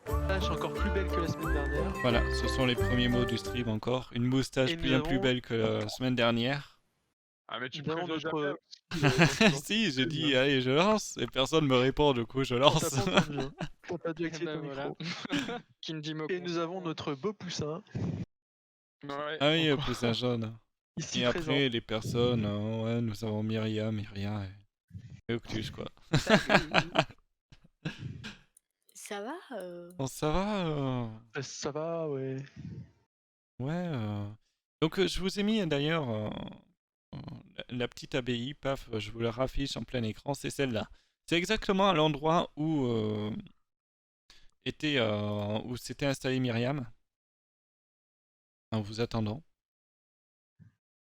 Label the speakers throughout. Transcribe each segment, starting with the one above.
Speaker 1: Moustache encore plus belle que la semaine dernière.
Speaker 2: Voilà, ce sont les premiers mots du stream encore. Une moustache
Speaker 1: Et nous
Speaker 2: bien plus
Speaker 1: avons-
Speaker 2: belle que la semaine dernière.
Speaker 3: Ah mais tu
Speaker 1: Nous avons
Speaker 3: préviens
Speaker 1: notre-
Speaker 3: jamais.
Speaker 2: Si, j'ai dit allez, je lance et personne me répond, du coup je
Speaker 1: On
Speaker 2: lance.
Speaker 1: t'a pas entendu, hein. On t'a dû activer
Speaker 4: Bah
Speaker 1: ton
Speaker 4: voilà.
Speaker 1: micro.
Speaker 4: Kindy me
Speaker 1: Et nous avons notre beau poussin,
Speaker 3: Ouais,
Speaker 2: Ah oui,
Speaker 3: encore.
Speaker 2: poussin jaune.
Speaker 1: ici
Speaker 2: Et
Speaker 1: présent.
Speaker 2: après, les personnes, ouais, nous avons Myriam et Octus, quoi.
Speaker 5: Ça va
Speaker 2: Bon, ça va
Speaker 1: Ça va, ouais.
Speaker 2: Ouais. Donc, je vous ai mis d'ailleurs la petite abbaye, paf, je vous la raffiche en plein écran, c'est celle-là. C'est exactement à l'endroit où où s'était installée Myriam, en vous attendant.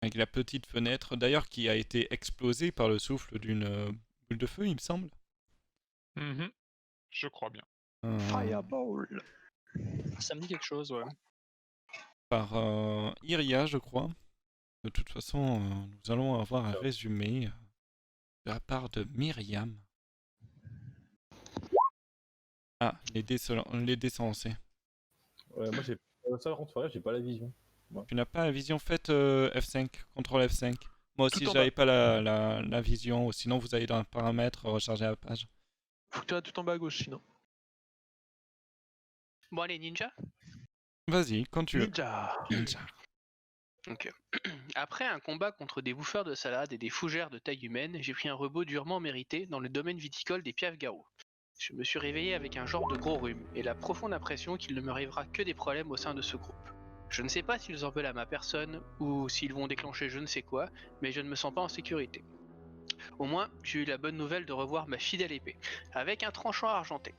Speaker 2: Avec la petite fenêtre, d'ailleurs, qui a été explosée par le souffle d'une boule de feu, il me semble.
Speaker 3: Mhm. Je crois bien.
Speaker 1: Fireball.
Speaker 4: Ça me dit quelque chose, ouais.
Speaker 2: Par Iria, je crois. De toute façon, nous allons avoir un résumé de la part de Myriam. Ah, les dés sont lancés.
Speaker 6: Ouais, moi j'ai ça par contre, j'ai pas la vision.
Speaker 2: Tu n'as pas la vision, faites F5, CTRL F5. Moi aussi,
Speaker 1: Tout en
Speaker 2: j'avais
Speaker 1: bas.
Speaker 2: pas la vision, sinon vous allez dans paramètres, recharger la page.
Speaker 1: Faut que tu ailles tout en bas à gauche sinon.
Speaker 7: Bon allez, ninja.
Speaker 2: Vas-y, quand tu veux.
Speaker 1: Ninja.
Speaker 2: Ninja.
Speaker 7: Ok. Après un combat contre des bouffeurs de salade et des fougères de taille humaine, j'ai pris un repos durement mérité dans le domaine viticole des Piave-Garou. Je me suis réveillé avec un genre de gros rhume et la profonde impression qu'il ne me arrivera que des problèmes au sein de ce groupe. Je ne sais pas s'ils en veulent à ma personne ou s'ils vont déclencher je ne sais quoi, mais je ne me sens pas en sécurité. Au moins, j'ai eu la bonne nouvelle de revoir ma fidèle épée, avec un tranchant argenté.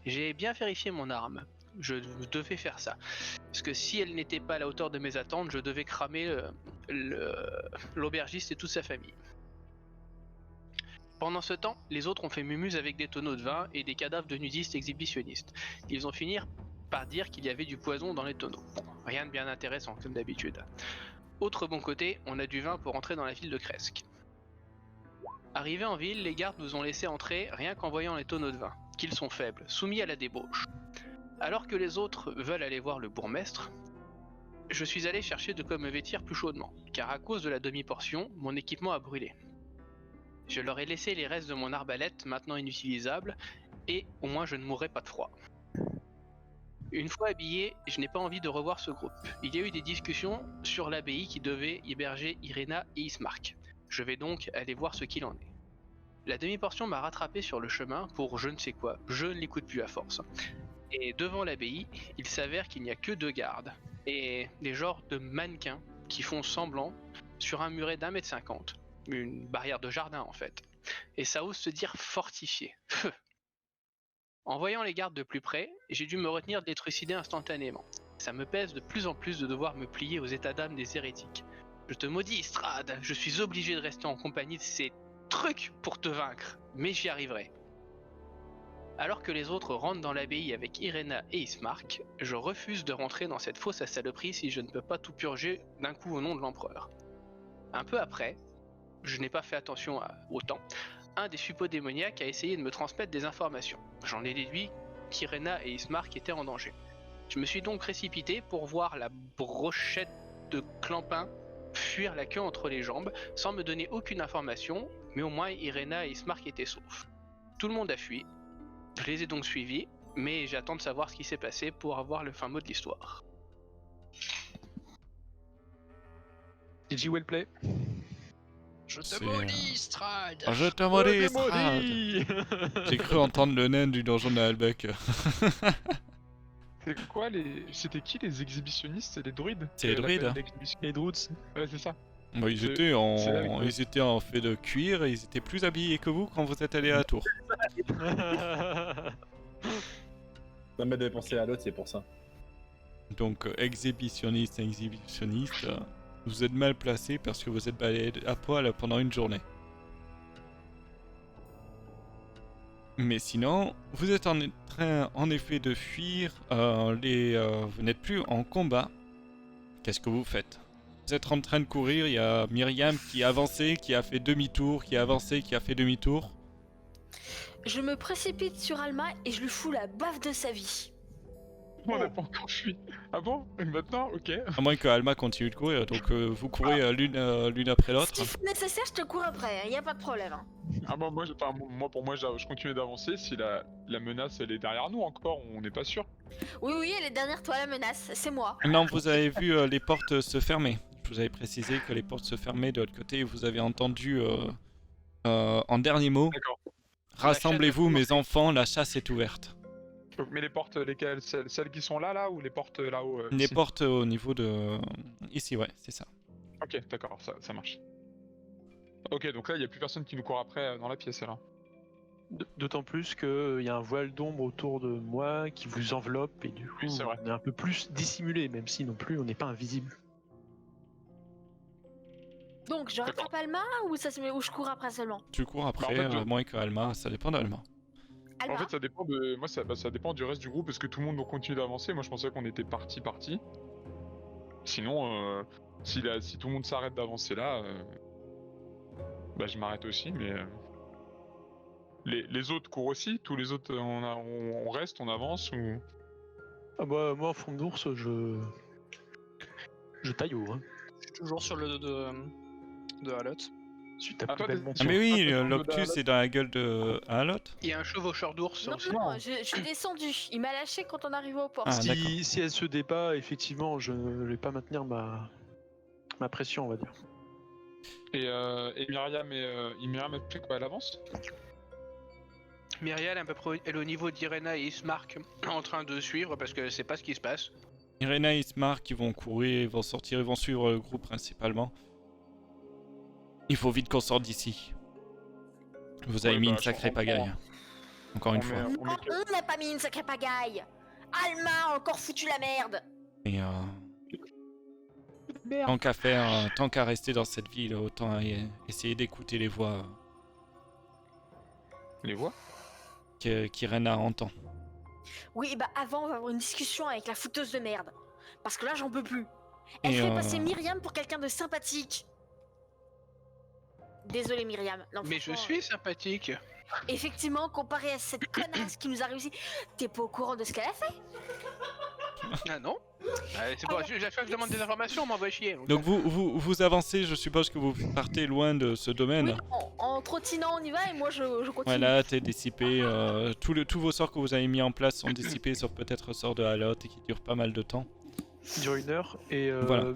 Speaker 7: J'ai bien vérifié mon arme. Je devais faire ça. Parce que si elle n'était pas à la hauteur de mes attentes, je devais cramer l'aubergiste et toute sa famille. Pendant ce temps, les autres ont fait mumuse avec des tonneaux de vin et des cadavres de nudistes exhibitionnistes. Ils ont fini par dire qu'il y avait du poison dans les tonneaux. Bon, rien de bien intéressant comme d'habitude. Autre bon côté, on a du vin pour entrer dans la ville de Kresk. Arrivés en ville, les gardes nous ont laissé entrer rien qu'en voyant les tonneaux de vin, qu'ils sont faibles, soumis à la débauche. Alors que les autres veulent aller voir le bourgmestre, je suis allé chercher de quoi me vêtir plus chaudement, car à cause de la demi-portion, mon équipement a brûlé. Je leur ai laissé les restes de mon arbalète, maintenant inutilisable, et au moins je ne mourrai pas de froid. Une fois habillé, je n'ai pas envie de revoir ce groupe. Il y a eu des discussions sur l'abbaye qui devait héberger Irena et Ismark. Je vais donc aller voir ce qu'il en est. La demi-portion m'a rattrapé sur le chemin pour je ne sais quoi, je ne l'écoute plus à force. Et devant l'abbaye, il s'avère qu'il n'y a que 2 gardes, et des genres de mannequins qui font semblant sur un muret d'1,50 m, une barrière de jardin en fait. Et ça ose se dire fortifié. En voyant les gardes de plus près, j'ai dû me retenir de les trucider instantanément. Ça me pèse de plus en plus de devoir me plier aux états d'âme des hérétiques. Je te maudis, Strahd, je suis obligé de rester en compagnie de ces trucs pour te vaincre, mais j'y arriverai. Alors que les autres rentrent dans l'abbaye avec Irena et Ismark, je refuse de rentrer dans cette fosse à saloperie si je ne peux pas tout purger d'un coup au nom de l'empereur. Un peu après, je n'ai pas fait attention au temps, un des suppôts démoniaques a essayé de me transmettre des informations. J'en ai déduit qu'Irena et Ismark étaient en danger. Je me suis donc précipité pour voir la brochette de clampin fuir la queue entre les jambes, sans me donner aucune information, mais au moins Irena et Ismark étaient saufs. Tout le monde a fui. Je les ai donc suivis, mais j'attends de savoir ce qui s'est passé pour avoir le fin mot de l'histoire.
Speaker 4: GG well play.
Speaker 5: Je te
Speaker 2: C'est,
Speaker 5: maudis, Strahd.
Speaker 2: Je te maudis, Strahd. J'ai cru entendre le nain du donjon d'Albec.
Speaker 3: C'est quoi les. C'était qui les exhibitionnistes? C'est les druides?
Speaker 2: C'est les druides, hein.
Speaker 4: Les druids.
Speaker 3: Ouais, c'est ça.
Speaker 2: Bah, ils
Speaker 3: C'est-
Speaker 2: étaient
Speaker 3: c'est là avec
Speaker 2: en...
Speaker 3: le-
Speaker 2: ils étaient en fait de cuir et ils étaient plus habillés que vous quand vous êtes allé à la tour.
Speaker 6: Non, mais de penser à l'autre, c'est pour ça.
Speaker 2: Donc exhibitionniste, vous êtes mal placé parce que vous êtes balayé à poil pendant une journée. Mais sinon, vous êtes en train en effet de fuir, vous n'êtes plus en combat. Qu'est-ce que vous faites? Vous êtes en train de courir, il y a Myriam qui a avancé, qui a fait demi-tour, qui a avancé, qui a fait demi-tour.
Speaker 5: Je me précipite sur Alma et je lui fous la baffe de sa vie.
Speaker 3: On n'a pas encore fui. Ah bon? Et maintenant? Ok.
Speaker 2: À moins que Alma continue de courir, donc vous courez l'une après l'autre.
Speaker 5: Si c'est nécessaire, je te cours après, y a pas de problème. Hein.
Speaker 3: Ah bah moi, pour moi, je continue d'avancer. Si la menace elle est derrière nous encore, on n'est pas sûr.
Speaker 5: Oui, elle est derrière toi la menace, c'est moi.
Speaker 2: Non, vous avez vu les portes se fermer. Je vous avais précisé que les portes se fermaient de l'autre côté et vous avez entendu en dernier mot:
Speaker 3: D'accord.
Speaker 2: rassemblez-vous mes enfants, la chasse est ouverte.
Speaker 3: Mais les portes, lesquelles? Celles qui sont là ou les portes là-haut
Speaker 2: Les
Speaker 3: ici?
Speaker 2: portes au niveau de... Ici, ouais, c'est ça.
Speaker 3: Ok, d'accord, ça marche. Ok, donc là, il n'y a plus personne qui nous court après dans la pièce, là.
Speaker 4: D'autant plus qu'il y a un voile d'ombre autour de moi qui vous enveloppe et du coup
Speaker 3: Oui, c'est vrai.
Speaker 4: on est un peu plus dissimulé, même si non plus on n'est pas invisible.
Speaker 5: Donc je rattrape Alma ou ça se met où je cours après seulement?
Speaker 2: Tu cours après,
Speaker 3: Bah, en fait,
Speaker 2: moins que Alma, ça dépend d'Alma.
Speaker 5: Alma.
Speaker 3: En fait, ça dépend de. Moi, ça dépend du reste du groupe. Est-ce que tout le monde continue d'avancer? Moi, je pensais qu'on était parti. Sinon, si tout le monde s'arrête d'avancer là, bah, je m'arrête aussi. Mais les autres courent aussi. Tous les autres, on reste, on avance ou.
Speaker 4: Ah bah moi en forme d'ours je taille haut. Hein.
Speaker 1: Je suis toujours sur le dos de Halot.
Speaker 4: Suis ta
Speaker 3: Ah,
Speaker 4: plus
Speaker 3: toi,
Speaker 4: belle
Speaker 3: t'es-
Speaker 2: Ah
Speaker 4: monture.
Speaker 2: mais oui,
Speaker 3: Ah, t'es
Speaker 2: l'Octus
Speaker 3: dans
Speaker 2: est dans la gueule de Halot.
Speaker 7: Il y a un chevaucheur d'ours
Speaker 5: Non,
Speaker 7: aussi.
Speaker 5: non, je suis descendu. Il m'a lâché quand on arrive aux portes.
Speaker 2: Ah, d'accord.
Speaker 4: Si elle se débat, effectivement, je ne vais pas maintenir ma pression, on va dire.
Speaker 3: Et Myriam elle fait quoi? Elle avance?
Speaker 7: Myriel, à peu près, elle est au niveau d'Irena et Ismark, en train de suivre parce qu'elle sait pas ce qui se passe.
Speaker 2: Irena et Ismar qui vont courir, ils vont sortir, ils vont suivre le groupe principalement. Il faut vite qu'on sorte d'ici. Vous avez
Speaker 3: Ouais,
Speaker 2: mis
Speaker 3: bah,
Speaker 2: une
Speaker 3: je
Speaker 2: sacrée
Speaker 3: comprends.
Speaker 2: pagaille. Encore une fois.
Speaker 3: On
Speaker 5: Non,
Speaker 3: met-
Speaker 5: on n'a pas mis une sacrée pagaille. Alma a encore foutu la merde.
Speaker 2: Et
Speaker 3: Merde.
Speaker 2: tant qu'à faire, tant qu'à rester dans cette ville, autant essayer d'écouter les voix
Speaker 3: Les voix
Speaker 2: qu'Irena entend.
Speaker 5: Oui, bah avant, on va avoir une discussion avec la fouteuse de merde. Parce que là, j'en peux plus. Elle
Speaker 2: Et,
Speaker 5: fait passer Myriam pour quelqu'un de sympathique. Désolé Myriam. Non,
Speaker 7: Mais je
Speaker 5: franchement,
Speaker 7: suis sympathique.
Speaker 5: Effectivement, comparé à cette connasse qui nous a réussi, t'es pas au courant de ce qu'elle a fait?
Speaker 7: Ah non. C'est bon, chaque fois que je demande des informations, on m'envoie chier.
Speaker 2: Donc vous avancez, je suppose que vous partez loin de ce domaine.
Speaker 5: Oui, en trottinant, on y va et moi, je continue.
Speaker 2: Voilà, t'es dissipé. Tous vos sorts que vous avez mis en place sont dissipés, sauf peut-être le sort de Halot et qui dure pas mal de temps.
Speaker 4: Il dure 1 heure et
Speaker 2: Voilà.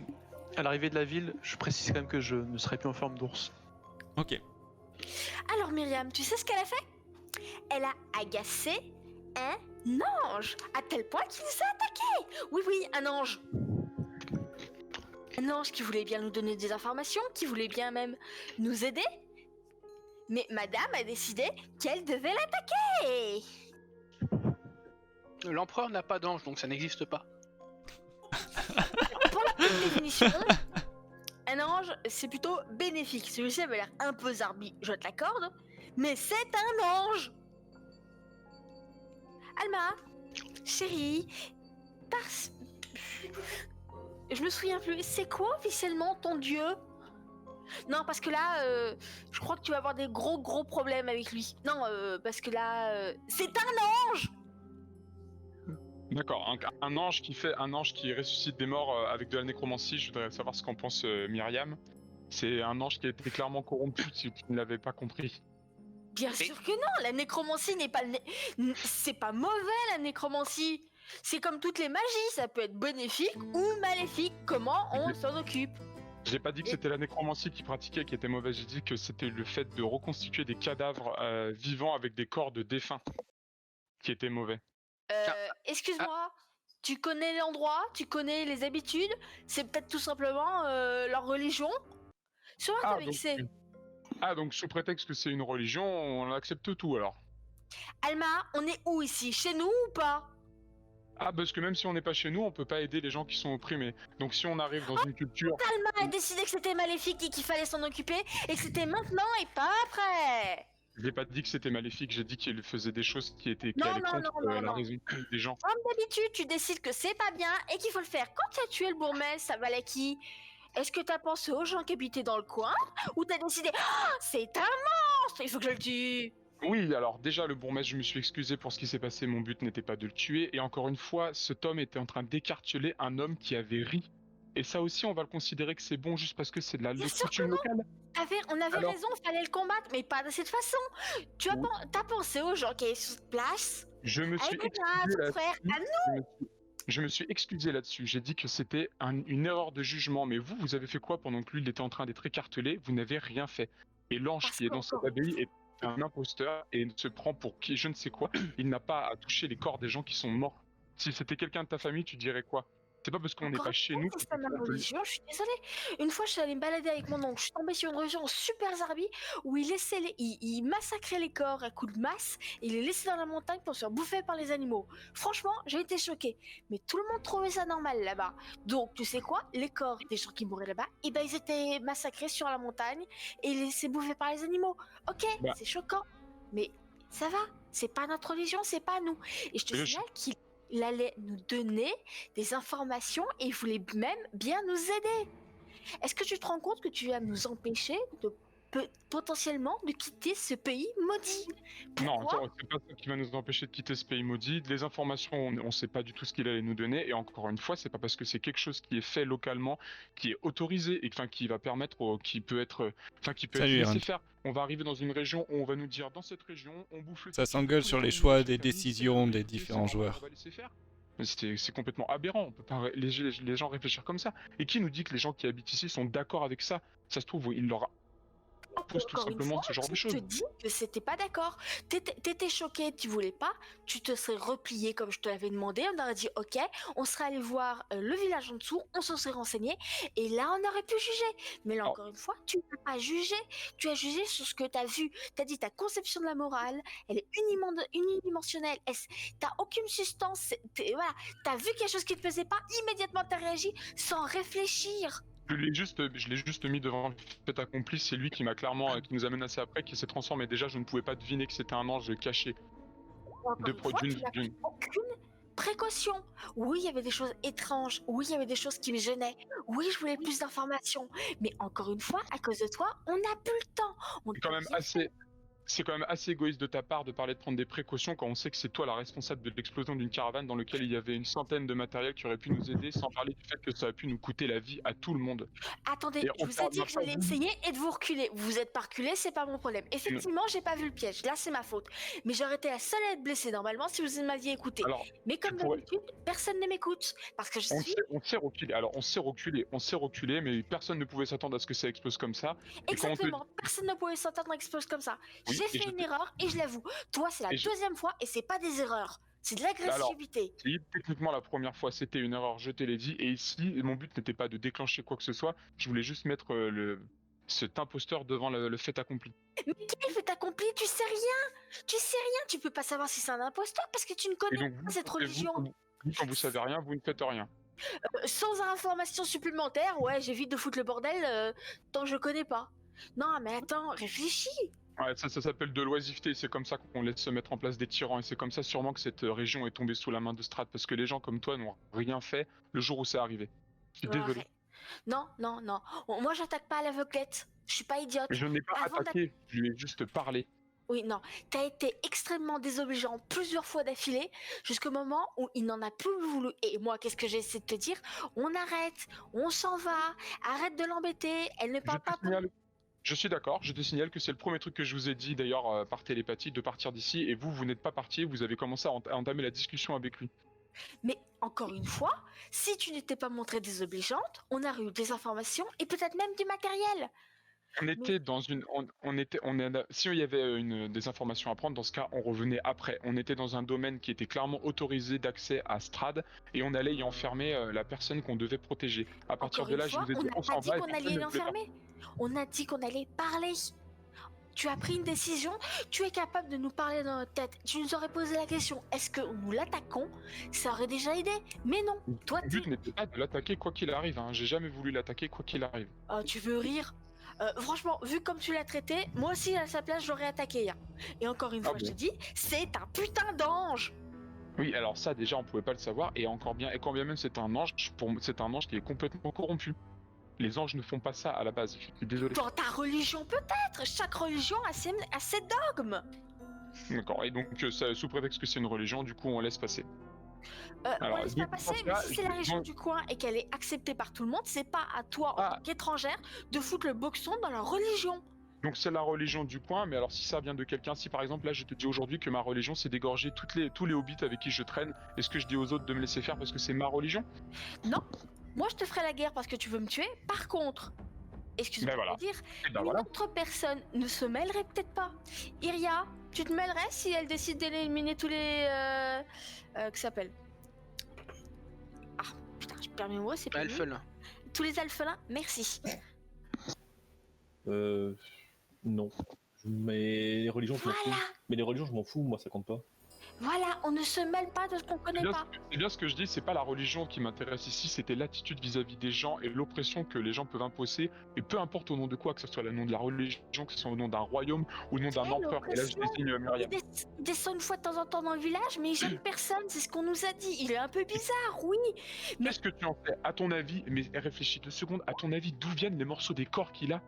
Speaker 4: à l'arrivée de la ville, je précise quand même que je ne serai plus en forme d'ours.
Speaker 2: Ok.
Speaker 5: Alors Myriam, tu sais ce qu'elle a fait? Elle a agacé un ange, à tel point qu'il s'est attaqué. Oui, un ange. Un ange qui voulait bien nous donner des informations, qui voulait bien même nous aider. Mais madame a décidé qu'elle devait l'attaquer.
Speaker 7: L'empereur n'a pas d'ange, donc ça n'existe pas.
Speaker 5: Pour la petite définition, un ange, c'est plutôt bénéfique. Celui-ci avait l'air un peu zarbi, je te l'accorde, mais c'est un ange. Alma, chérie, je me souviens plus, c'est quoi officiellement ton dieu? Non, parce que là, je crois que tu vas avoir des gros problèmes avec lui. Non, parce que là, c'est un ange.
Speaker 3: D'accord, un ange qui ressuscite des morts avec de la nécromancie, je voudrais savoir ce qu'en pense Myriam. C'est un ange qui a été clairement corrompu, si tu ne l'avais pas compris.
Speaker 5: Bien sûr que non, la nécromancie n'est pas c'est pas mauvais la nécromancie. C'est comme toutes les magies, ça peut être bénéfique ou maléfique. Comment on s'en occupe?
Speaker 3: J'ai pas dit que c'était la nécromancie qui pratiquait qui était mauvaise, j'ai dit que c'était le fait de reconstituer des cadavres vivants avec des corps de défunts qui était mauvais.
Speaker 5: Excuse-moi, tu connais l'endroit, tu connais les habitudes, c'est peut-être tout simplement leur religion. Sur
Speaker 3: Ah,
Speaker 5: avec c'est
Speaker 3: donc sous prétexte que c'est une religion, on accepte tout alors.
Speaker 5: Alma, on est où ici? Chez nous ou pas?
Speaker 3: Ah, parce que même si on n'est pas chez nous, on peut pas aider les gens qui sont opprimés. Donc si on arrive dans une culture...
Speaker 5: Alma a décidé que c'était maléfique et qu'il fallait s'en occuper et que c'était maintenant et pas après.
Speaker 3: J'ai pas dit que c'était maléfique, j'ai dit qu'il faisait des choses qui allaient
Speaker 5: Non,
Speaker 3: contre
Speaker 5: non,
Speaker 3: la
Speaker 5: non.
Speaker 3: raison des gens.
Speaker 5: Comme d'habitude, tu décides que c'est pas bien et qu'il faut le faire. Quand tu as tué le bourgmestre, ça valait qui? Est-ce que t'as pensé aux gens qui habitaient dans le coin? Ou t'as décidé, ah, c'est un monstre, il faut que je le tue?
Speaker 3: Oui, alors déjà le bourgmestre, je me suis excusé pour ce qui s'est passé, mon but n'était pas de le tuer, et encore une fois, cet homme était en train d'écarteler un homme qui avait ri. Et ça aussi, on va le considérer que c'est bon juste parce que c'est de la
Speaker 5: Bien sûr que
Speaker 3: coutume
Speaker 5: non.
Speaker 3: locale.
Speaker 5: On avait
Speaker 3: Alors-
Speaker 5: raison, il fallait le combattre, mais pas de cette façon. T'as pensé aux gens qui étaient sur place?
Speaker 3: Je me suis
Speaker 5: Avec
Speaker 3: excusé
Speaker 5: ton frère,
Speaker 3: là-dessus. Je me suis excusé là-dessus. J'ai dit que c'était une erreur de jugement. Mais vous avez fait quoi pendant que lui il était en train d'être écartelé? Vous n'avez rien fait. Et l'ange
Speaker 5: Parce
Speaker 3: qui est dans cette
Speaker 5: qu'encore
Speaker 3: abbaye est un imposteur et se prend pour qui je ne sais quoi. Il n'a pas à toucher les corps des gens qui sont morts. Si c'était quelqu'un de ta famille, tu dirais quoi? C'est pas parce qu'on n'est
Speaker 5: Encore
Speaker 3: pas
Speaker 5: une
Speaker 3: chez
Speaker 5: fois,
Speaker 3: nous.
Speaker 5: c'est ça ma religion, je suis désolée. Une fois, je suis allée me balader avec mon oncle, je suis tombée sur une religion super zarbi où il massacrait les corps à coups de masse et il les laissait dans la montagne pour se faire bouffer par les animaux. Franchement, j'ai été choquée. Mais tout le monde trouvait ça normal là-bas. Donc, tu sais quoi? Les corps des gens qui mouraient là-bas, et ben ils étaient massacrés sur la montagne et laissés bouffer par les animaux. Ok,
Speaker 3: Bah.
Speaker 5: c'est choquant, mais ça va. C'est pas notre religion, c'est pas nous. Et je te
Speaker 3: Mais
Speaker 5: signale qu'il allait nous donner des informations et il voulait même bien nous aider. Est-ce que tu te rends compte que tu vas nous empêcher de potentiellement de quitter ce pays maudit?
Speaker 3: Non,
Speaker 5: Pourquoi?
Speaker 3: attends, c'est pas ça qui va nous empêcher de quitter ce pays maudit. Les informations, on sait pas du tout ce qu'il allait nous donner. Et encore une fois, c'est pas parce que c'est quelque chose qui est fait localement, qui est autorisé et qui va permettre, qui peut être
Speaker 2: Salut,
Speaker 3: laissé
Speaker 2: Aaron.
Speaker 3: faire. On va arriver dans une région où on va nous dire dans cette région, on bouffe le.
Speaker 2: Ça s'engueule sur les choix des décisions des différents joueurs.
Speaker 3: On va laisser faire. Mais c'est complètement aberrant. On peut pas les gens réfléchir comme ça. Et qui nous dit que les gens qui habitent ici sont d'accord avec ça? Ça se trouve, il leur a impose tout
Speaker 5: Encore une
Speaker 3: simplement
Speaker 5: fois,
Speaker 3: ce genre de
Speaker 5: je
Speaker 3: choses.
Speaker 5: te dis que c'était pas d'accord. T'étais choqué, tu voulais pas, tu te serais replié comme je te l'avais demandé, on aurait dit ok, on serait allé voir le village en dessous, on s'en serait renseigné, et là on aurait pu juger. Mais là
Speaker 3: Alors-
Speaker 5: encore une fois, tu n'as pas jugé, tu as jugé sur ce que tu as vu. Tu as dit ta conception de la morale, elle est unidimensionnelle, t'as aucune substance, voilà, t'as vu quelque chose qui te plaisait pas, immédiatement t'as réagi sans réfléchir.
Speaker 3: Je l'ai juste mis devant le fait accompli, c'est lui qui m'a clairement, qui nous a menacé après, qui s'est transformé. Déjà, je ne pouvais pas deviner que c'était un ange caché.
Speaker 5: Encore une fois, tu n'as pris aucune précaution. Oui, il y avait des choses étranges. Oui, il y avait des choses qui me gênaient. Oui, je voulais plus d'informations. Mais encore une fois, à cause de toi, on n'a plus le temps. On
Speaker 3: C'est quand même c'est quand même assez égoïste de ta part de parler de prendre des précautions quand on sait que c'est toi la responsable de l'explosion d'une caravane dans laquelle il y avait une centaine de matériels qui auraient pu nous aider, sans parler du fait que ça a pu nous coûter la vie à tout le monde.
Speaker 5: Attendez,
Speaker 3: Et
Speaker 5: je vous ai dit que j'allais essayer et de vous reculer. Vous êtes pas reculé, c'est pas mon problème. Effectivement, j'ai pas vu le piège. Là, c'est ma faute. Mais j'aurais été la seule à être blessée normalement si vous m'aviez écouté.
Speaker 3: Alors,
Speaker 5: Mais comme d'habitude, personne ne m'écoute parce que je suis
Speaker 3: on s'est reculé. Alors, on s'est reculé, mais personne ne pouvait s'attendre à ce que ça explose comme ça. Et quand on te-
Speaker 5: exactement. Personne ne pouvait s'entendre explose comme ça.
Speaker 3: Oui,
Speaker 5: J'ai
Speaker 3: et
Speaker 5: fait
Speaker 3: je
Speaker 5: une
Speaker 3: t'ai-
Speaker 5: erreur et je l'avoue. Toi, c'est la
Speaker 3: et je-
Speaker 5: deuxième fois et c'est pas des erreurs. C'est de l'agressivité.
Speaker 3: Si, techniquement, la première fois, c'était une erreur, je te l'ai dit. Et ici, mon but n'était pas de déclencher quoi que ce soit. Je voulais juste mettre cet imposteur devant le fait accompli.
Speaker 5: Mais quel fait accompli? Tu sais rien. Tu sais rien. Tu peux pas savoir si c'est un imposteur parce que tu ne
Speaker 3: Et
Speaker 5: connais
Speaker 3: donc,
Speaker 5: pas cette religion.
Speaker 3: quand vous savez rien, vous ne faites rien.
Speaker 5: Sans information supplémentaire, ouais, j'évite de foutre le bordel tant que je connais pas. Non, mais attends, réfléchis.
Speaker 3: Ouais, ça s'appelle de l'oisiveté, c'est comme ça qu'on laisse se mettre en place des tyrans, et c'est comme ça sûrement que cette région est tombée sous la main de Strahd, parce que les gens comme toi n'ont rien fait le jour où c'est arrivé. Je suis désolé.
Speaker 5: Ouais. Non, non, non. Moi, j'attaque pas à l'aveuglette. Je suis pas idiote.
Speaker 3: Mais je n'ai pas
Speaker 5: Avant
Speaker 3: attaqué, je lui ai juste parlé.
Speaker 5: Oui, non. T'as été extrêmement désobligeant plusieurs fois d'affilée, jusqu'au moment où il n'en a plus voulu. Et moi, qu'est-ce que j'ai essayé de te dire? On arrête, on s'en va, arrête de l'embêter, elle ne parle pas.
Speaker 3: Je suis d'accord, je te signale que c'est le premier truc que je vous ai dit d'ailleurs par télépathie, de partir d'ici, et vous n'êtes pas parti, vous avez commencé à entamer la discussion avec lui.
Speaker 5: Mais encore une fois, si tu n'étais pas montrée désobligeante, on aurait eu des informations et peut-être même du matériel.
Speaker 3: On était dans une, si il y avait des informations à prendre, dans ce cas, on revenait après. On était dans un domaine qui était clairement autorisé d'accès à Strahd, et on allait y enfermer la personne qu'on devait protéger. À partir
Speaker 5: Encore
Speaker 3: de
Speaker 5: une
Speaker 3: là, je
Speaker 5: fois,
Speaker 3: vous ai
Speaker 5: on
Speaker 3: dit,
Speaker 5: n'a
Speaker 3: on
Speaker 5: pas
Speaker 3: s'en
Speaker 5: dit
Speaker 3: va. et
Speaker 5: qu'on
Speaker 3: personne
Speaker 5: allait
Speaker 3: ne voulait
Speaker 5: l'enfermer. On a dit qu'on allait parler. Tu as pris une décision, tu es capable de nous parler dans notre tête. Tu nous aurais posé la question, est-ce que nous l'attaquons? Ça aurait déjà aidé. Mais non, toi
Speaker 3: Le but n'était pas de l'attaquer quoi qu'il arrive, hein. J'ai jamais voulu l'attaquer quoi qu'il arrive.
Speaker 5: Oh, tu veux rire? Franchement, vu comme tu l'as traité, moi aussi à sa place j'aurais attaqué. Hein. Et encore une fois, je te dis, c'est un putain d'ange.
Speaker 3: Oui, alors ça déjà on pouvait pas le savoir, et encore bien, et quand bien même c'est un ange, c'est un ange qui est complètement corrompu. Les anges ne font pas ça à la base, je suis désolé.
Speaker 5: Dans ta religion peut-être, chaque religion a ses dogmes.
Speaker 3: D'accord, et donc ça, sous prétexte que c'est une religion, du coup on laisse passer. Alors,
Speaker 5: on laisse pas
Speaker 3: donc,
Speaker 5: passer,
Speaker 3: dans ce
Speaker 5: mais
Speaker 3: cas,
Speaker 5: si c'est la région du coin et qu'elle est acceptée par tout le monde, c'est pas à toi en tant qu'étrangère de foutre le boxon dans leur religion.
Speaker 3: Donc c'est la religion du coin, mais alors si ça vient de quelqu'un, si par exemple là je te dis aujourd'hui que ma religion c'est d'égorger tous les hobbits avec qui je traîne, est-ce que je dis aux autres de me laisser faire parce que c'est ma religion?
Speaker 5: Non, moi je te ferai la guerre parce que tu veux me tuer. Par contre, excuse-moi
Speaker 3: Ben voilà.
Speaker 5: de dire,
Speaker 3: Et ben
Speaker 5: une
Speaker 3: voilà.
Speaker 5: autre personne ne se mêlerait peut-être pas. Iria, tu te mêlerais si elle décide d'éliminer tous les... que s'appelle? Ah, putain, je perds mes mots, c'est pas
Speaker 7: Alphelin.
Speaker 5: tous les alphelins, merci.
Speaker 6: Non. Mais les religions, je m'en fous.
Speaker 5: Voilà,
Speaker 6: Mais les religions, je m'en fous, moi, ça compte pas.
Speaker 5: voilà, on ne se mêle pas de ce qu'on connaît pas.
Speaker 3: C'est bien ce que je dis, c'est pas la religion qui m'intéresse ici, c'était l'attitude vis-à-vis des gens et l'oppression que les gens peuvent imposer, et peu importe au nom de quoi, que ce soit le nom de la religion, que ce soit au nom d'un royaume ou au nom d'un empereur. Et là je désigne Myriam.
Speaker 5: Il descend une fois de temps en temps dans le village, mais il gêne personne, c'est ce qu'on nous a dit. Il est un peu bizarre, oui. Mais
Speaker 3: Qu'est-ce que tu en fais? À ton avis, mais réfléchis 2 secondes, à ton avis, d'où viennent les morceaux des corps qu'il a?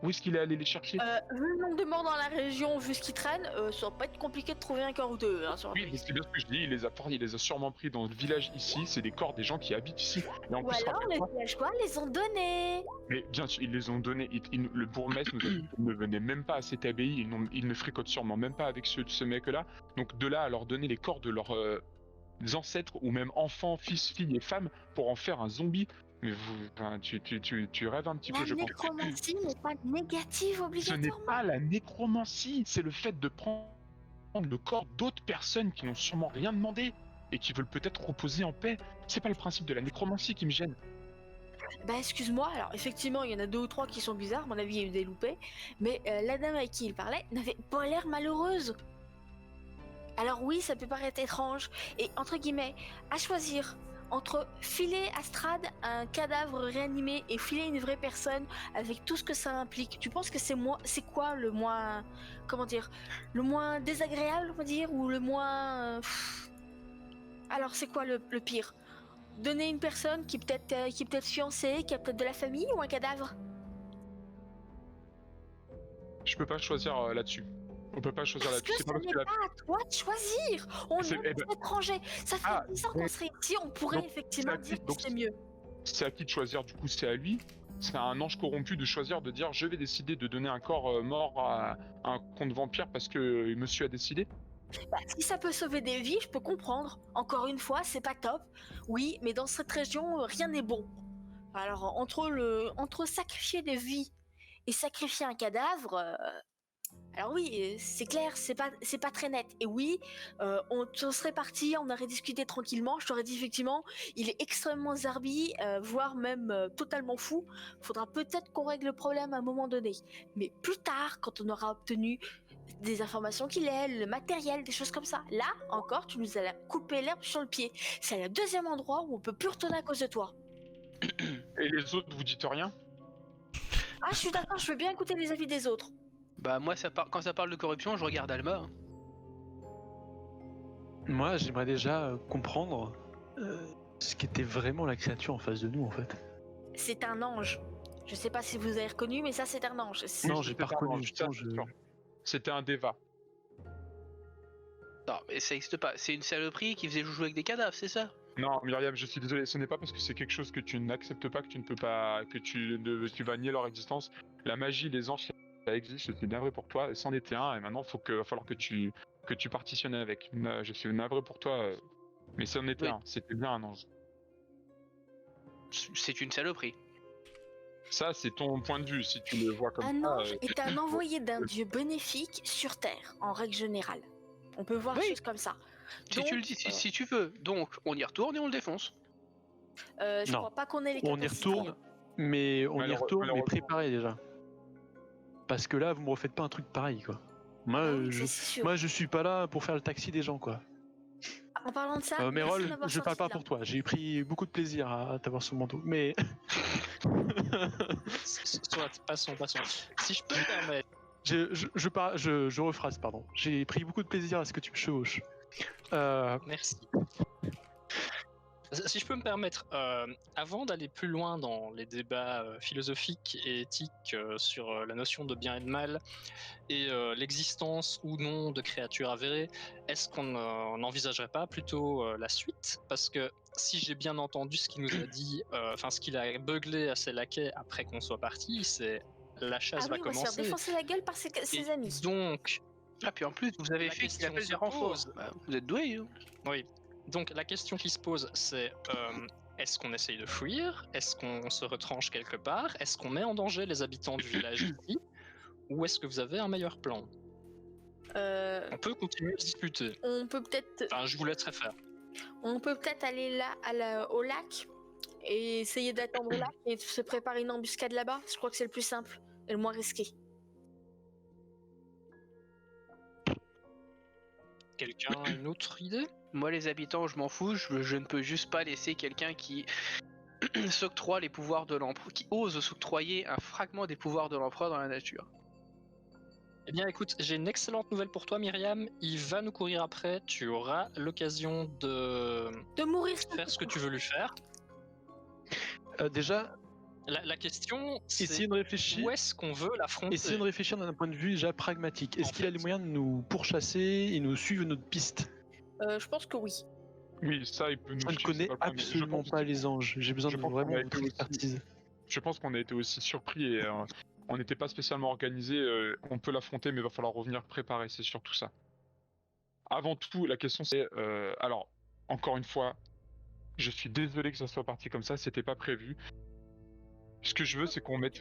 Speaker 3: Où est-ce qu'il est allé les chercher?
Speaker 5: vu le nombre de morts dans la région, vu ce qui traîne, ça va pas être compliqué de trouver un corps ou deux. Hein, sur la
Speaker 3: Oui, mais
Speaker 5: piste.
Speaker 3: c'est bien ce que je dis, il les a sûrement pris dans le village ici, c'est des corps des gens qui habitent ici. Et en
Speaker 5: Ou
Speaker 3: plus,
Speaker 5: alors les
Speaker 3: rappelle-toi-
Speaker 5: villageois les ont donnés.
Speaker 3: mais bien sûr, ils les ont donnés, le bourgmestre ne venait même pas à cette abbaye, ils ne fricotent sûrement même pas avec ce mec-là. Donc de là à leur donner les corps de leurs ancêtres, ou même enfants, fils, filles et femmes, pour en faire un zombie, Mais tu rêves un petit
Speaker 5: La
Speaker 3: peu, je pense.
Speaker 5: nécromancie n'est pas négative
Speaker 3: Ce n'est
Speaker 5: obligatoirement.
Speaker 3: pas la nécromancie, c'est le fait de prendre le corps d'autres personnes qui n'ont sûrement rien demandé et qui veulent peut-être reposer en paix. C'est pas le principe de la nécromancie qui me gêne.
Speaker 5: Bah excuse-moi, alors effectivement il y en a 2 ou 3 qui sont bizarres, à mon avis il y a eu des loupés, mais la dame avec qui il parlait n'avait pas l'air malheureuse. Alors oui, ça peut paraître étrange, et entre guillemets, à choisir entre filer à Strad un cadavre réanimé et filer une vraie personne avec tout ce que ça implique, tu penses que c'est quoi le moins, comment dire, le moins désagréable on va dire, ou le moins... Alors c'est quoi le pire? Donner une personne qui est peut-être fiancée, qui a peut-être de la famille, ou un cadavre?
Speaker 3: Je peux pas choisir là-dessus. On peut pas choisir
Speaker 5: Parce
Speaker 3: là-dessus.
Speaker 5: que
Speaker 3: C'est pas
Speaker 5: ce
Speaker 3: parce
Speaker 5: n'est
Speaker 3: que la...
Speaker 5: pas à toi de choisir. On
Speaker 3: C'est-
Speaker 5: est
Speaker 3: eh ben-
Speaker 5: des étrangers. Ça fait
Speaker 3: Ah,
Speaker 5: 10 ans qu'on
Speaker 3: mais-
Speaker 5: serait ici, on pourrait
Speaker 3: donc,
Speaker 5: effectivement
Speaker 3: c'est à
Speaker 5: dire
Speaker 3: qui-
Speaker 5: que
Speaker 3: donc,
Speaker 5: c'est mieux.
Speaker 3: C'est à qui de choisir, du coup, c'est à lui. C'est à un ange corrompu de choisir, de dire je vais décider de donner un corps mort à un conte vampire parce que monsieur a décidé.
Speaker 5: Bah, si ça peut sauver des vies, je peux comprendre. Encore une fois, c'est pas top. Oui, mais dans cette région, rien n'est bon. Alors, entre sacrifier des vies et sacrifier un cadavre, alors oui, c'est clair, c'est pas très net. Et oui, on serait parti, on aurait discuté tranquillement. Je t'aurais dit effectivement, il est extrêmement zarbi, voire même totalement fou. Faudra peut-être qu'on règle le problème à un moment donné. Mais plus tard, quand on aura obtenu des informations qu'il est, le matériel, des choses comme ça. Là, encore, tu nous as coupé l'herbe sur le pied. C'est le deuxième endroit où on peut plus retourner à cause de toi.
Speaker 3: Et les autres, vous dites rien?
Speaker 5: Ah, je suis d'accord, je veux bien écouter les avis des autres.
Speaker 7: Bah moi, quand ça parle de corruption, je regarde Alma. Hein.
Speaker 4: Moi, j'aimerais déjà comprendre ce qu'était vraiment la créature en face de nous, en fait.
Speaker 5: C'est un ange. Je sais pas si vous avez reconnu, mais ça, c'est un ange.
Speaker 4: Non, j'ai pas
Speaker 3: C'était un
Speaker 4: reconnu,
Speaker 3: ange,
Speaker 4: justement,
Speaker 3: ça, c'est sûr. C'était un Deva.
Speaker 7: Non, mais ça existe pas. C'est une saloperie qui faisait jouer avec des cadavres, c'est ça?
Speaker 3: Non, Myriam, je suis désolé, ce n'est pas parce que c'est quelque chose que tu n'acceptes pas, que tu ne peux pas, que tu vas nier leur existence. La magie, les anges, ça existe, je suis navré pour toi, c'en était un, et maintenant va falloir que tu partitionnes avec. Je suis navré pour toi, mais c'en était
Speaker 7: Oui.
Speaker 3: un, c'était bien un ange.
Speaker 7: C'est une saloperie.
Speaker 3: Ça, c'est ton point de vue, si tu le vois comme
Speaker 5: Un
Speaker 3: ça.
Speaker 5: ange est un envoyé d'un dieu bénéfique sur Terre, en règle générale. On peut voir
Speaker 7: Oui.
Speaker 5: les choses comme ça.
Speaker 7: Si tu le dis, si tu veux. Donc, on y retourne et on le défonce.
Speaker 5: Je
Speaker 4: Non.
Speaker 5: crois pas qu'on ait les
Speaker 4: On y
Speaker 5: capacités.
Speaker 4: retourne, mais on y retourne, mais
Speaker 3: malheureusement.
Speaker 4: préparé déjà. Parce que là, vous me refaites pas un truc pareil, quoi. Moi,
Speaker 5: Ah oui, c'est sûr.
Speaker 4: je suis pas là pour faire le taxi des gens, quoi.
Speaker 5: En parlant de ça, merci
Speaker 4: Mérol,
Speaker 5: de m'avoir
Speaker 4: je parle
Speaker 5: sorti
Speaker 4: pas
Speaker 5: là.
Speaker 4: pour toi. J'ai pris beaucoup de plaisir à t'avoir sur mon dos, mais
Speaker 8: Soit, passons. Si je peux me permettre,
Speaker 4: je rephrase, pardon. J'ai pris beaucoup de plaisir à ce que tu me chevauches.
Speaker 8: merci. Si je peux me permettre, avant d'aller plus loin dans les débats philosophiques et éthiques sur la notion de bien et de mal et l'existence ou non de créatures avérées, est-ce qu'on n'envisagerait pas plutôt la suite? Parce que si j'ai bien entendu ce qu'il nous a dit, enfin ce qu'il a beuglé à ses laquais après qu'on soit parti, c'est la chasse
Speaker 5: Ah
Speaker 8: va
Speaker 5: oui, on va se faire
Speaker 8: commencer.
Speaker 5: défoncer la gueule par ses
Speaker 8: Et
Speaker 5: amis.
Speaker 8: donc,
Speaker 7: Ah, puis en plus, vous avez
Speaker 8: La
Speaker 7: fait qu'il
Speaker 8: question
Speaker 7: appelle
Speaker 8: se
Speaker 7: des renforts.
Speaker 8: pose.
Speaker 7: Bah, vous êtes doués. Hein.
Speaker 8: oui. Donc la question qui se pose, c'est est-ce qu'on essaye de fuir? Est-ce qu'on se retranche quelque part? Est-ce qu'on met en danger les habitants du village ici? Ou est-ce que vous avez un meilleur plan? On peut continuer à discuter.
Speaker 5: On peut peut-être
Speaker 8: Enfin, je vous laisserai faire.
Speaker 5: aller là, au lac et essayer d'attendre là et se préparer une embuscade là-bas. Je crois que c'est le plus simple et le moins risqué.
Speaker 8: Quelqu'un a une autre idée?
Speaker 7: Moi, les habitants, je m'en fous. Je ne peux juste pas laisser quelqu'un qui s'octroie les pouvoirs de l'empereur, qui ose s'octroyer un fragment des pouvoirs de l'empereur dans la nature.
Speaker 8: Eh bien écoute, j'ai une excellente nouvelle pour toi Myriam, il va nous courir après, tu auras l'occasion de
Speaker 5: De mourir
Speaker 8: faire ce que tu veux lui faire.
Speaker 4: déjà,
Speaker 8: La question,
Speaker 4: essayez
Speaker 8: c'est
Speaker 4: de réfléchir.
Speaker 8: où est-ce qu'on veut l'affronter?
Speaker 4: Essayez de réfléchir d'un point de vue déjà pragmatique. Est-ce
Speaker 8: En
Speaker 4: qu'il a
Speaker 8: fait.
Speaker 4: les moyens de nous pourchasser et nous suivre notre piste?
Speaker 5: Je pense que oui.
Speaker 3: Oui, ça, il peut nous
Speaker 4: Je ne
Speaker 3: suivre,
Speaker 4: connais
Speaker 3: c'est pas le problème.
Speaker 4: absolument
Speaker 3: Je
Speaker 4: pas
Speaker 3: pense-
Speaker 4: les anges. J'ai besoin
Speaker 3: je
Speaker 4: de
Speaker 3: pense qu'on
Speaker 4: vraiment
Speaker 3: a
Speaker 4: votre
Speaker 3: été aussi-
Speaker 4: expertise.
Speaker 3: Je pense qu'on a été aussi surpris et on n'était pas spécialement organisé. On peut l'affronter, mais il va falloir revenir préparé, c'est surtout ça. Avant tout, la question c'est, alors, encore une fois, Je suis désolé que ça soit parti comme ça, c'était pas prévu. Ce que je veux, c'est qu'on mette,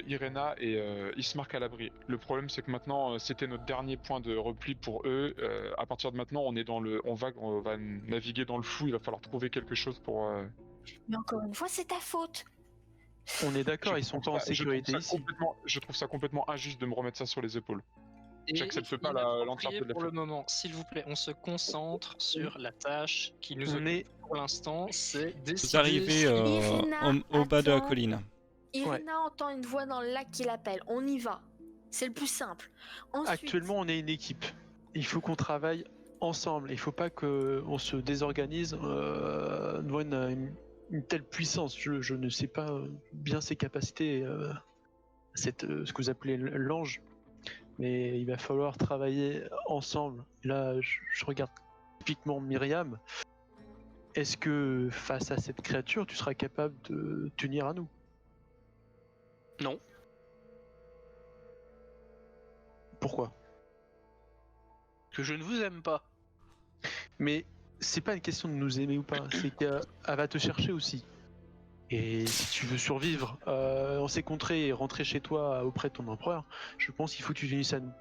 Speaker 3: Irena et Ismark à l'abri. Le problème, c'est que maintenant, c'était notre dernier point de repli pour eux. À partir de maintenant, on va naviguer dans le flou. Il va falloir trouver quelque chose pour.
Speaker 5: Mais encore une fois, c'est ta faute.
Speaker 4: On est d'accord,
Speaker 3: Je
Speaker 4: ils sont
Speaker 3: trouve
Speaker 4: pas en
Speaker 3: ça- je trouve
Speaker 4: sécurité
Speaker 3: ça
Speaker 4: ici.
Speaker 3: je trouve ça complètement injuste de me remettre ça sur les épaules.
Speaker 8: Et
Speaker 3: J'accepte pas
Speaker 8: inapproprié
Speaker 3: l'entièreté de la
Speaker 8: pour le
Speaker 3: faute.
Speaker 8: moment. S'il vous plaît, on se concentre sur la tâche qui nous
Speaker 4: On
Speaker 8: occupe
Speaker 4: est
Speaker 8: pour l'instant, c'est décider.
Speaker 2: Vous arrivez
Speaker 5: Irina,
Speaker 2: au bas de la
Speaker 5: attends.
Speaker 2: colline.
Speaker 5: Irina entend une voix dans le lac qui l'appelle. On y va. C'est le plus simple. Ensuite,
Speaker 4: Actuellement, on est une équipe. Il faut qu'on travaille ensemble. Il faut pas qu'on se désorganise devant une telle puissance. Je ne sais pas bien ses capacités, ce que vous appelez l'ange. Mais il va falloir travailler ensemble. Là, je regarde typiquement Myriam. Est-ce que face à cette créature, tu seras capable de t'unir à nous?
Speaker 7: Non.
Speaker 4: Pourquoi?
Speaker 7: Que je ne vous aime pas.
Speaker 4: Mais c'est pas une question de nous aimer ou pas, c'est qu'elle va te chercher aussi. Et si tu veux survivre en ces contrées et rentrer chez toi auprès de ton empereur, je pense qu'il faut que tu t'unisses à nous.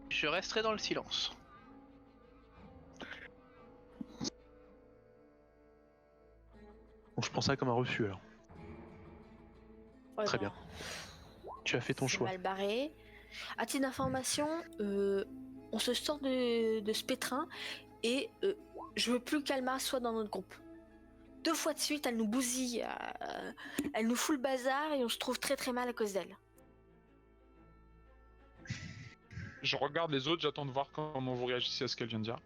Speaker 7: Je resterai dans le silence.
Speaker 4: Donc je prends ça comme un refus alors.
Speaker 5: ouais,
Speaker 4: très
Speaker 5: non,
Speaker 4: bien. Tu as fait ton
Speaker 5: c'est
Speaker 4: choix.
Speaker 5: mal barré. À titre d'information, on se sort de ce pétrin et je veux plus qu'Alma soit dans notre groupe. 2 fois de suite, elle nous bousille, elle nous fout le bazar et on se trouve très très mal à cause d'elle.
Speaker 3: Je regarde les autres, j'attends de voir comment vous réagissez à ce qu'elle vient de dire.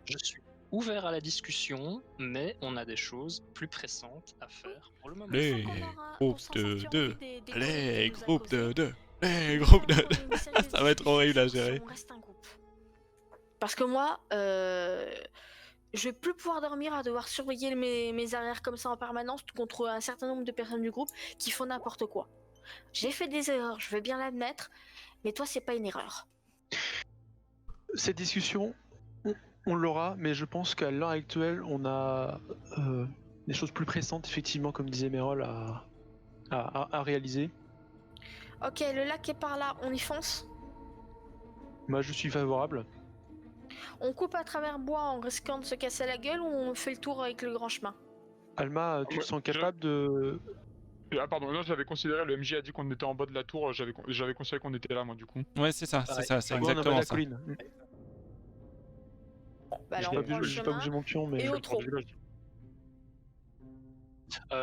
Speaker 8: Je suis ouvert à la discussion, mais on a des choses plus pressantes à faire pour le moment.
Speaker 2: Les
Speaker 5: Une fois qu'on aura-
Speaker 2: groupes
Speaker 5: on s'en
Speaker 2: de
Speaker 5: sortira
Speaker 2: deux.
Speaker 5: des
Speaker 2: Les
Speaker 5: conneries qu'elle nous a
Speaker 2: groupes de
Speaker 5: causées.
Speaker 2: deux. Les
Speaker 5: Une
Speaker 2: groupes
Speaker 5: fois
Speaker 2: de
Speaker 5: qu'on
Speaker 2: deux.
Speaker 5: a une sérieuse
Speaker 2: Ça va être horrible à
Speaker 5: discussion
Speaker 2: gérer.
Speaker 5: si on reste un groupe. Parce que moi, je vais plus pouvoir dormir à devoir surveiller mes arrières comme ça en permanence contre un certain nombre de personnes du groupe qui font n'importe quoi. J'ai fait des erreurs, je veux bien l'admettre, mais toi, c'est pas une erreur.
Speaker 4: Cette discussion, on l'aura, mais je pense qu'à l'heure actuelle, on a des choses plus pressantes, effectivement, comme disait Mérol, à réaliser.
Speaker 5: Ok, le lac est par là, on y fonce.
Speaker 4: Moi, je suis favorable.
Speaker 5: On coupe à travers bois en risquant de se casser la gueule ou on fait le tour avec le grand chemin.
Speaker 4: Alma, tu te
Speaker 3: Ouais,
Speaker 4: sens capable de...
Speaker 3: Ah pardon, non, j'avais considéré, le MJ a dit qu'on était en bas de la tour, j'avais considéré qu'on était là moi du coup.
Speaker 2: Ouais, c'est ça, c'est ça, c'est
Speaker 4: Ah bon, on a pas
Speaker 2: exactement
Speaker 4: la
Speaker 2: ça.
Speaker 4: colline.
Speaker 5: Bah alors
Speaker 3: J'ai
Speaker 5: on prend le
Speaker 4: J'ai pas
Speaker 5: chemin
Speaker 4: bougé mon pion, mais...
Speaker 5: et au trot.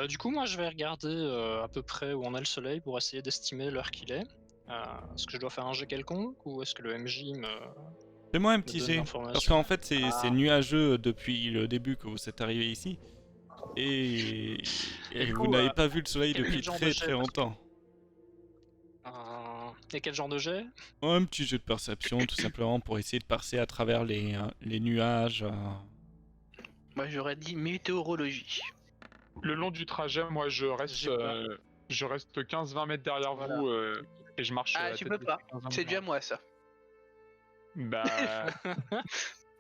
Speaker 8: Du coup, moi, je vais regarder à peu près où on a le soleil pour essayer d'estimer l'heure qu'il est. Est-ce que je dois faire un jet quelconque ou est-ce que le MJ me...
Speaker 2: Fais-moi un
Speaker 8: me
Speaker 2: petit
Speaker 8: donne
Speaker 2: jet.
Speaker 8: l'information?
Speaker 2: Parce qu'en fait, c'est
Speaker 8: Ah.
Speaker 2: nuageux depuis le début que vous êtes arrivé ici. Et
Speaker 8: Et du
Speaker 2: vous
Speaker 8: coup,
Speaker 2: n'avez pas vu le soleil
Speaker 8: quel
Speaker 2: depuis
Speaker 8: genre de
Speaker 2: très
Speaker 8: jet,
Speaker 2: très
Speaker 8: parce que-
Speaker 2: longtemps.
Speaker 8: Et quel genre de jet?
Speaker 2: Un petit jet de perception, tout simplement, pour essayer de passer à travers les nuages.
Speaker 7: Moi, j'aurais dit météorologie.
Speaker 3: Le long du trajet, moi je
Speaker 8: J'ai pas.
Speaker 3: reste 15-20 mètres derrière
Speaker 8: Voilà.
Speaker 3: vous et je marche.
Speaker 7: Ah,
Speaker 3: la
Speaker 7: tu
Speaker 3: tête
Speaker 7: peux
Speaker 3: baissée
Speaker 7: pas.
Speaker 3: 15-20
Speaker 7: C'est
Speaker 3: mètres
Speaker 7: déjà
Speaker 3: derrière.
Speaker 7: moi, ça.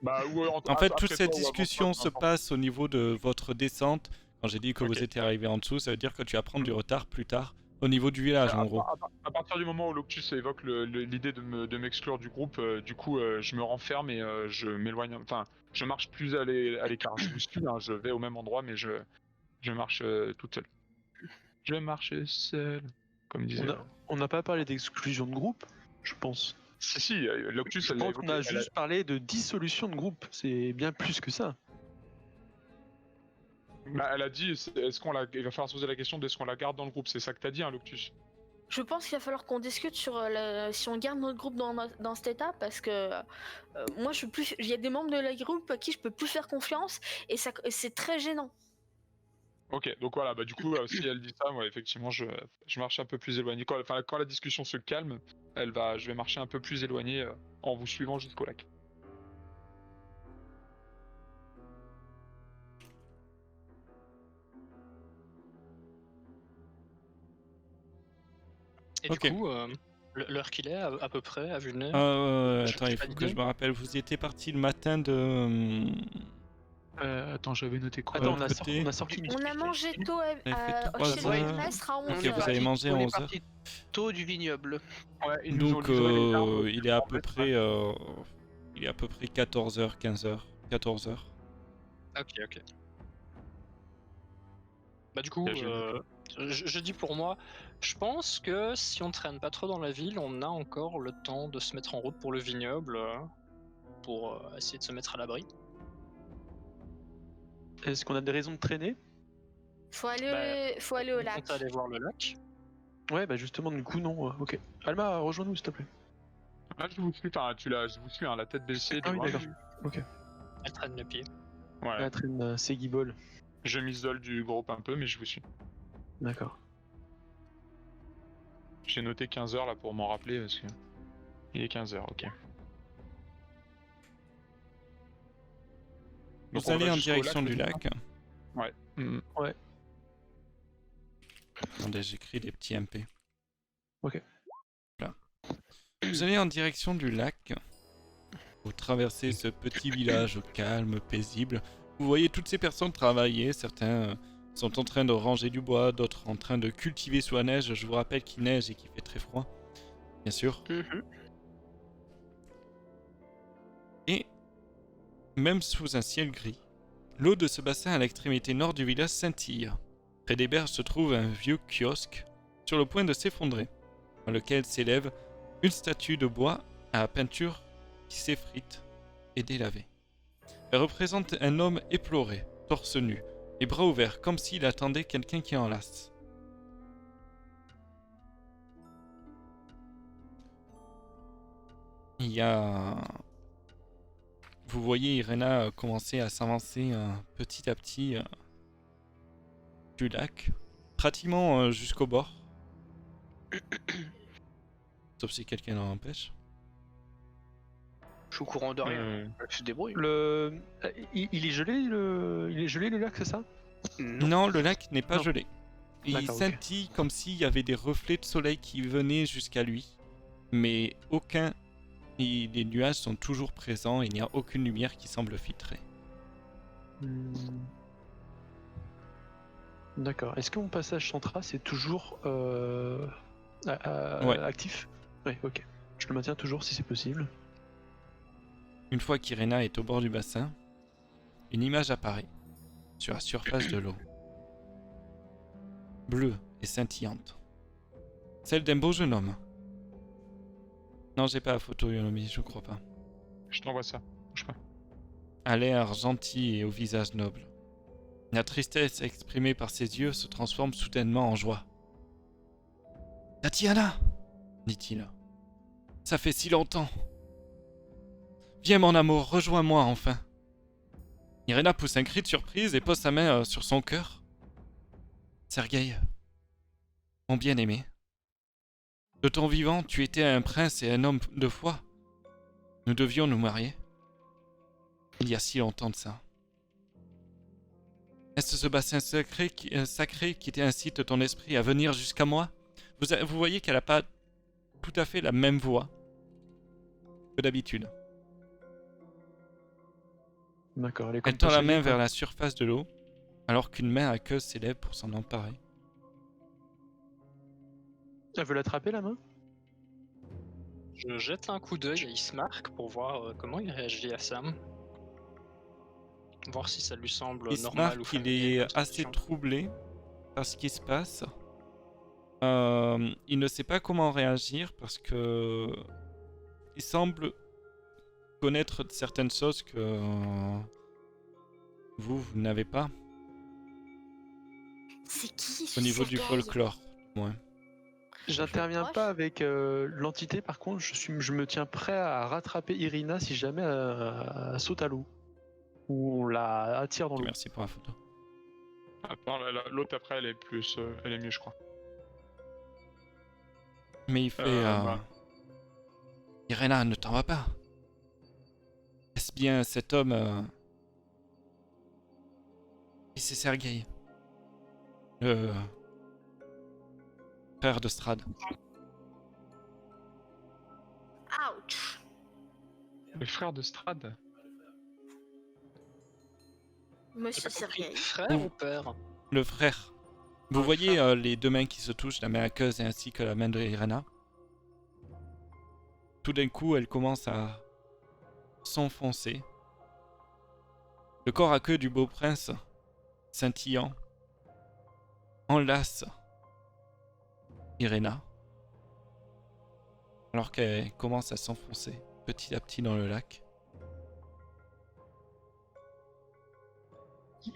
Speaker 3: Bah, ouais,
Speaker 2: En fait,
Speaker 3: après
Speaker 2: toute
Speaker 3: toi
Speaker 2: cette
Speaker 3: ou avant
Speaker 2: discussion
Speaker 3: toi, peu
Speaker 2: se
Speaker 3: importe.
Speaker 2: passe au niveau de votre descente. Quand j'ai dit que
Speaker 3: Ok.
Speaker 2: vous étiez arrivé en dessous, ça veut dire que tu vas prendre du retard plus tard au niveau du village, en gros.
Speaker 3: À partir du moment où Loctus évoque l'idée de m'exclure du groupe, du coup je me renferme et je m'éloigne, enfin je marche plus à l'écart. Je vous suis, hein, je vais au même endroit mais je marche toute seule. Je marche seul, comme disait.
Speaker 4: On n'a pas parlé d'exclusion de groupe, je pense.
Speaker 3: Si, Loctus
Speaker 4: Je
Speaker 3: elle l'a
Speaker 4: pense qu'on
Speaker 3: évoqué.
Speaker 4: a juste parlé de dissolution de groupe. C'est bien plus que ça.
Speaker 3: Elle a dit, il va falloir se poser la question de est-ce qu'on la garde dans le groupe. C'est ça que t'as dit, hein, Loctus.
Speaker 5: Je pense qu'il va falloir qu'on discute sur si on garde notre groupe dans cet état parce que moi je peux plus, il y a des membres de la groupe à qui je peux plus faire confiance et c'est très gênant.
Speaker 3: Ok, donc voilà, bah du coup, si elle dit ça, ouais, effectivement, je marche un peu plus éloigné. Quand la discussion se calme, je vais marcher un peu plus éloigné en vous suivant jusqu'au lac.
Speaker 8: Et
Speaker 2: Ok.
Speaker 8: du coup, L'heure qu'il est, à peu près, à vue de nez.
Speaker 2: Attends, il faut que je me rappelle. Vous y étiez parti le matin de.
Speaker 1: Attends, j'avais noté quoi
Speaker 4: Attends,
Speaker 2: côté.
Speaker 4: on a sorti une
Speaker 5: On a mangé tôt
Speaker 2: avez fait
Speaker 5: chez
Speaker 2: 3
Speaker 5: le
Speaker 2: heures.
Speaker 5: maître à 11
Speaker 2: Ok,
Speaker 5: heures.
Speaker 2: vous avez mangé à
Speaker 7: On est
Speaker 2: 11 heures.
Speaker 7: parti tôt du vignoble.
Speaker 3: Ouais, ils nous ont
Speaker 2: Donc,
Speaker 3: livré les arbres.
Speaker 2: il est à peu près. Il est à peu près 14h, 15h. 14h.
Speaker 8: Ok. Bah du coup,
Speaker 3: Bien joué.
Speaker 8: je dis pour moi, je pense que si on traîne pas trop dans la ville, on a encore le temps de se mettre en route pour le vignoble, pour essayer de se mettre à l'abri.
Speaker 4: Est-ce qu'on a des raisons de traîner?
Speaker 5: Faut aller au
Speaker 8: On
Speaker 5: lac.
Speaker 8: compte aller voir le lac.
Speaker 4: Ouais, bah justement, du coup, non. Ok. Alma, rejoins-nous, s'il te plaît.
Speaker 3: Ah, je vous suis, je vous suis, hein, la tête baissée.
Speaker 4: Ah oui,
Speaker 3: bras.
Speaker 4: d'accord.
Speaker 8: Elle traîne le pied.
Speaker 3: Ouais,
Speaker 4: Elle traîne ses guibolles.
Speaker 3: je m'isole du groupe un peu, mais je vous suis.
Speaker 4: D'accord.
Speaker 3: J'ai noté 15h là pour m'en rappeler parce que. Il est 15h, ok. Donc,
Speaker 2: Vous
Speaker 3: on
Speaker 2: allez
Speaker 3: va
Speaker 2: en
Speaker 3: jusqu'au
Speaker 2: direction
Speaker 3: lac,
Speaker 2: du
Speaker 3: c'est ça
Speaker 2: lac.
Speaker 3: Mhm.
Speaker 2: Attendez, j'écris des petits MP.
Speaker 4: Ok.
Speaker 2: Voilà. Vous allez en direction du lac. Vous traversez ce petit village calme, paisible. Vous voyez toutes ces personnes travailler. Certains sont en train de ranger du bois, d'autres en train de cultiver sous la neige. Je vous rappelle qu'il neige et qu'il fait très froid. Bien sûr. Et même sous un ciel gris, l'eau de ce bassin à l'extrémité nord du village scintille. Près des berges se trouve un vieux kiosque sur le point de s'effondrer, dans lequel s'élève une statue de bois à peinture qui s'effrite et délavée. Elle représente un homme éploré, torse nu, les bras ouverts, comme s'il attendait quelqu'un qui enlace. Il y a... Vous voyez Irena commencer à s'avancer petit à petit du lac, pratiquement jusqu'au bord. Sauf si quelqu'un l'en empêche.
Speaker 7: Je suis au courant de rien. Je se débrouille.
Speaker 4: Il est gelé le lac, c'est ça?
Speaker 2: Non, le lac n'est pas
Speaker 4: Non.
Speaker 2: gelé. Il
Speaker 4: D'accord, ok.
Speaker 2: scintille comme s'il y avait des reflets de soleil qui venaient jusqu'à lui. Mais aucun... Les nuages sont toujours présents et il n'y a aucune lumière qui semble filtrer.
Speaker 4: D'accord. Est-ce que mon passage sans trace est toujours
Speaker 2: Ouais.
Speaker 4: actif? Oui, ok. Je le maintiens toujours si c'est possible.
Speaker 2: Une fois qu'Irena est au bord du bassin, une image apparaît sur la surface de l'eau. Bleue et scintillante. Celle d'un beau jeune homme. Non, j'ai pas la photo, Yonomi, je crois pas.
Speaker 3: Je t'envoie ça. Bouge pas.
Speaker 2: À l'air gentil et au visage noble. La tristesse exprimée par ses yeux se transforme soudainement en joie. « Tatiana !» dit-il. « Ça fait si longtemps. Viens mon amour, rejoins-moi enfin. » Irena pousse un cri de surprise et pose sa main sur son cœur. « Sergueï, mon bien-aimé. De ton vivant, tu étais un prince et un homme de foi. Nous devions nous marier. Il y a si longtemps de ça. Est-ce ce bassin sacré qui t'incite ton esprit à venir jusqu'à moi? Vous voyez qu'elle n'a pas tout à fait la même voix que d'habitude.
Speaker 4: D'accord.
Speaker 2: Elle tend la main vers la surface de l'eau, alors qu'une main aqueuse s'élève pour s'en emparer.
Speaker 4: Elle veut l'attraper, la main?
Speaker 8: Je jette un coup d'œil à Ismark pour voir comment il réagit à ça. Voir si ça lui semble normal ou
Speaker 2: Ismark, il
Speaker 8: familier
Speaker 2: est
Speaker 8: comme
Speaker 2: assez
Speaker 8: solution.
Speaker 2: troublé par ce qui se passe. Il ne sait pas comment réagir parce que il semble connaître certaines choses que vous n'avez pas
Speaker 5: C'est qui
Speaker 2: au niveau du
Speaker 5: Sergueï?
Speaker 2: folklore. Ouais.
Speaker 4: J'interviens
Speaker 5: proche.
Speaker 4: pas avec l'entité, par contre, je me tiens prêt à rattraper Irina si jamais elle saute à l'eau. Ou on la attire dans l'eau.
Speaker 2: Merci pour la photo.
Speaker 3: Attends, l'autre après, elle est plus, elle est mieux, je crois.
Speaker 2: Mais il fait...
Speaker 3: bah.
Speaker 2: Irena, ne t'en va pas. Est-ce bien cet homme... Et c'est Sergueï. Le... frère de Strad.
Speaker 5: Ouch.
Speaker 3: Les frères de Strad.
Speaker 5: Monsieur
Speaker 8: J'ai pas compris.
Speaker 5: Sergei.
Speaker 8: Frère ou père?
Speaker 2: Le frère. Vous voyez les deux mains qui se touchent, la main aqueuse ainsi que la main de Irena. Tout d'un coup, elle commence à s'enfoncer. Le corps à queue du beau prince, scintillant, enlace Irena, alors qu'elle commence à s'enfoncer petit à petit dans le lac.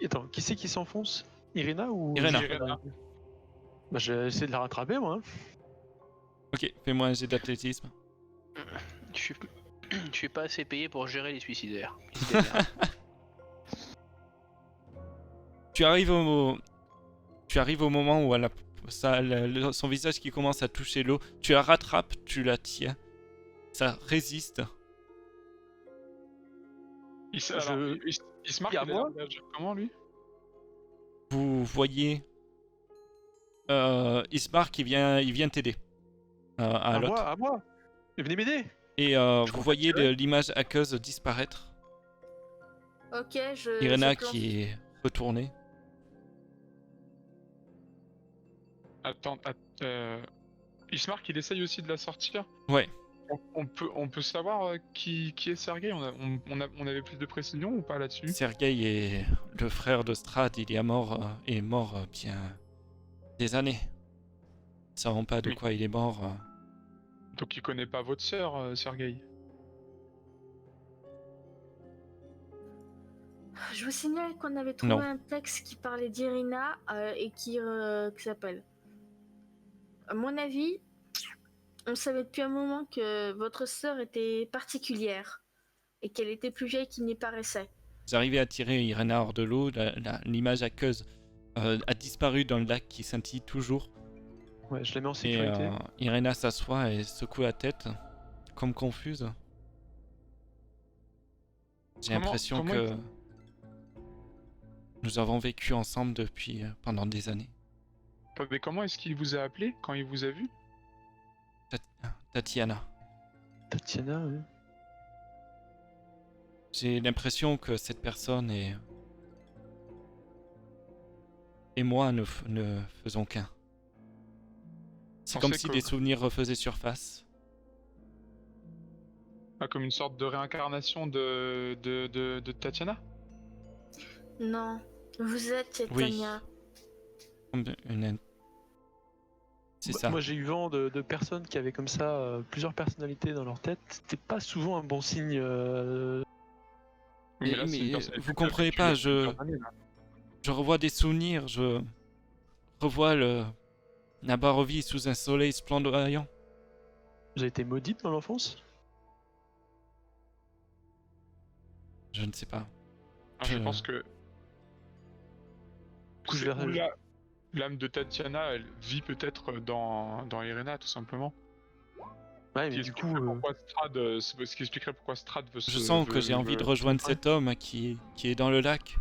Speaker 4: Attends, qui c'est qui s'enfonce? Irina ou
Speaker 2: Irena.
Speaker 4: Bah, j'ai essayé de la rattraper, moi.
Speaker 2: Ok, fais-moi un jet d'athlétisme.
Speaker 7: Je suis... je suis pas assez payé pour gérer les suicidaires.
Speaker 2: Tu arrives au moment où elle a son visage qui commence à toucher l'eau. Tu la rattrapes, tu la tiens. Ça résiste.
Speaker 3: Il se marque
Speaker 4: à
Speaker 3: il a
Speaker 4: moi
Speaker 3: l'air d'agir comment lui?
Speaker 2: Vous voyez Ismar qui vient t'aider. À
Speaker 4: À
Speaker 2: l'autre.
Speaker 4: moi, à moi. Venez m'aider.
Speaker 2: Et vous voyez l'image aqueuse disparaître.
Speaker 5: Ok, je.
Speaker 2: Irena
Speaker 5: je plante-
Speaker 2: qui est retournée.
Speaker 3: Attends, Ismark, il essaye aussi de la sortir.
Speaker 2: Ouais.
Speaker 3: On peut savoir qui est Sergei. On avait plus de précision ou pas là-dessus?
Speaker 2: Sergei est le frère de Strad. Il est mort bien des années. Ne savons pas de
Speaker 3: Oui.
Speaker 2: quoi il est mort.
Speaker 3: Donc il connaît pas votre sœur, Sergei.
Speaker 5: Je vous signale qu'on avait trouvé
Speaker 2: Non.
Speaker 5: un texte qui parlait d'Irina et qui s'appelle. À mon avis, on savait depuis un moment que votre sœur était particulière et qu'elle était plus vieille qu'il n'y paraissait.
Speaker 2: Vous arrivez à tirer Irena hors de l'eau. L'image aqueuse a disparu dans le lac qui scintille toujours.
Speaker 4: Ouais, je la mets en
Speaker 2: Et
Speaker 4: sécurité.
Speaker 2: Irena s'assoit et secoue la tête, comme confuse. J'ai
Speaker 3: Comment-
Speaker 2: l'impression
Speaker 3: comment
Speaker 2: que nous avons vécu ensemble depuis pendant des années.
Speaker 3: Mais comment est-ce qu'il vous a appelé quand il vous a vu?
Speaker 2: Tatiana.
Speaker 4: Tatiana, ouais.
Speaker 2: J'ai l'impression que cette personne et moi ne faisons qu'un. C'est
Speaker 3: Pensez
Speaker 2: comme si
Speaker 3: que-
Speaker 2: des souvenirs refaisaient surface.
Speaker 3: Ah, comme une sorte de réincarnation de Tatiana?
Speaker 5: Non, vous êtes
Speaker 2: Oui.
Speaker 5: Tania.
Speaker 2: Comme C'est
Speaker 4: Bah,
Speaker 2: ça.
Speaker 4: moi j'ai eu vent de personnes qui avaient comme ça plusieurs personnalités dans leur tête. C'était pas souvent un bon signe.
Speaker 3: Oui,
Speaker 2: Mais-
Speaker 3: là, c'est une
Speaker 2: mais,
Speaker 3: personne-
Speaker 2: vous comprenez pas, je revois des souvenirs, je revois la Barovie sous un soleil splendoyant.
Speaker 4: Vous avez été maudite dans l'enfance?
Speaker 2: Je ne sais pas.
Speaker 3: Je pense que
Speaker 4: coup, je
Speaker 3: c'est
Speaker 4: verrai-
Speaker 3: où l'âme de Tatiana, elle vit peut-être dans Irena, tout simplement.
Speaker 4: Ouais,
Speaker 3: Ce
Speaker 4: mais
Speaker 3: qui
Speaker 4: du coup,
Speaker 3: expliquerait pourquoi Strad, ce qui expliquerait pourquoi Strad veut se...
Speaker 2: Je sens que
Speaker 3: veut-
Speaker 2: j'ai envie de
Speaker 3: veut-
Speaker 2: rejoindre cet homme qui est dans le lac.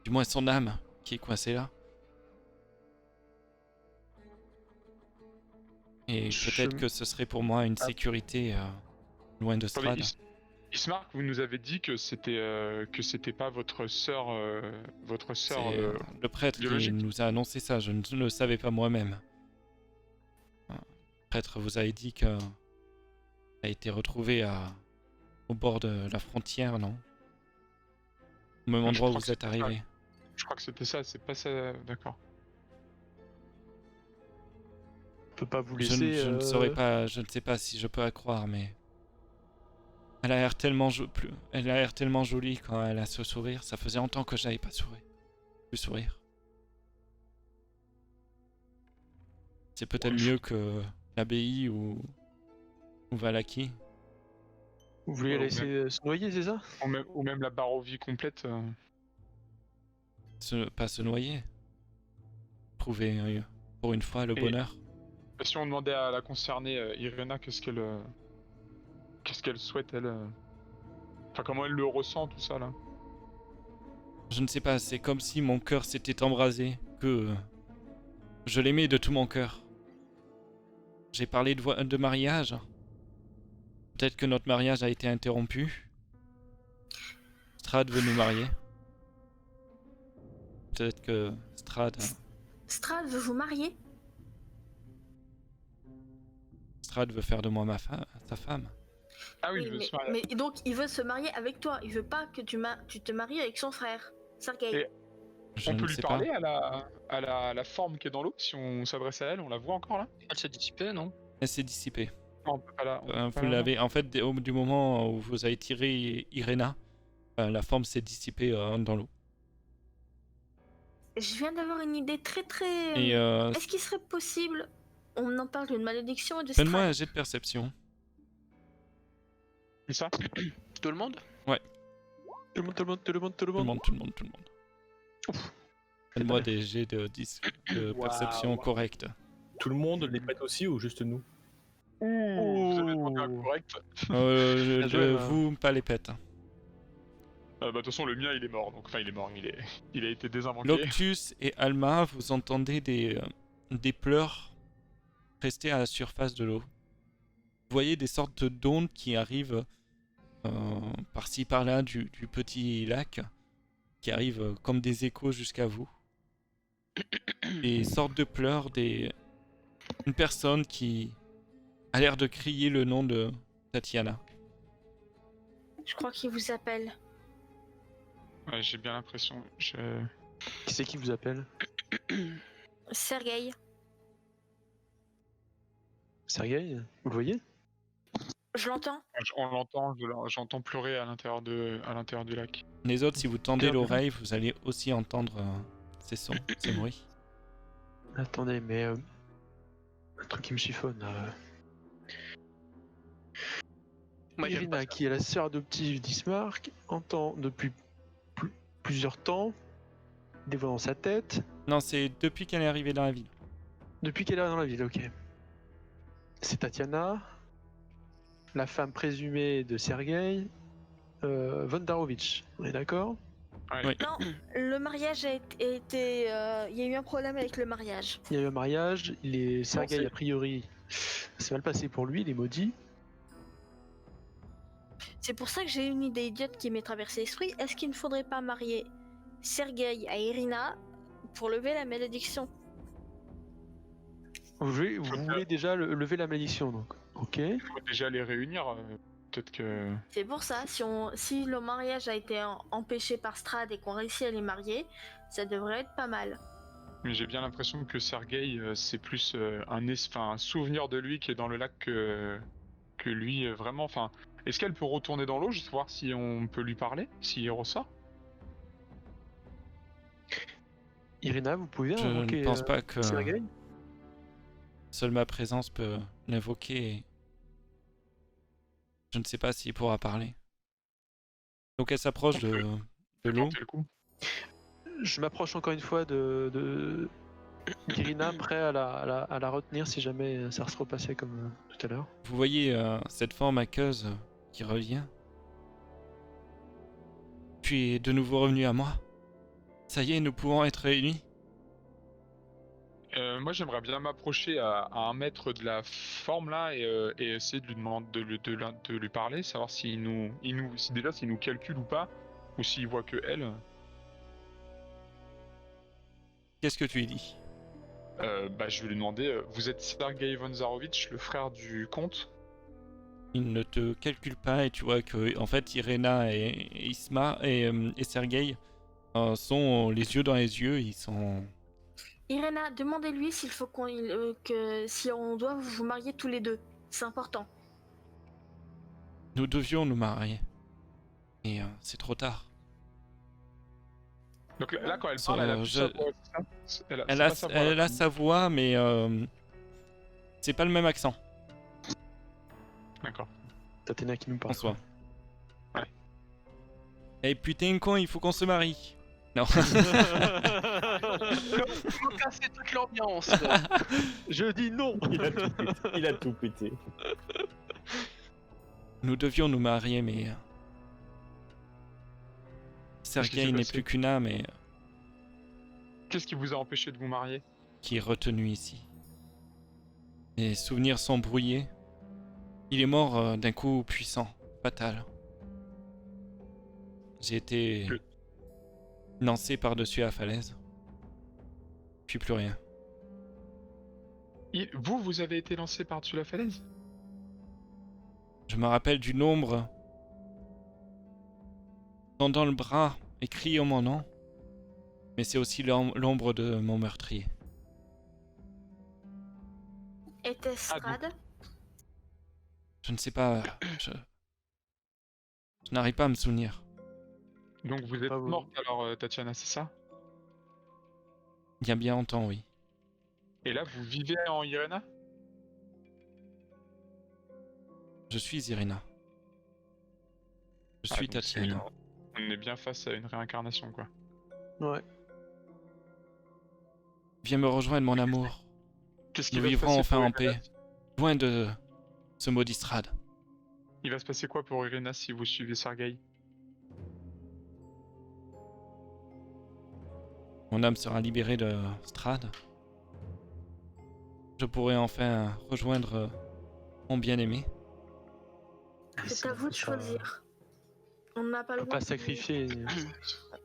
Speaker 2: Du moins son âme qui est coincée là. Et
Speaker 4: Je-
Speaker 2: peut-être que ce serait pour moi une
Speaker 4: Ah.
Speaker 2: sécurité loin de
Speaker 3: Attendez,
Speaker 2: Strad.
Speaker 3: Ismark, vous nous avez dit que c'était pas votre sœur,
Speaker 2: C'est le prêtre qui
Speaker 3: biologique.
Speaker 2: nous a annoncé ça, je ne le savais pas moi-même. Le prêtre vous avait dit que a été retrouvé au bord de la frontière, non? Au même
Speaker 3: Je
Speaker 2: endroit où
Speaker 3: crois
Speaker 2: vous
Speaker 3: que
Speaker 2: êtes
Speaker 3: c'est
Speaker 2: arrivé.
Speaker 3: Je crois que c'était ça, c'est pas ça, d'accord.
Speaker 4: on peut pas vous
Speaker 2: Je,
Speaker 4: laisser.
Speaker 2: je ne saurais pas, je ne sais pas si je peux la croire, mais elle a l'air tellement elle a l'air tellement jolie quand elle a ce sourire. Ça faisait longtemps que j'avais pas plus sourire. C'est peut-être
Speaker 3: Oui,
Speaker 2: mieux que l'abbaye ou Valaki.
Speaker 4: Vous voulez la
Speaker 3: ou
Speaker 4: laisser se noyer, c'est ça?
Speaker 3: Ou même la Barovie complète.
Speaker 2: Pas se noyer. Trouver pour une fois le
Speaker 3: Et-
Speaker 2: bonheur.
Speaker 3: Si on demandait à la concernée Irena, qu'est-ce qu'elle souhaite, elle enfin, comment elle le ressent, tout ça, là.
Speaker 2: Je ne sais pas, c'est comme si mon cœur s'était embrasé, que je l'aimais de tout mon cœur. J'ai parlé de mariage. Peut-être que notre mariage a été interrompu. Strad veut nous marier. Peut-être que Strad
Speaker 5: Strad veut vous marier?
Speaker 2: veut faire de moi sa femme.
Speaker 3: Ah oui,
Speaker 5: Oui,
Speaker 3: il veut
Speaker 5: mais,
Speaker 3: se marier.
Speaker 5: mais donc il veut se marier avec toi. Il veut pas que tu te maries avec son frère, Sergei.
Speaker 3: Et-
Speaker 2: Je
Speaker 3: On
Speaker 2: ne
Speaker 3: peut lui
Speaker 2: sais
Speaker 3: parler à la forme qui est dans l'eau, si on s'adresse à elle, on la voit encore là?
Speaker 8: Elle s'est dissipée, non?
Speaker 2: pas. Elle s'est dissipée.
Speaker 3: Non, on peut pas la... on peut pas
Speaker 2: Vous
Speaker 3: la-
Speaker 2: l'avez, en fait, du moment où vous avez tiré Irena, la forme s'est dissipée dans l'eau.
Speaker 5: Je viens d'avoir une idée très très.
Speaker 2: Et
Speaker 5: Est-ce qu'il serait possible, on en parle d'une malédiction et de
Speaker 2: faites-moi
Speaker 5: Strad.
Speaker 2: un jet de perception.
Speaker 3: C'est ça?
Speaker 7: Tout le monde?
Speaker 4: Tout le monde, tout le monde, tout le monde, tout le
Speaker 2: Tout le
Speaker 4: monde.
Speaker 2: monde, tout le monde, tout le monde. Faites-moi des jets de perception correcte.
Speaker 6: Tout le monde, les pète aussi ou juste nous?
Speaker 3: Ouh, vous avez demandé un correct.
Speaker 4: Bien joué,
Speaker 2: Vous, pas les pètes.
Speaker 3: De toute façon, le mien il est mort, donc enfin il est mort, il a été désinvoqué.
Speaker 2: Loctus et Alma, vous entendez des pleurs rester à la surface de l'eau. Vous voyez des sortes d'ondes qui arrivent par-ci par-là du petit lac, qui arrivent comme des échos jusqu'à vous. Des sortes de pleurs, une personne qui a l'air de crier le nom de Tatiana.
Speaker 5: Je crois qu'il vous appelle.
Speaker 3: Ouais, j'ai bien l'impression.
Speaker 4: Qui c'est qui vous appelle?
Speaker 5: Sergei.
Speaker 4: Sergei? Vous le voyez?
Speaker 5: Je l'entends.
Speaker 3: On l'entend, j'entends pleurer à l'intérieur du lac.
Speaker 2: Les autres, si vous tendez
Speaker 4: Cœur de
Speaker 2: l'oreille, vous allez aussi entendre ces sons, ces bruits.
Speaker 4: Attendez, mais un truc qui me chiffonne.
Speaker 7: Moi, j'aime pas
Speaker 4: Irina,
Speaker 7: ça.
Speaker 4: qui est la sœur adoptive d'Ismark, entend depuis plusieurs temps des voix dans sa tête.
Speaker 2: Non, c'est depuis qu'elle est arrivée dans la ville.
Speaker 4: Depuis qu'elle est dans la ville, ok. C'est Tatiana, la femme présumée de Sergei Vondarovich. On est d'accord?
Speaker 2: Oui.
Speaker 5: Non, le mariage a été. Il y a eu un problème avec le mariage.
Speaker 4: Il y a eu un mariage, Sergei
Speaker 6: c'est-
Speaker 4: a priori, c'est mal passé pour lui, il est maudit.
Speaker 5: C'est pour ça que j'ai une idée idiote qui m'est traversée l'esprit. Est-ce qu'il ne faudrait pas marier Sergei à Irina pour lever la malédiction?
Speaker 4: Vous voulez déjà lever la malédiction, donc. Ok.
Speaker 3: Il faut déjà les réunir, peut-être que...
Speaker 5: C'est pour ça, si le mariage a été empêché par Strad et qu'on réussit à les marier, ça devrait être pas mal.
Speaker 3: Mais j'ai bien l'impression que Sergei, c'est plus un souvenir de lui qui est dans le lac que lui, vraiment. Enfin, est-ce qu'elle peut retourner dans l'eau, juste voir si on peut lui parler, s'il ressort?
Speaker 4: Irina, vous pouvez
Speaker 2: Je
Speaker 4: invoquer
Speaker 2: ne pense pas que
Speaker 4: Sergei?
Speaker 2: seule ma présence peut l'invoquer. Je ne sais pas s'il pourra parler. Donc elle s'approche de l'eau.
Speaker 3: Tenter le coup.
Speaker 4: Je m'approche encore une fois d'Irina, prêt à la retenir si jamais ça se repassait comme tout à l'heure.
Speaker 2: Vous voyez cette forme aqueuse qui revient. Tu es de nouveau revenu à moi. Ça y est, nous pouvons être réunis.
Speaker 3: Moi, j'aimerais bien m'approcher à 1 mètre de la forme là et essayer de lui demander de lui parler, savoir s'il nous calcule ou pas, ou s'il voit que elle.
Speaker 2: Qu'est-ce que tu lui dis?
Speaker 3: Je vais lui demander, vous êtes Sergei Vondarovich, le frère du comte?
Speaker 2: Il ne te calcule pas et tu vois que en fait Irena et Isma et Sergei sont les yeux dans les yeux. Ils sont.
Speaker 5: Irina, demandez-lui s'il faut si on doit vous marier tous les deux. C'est important.
Speaker 2: Nous devions nous marier. Et c'est trop tard.
Speaker 3: Donc là, quand elle
Speaker 2: Son-
Speaker 3: parle, elle a plus
Speaker 2: je-
Speaker 3: sa voix, c'est ça?
Speaker 2: Elle
Speaker 3: c'est
Speaker 2: a,
Speaker 3: pas sa voix,
Speaker 2: elle
Speaker 3: là.
Speaker 2: a sa voix, mais c'est pas le même accent
Speaker 3: D'accord.
Speaker 4: Tatiana qui nous
Speaker 2: en
Speaker 4: parle.
Speaker 2: soi.
Speaker 3: Ouais.
Speaker 2: Et putain, con, il faut qu'on se marie. Non.
Speaker 7: Faut casser toute l'ambiance.
Speaker 4: Je dis non.
Speaker 6: Il a tout pété.
Speaker 2: Nous devions nous marier, mais
Speaker 3: Qu'est-ce qui
Speaker 2: Sergei
Speaker 3: s'est
Speaker 2: n'est
Speaker 3: passé
Speaker 2: plus qu'une âme et
Speaker 3: Qu'est-ce qui vous a empêché de vous marier?
Speaker 2: qui est retenu ici. Les souvenirs sont brouillés. Il est mort d'un coup puissant, fatal. J'ai été lancé par-dessus la falaise. Puis plus rien.
Speaker 3: Vous avez été lancé par-dessus la falaise?
Speaker 2: Je me rappelle du nombre tendant le bras et criant mon nom. Mais c'est aussi l'ombre de mon meurtrier.
Speaker 5: Était-ce Strad?
Speaker 2: Je ne sais pas. Je n'arrive pas à me souvenir.
Speaker 3: Donc vous êtes
Speaker 4: Pas vous.
Speaker 3: morte alors, Tatiana, c'est ça?
Speaker 2: Il y a bien longtemps, oui.
Speaker 3: Et là, vous vivez en Irena?
Speaker 2: Je suis Irina. Je suis
Speaker 3: donc c'est
Speaker 2: Tatiana.
Speaker 3: On est bien face à une réincarnation, quoi.
Speaker 4: Ouais.
Speaker 2: Viens me rejoindre, mon amour.
Speaker 3: Qu'est-ce qui
Speaker 2: Nous
Speaker 3: va se
Speaker 2: vivrons
Speaker 3: passer
Speaker 2: enfin
Speaker 3: pour
Speaker 2: en
Speaker 3: Irena?
Speaker 2: paix. Loin de ce maudit Strad.
Speaker 3: Il va se passer quoi pour Irena si vous suivez Sergei?
Speaker 2: Mon âme sera libérée de Strad. Je pourrai enfin rejoindre mon bien-aimé.
Speaker 5: C'est à vous de choisir. On n'a pas
Speaker 4: On
Speaker 5: le
Speaker 4: peut
Speaker 5: droit
Speaker 4: pas sacrifier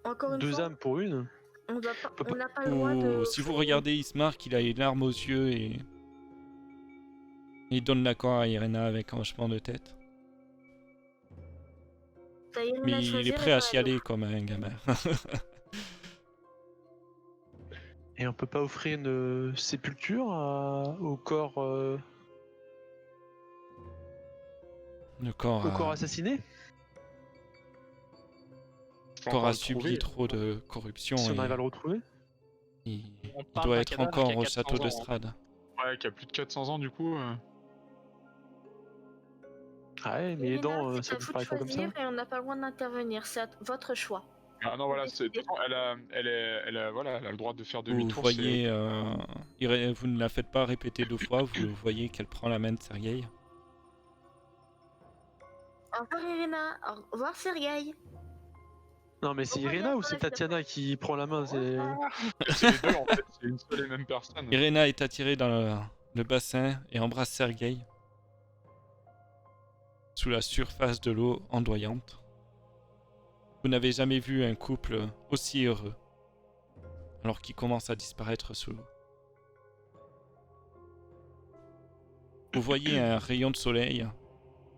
Speaker 5: Encore une
Speaker 4: 2
Speaker 5: fois,
Speaker 4: âmes pour une.
Speaker 5: on n'a
Speaker 4: peut pas-
Speaker 5: pas le droit de...
Speaker 2: Ou si vous regardez Ismar, il a les larmes aux yeux et il donne l'accord à Irena avec un hochement de tête.
Speaker 5: T'as Irina
Speaker 2: Mais
Speaker 5: à
Speaker 2: il est
Speaker 5: choisir
Speaker 2: prêt
Speaker 5: et
Speaker 2: à
Speaker 5: pas
Speaker 2: chialer
Speaker 5: l'autre.
Speaker 2: comme un gamin.
Speaker 4: Et on peut pas offrir une sépulture au corps,
Speaker 2: Le corps
Speaker 4: au corps
Speaker 2: a,
Speaker 4: assassiné?
Speaker 3: Faut
Speaker 2: corps
Speaker 3: encore
Speaker 2: a
Speaker 3: le
Speaker 2: subi
Speaker 3: trouver.
Speaker 2: trop de corruption
Speaker 4: Si on
Speaker 2: et
Speaker 4: arrive à le retrouver?
Speaker 2: il,
Speaker 8: On
Speaker 2: il
Speaker 8: parle
Speaker 2: doit
Speaker 8: d'un
Speaker 2: être
Speaker 8: cadavre
Speaker 2: encore
Speaker 8: qui a
Speaker 2: au
Speaker 8: 400
Speaker 2: château de
Speaker 8: ans, hein.
Speaker 2: Strad.
Speaker 3: Ouais, qui a plus de 400 ans du coup.
Speaker 4: Ah ouais, mais les
Speaker 5: Irina,
Speaker 4: dents,
Speaker 5: c'est
Speaker 4: ça
Speaker 5: à
Speaker 4: vous
Speaker 5: vous de
Speaker 4: paraît pas comme ça?
Speaker 5: choisir et on n'a pas le droit d'intervenir. C'est votre choix.
Speaker 3: Ah non, voilà, c'est... de
Speaker 5: Décidez.
Speaker 3: toute façon, voilà, elle a le droit de faire
Speaker 2: Vous
Speaker 3: demi-tour.
Speaker 2: voyez, vous ne la faites pas répéter 2 fois, vous voyez qu'elle prend la main de Sergei.
Speaker 5: Au revoir Irina. Au revoir Sergei.
Speaker 4: Non, mais c'est Irina ou c'est Tatiana qui prend la main? C'est...
Speaker 3: C'est les deux en fait, c'est une seule et même personne.
Speaker 2: Irena est attirée dans le bassin et embrasse Sergei sous la surface de l'eau ondoyante. Vous n'avez jamais vu un couple aussi heureux alors qu'il commence à disparaître sous l'eau. Vous voyez un rayon de soleil,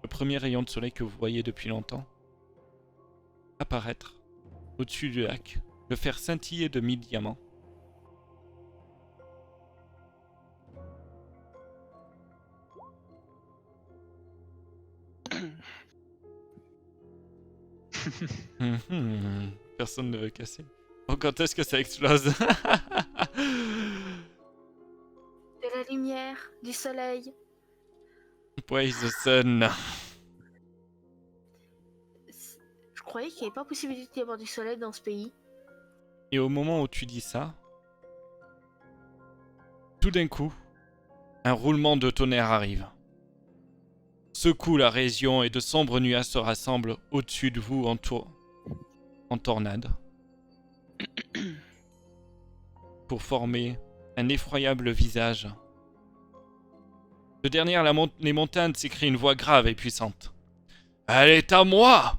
Speaker 2: le premier rayon de soleil que vous voyez depuis longtemps, apparaître au-dessus du lac, le faire scintiller de 1000 diamants. Personne ne veut casser. Oh, quand est-ce que ça explose?
Speaker 5: De la lumière, du soleil.
Speaker 2: Praise the sun.
Speaker 5: Je croyais qu'il n'y avait pas possibilité d'avoir du soleil dans ce pays.
Speaker 2: Et au moment où tu dis ça, tout d'un coup, un roulement de tonnerre arrive. Secoue la région et de sombres nuages se rassemblent au-dessus de vous en tornade. Pour former un effroyable visage. De derrière les montagnes s'écrie une voix grave et puissante. « Elle est à moi !»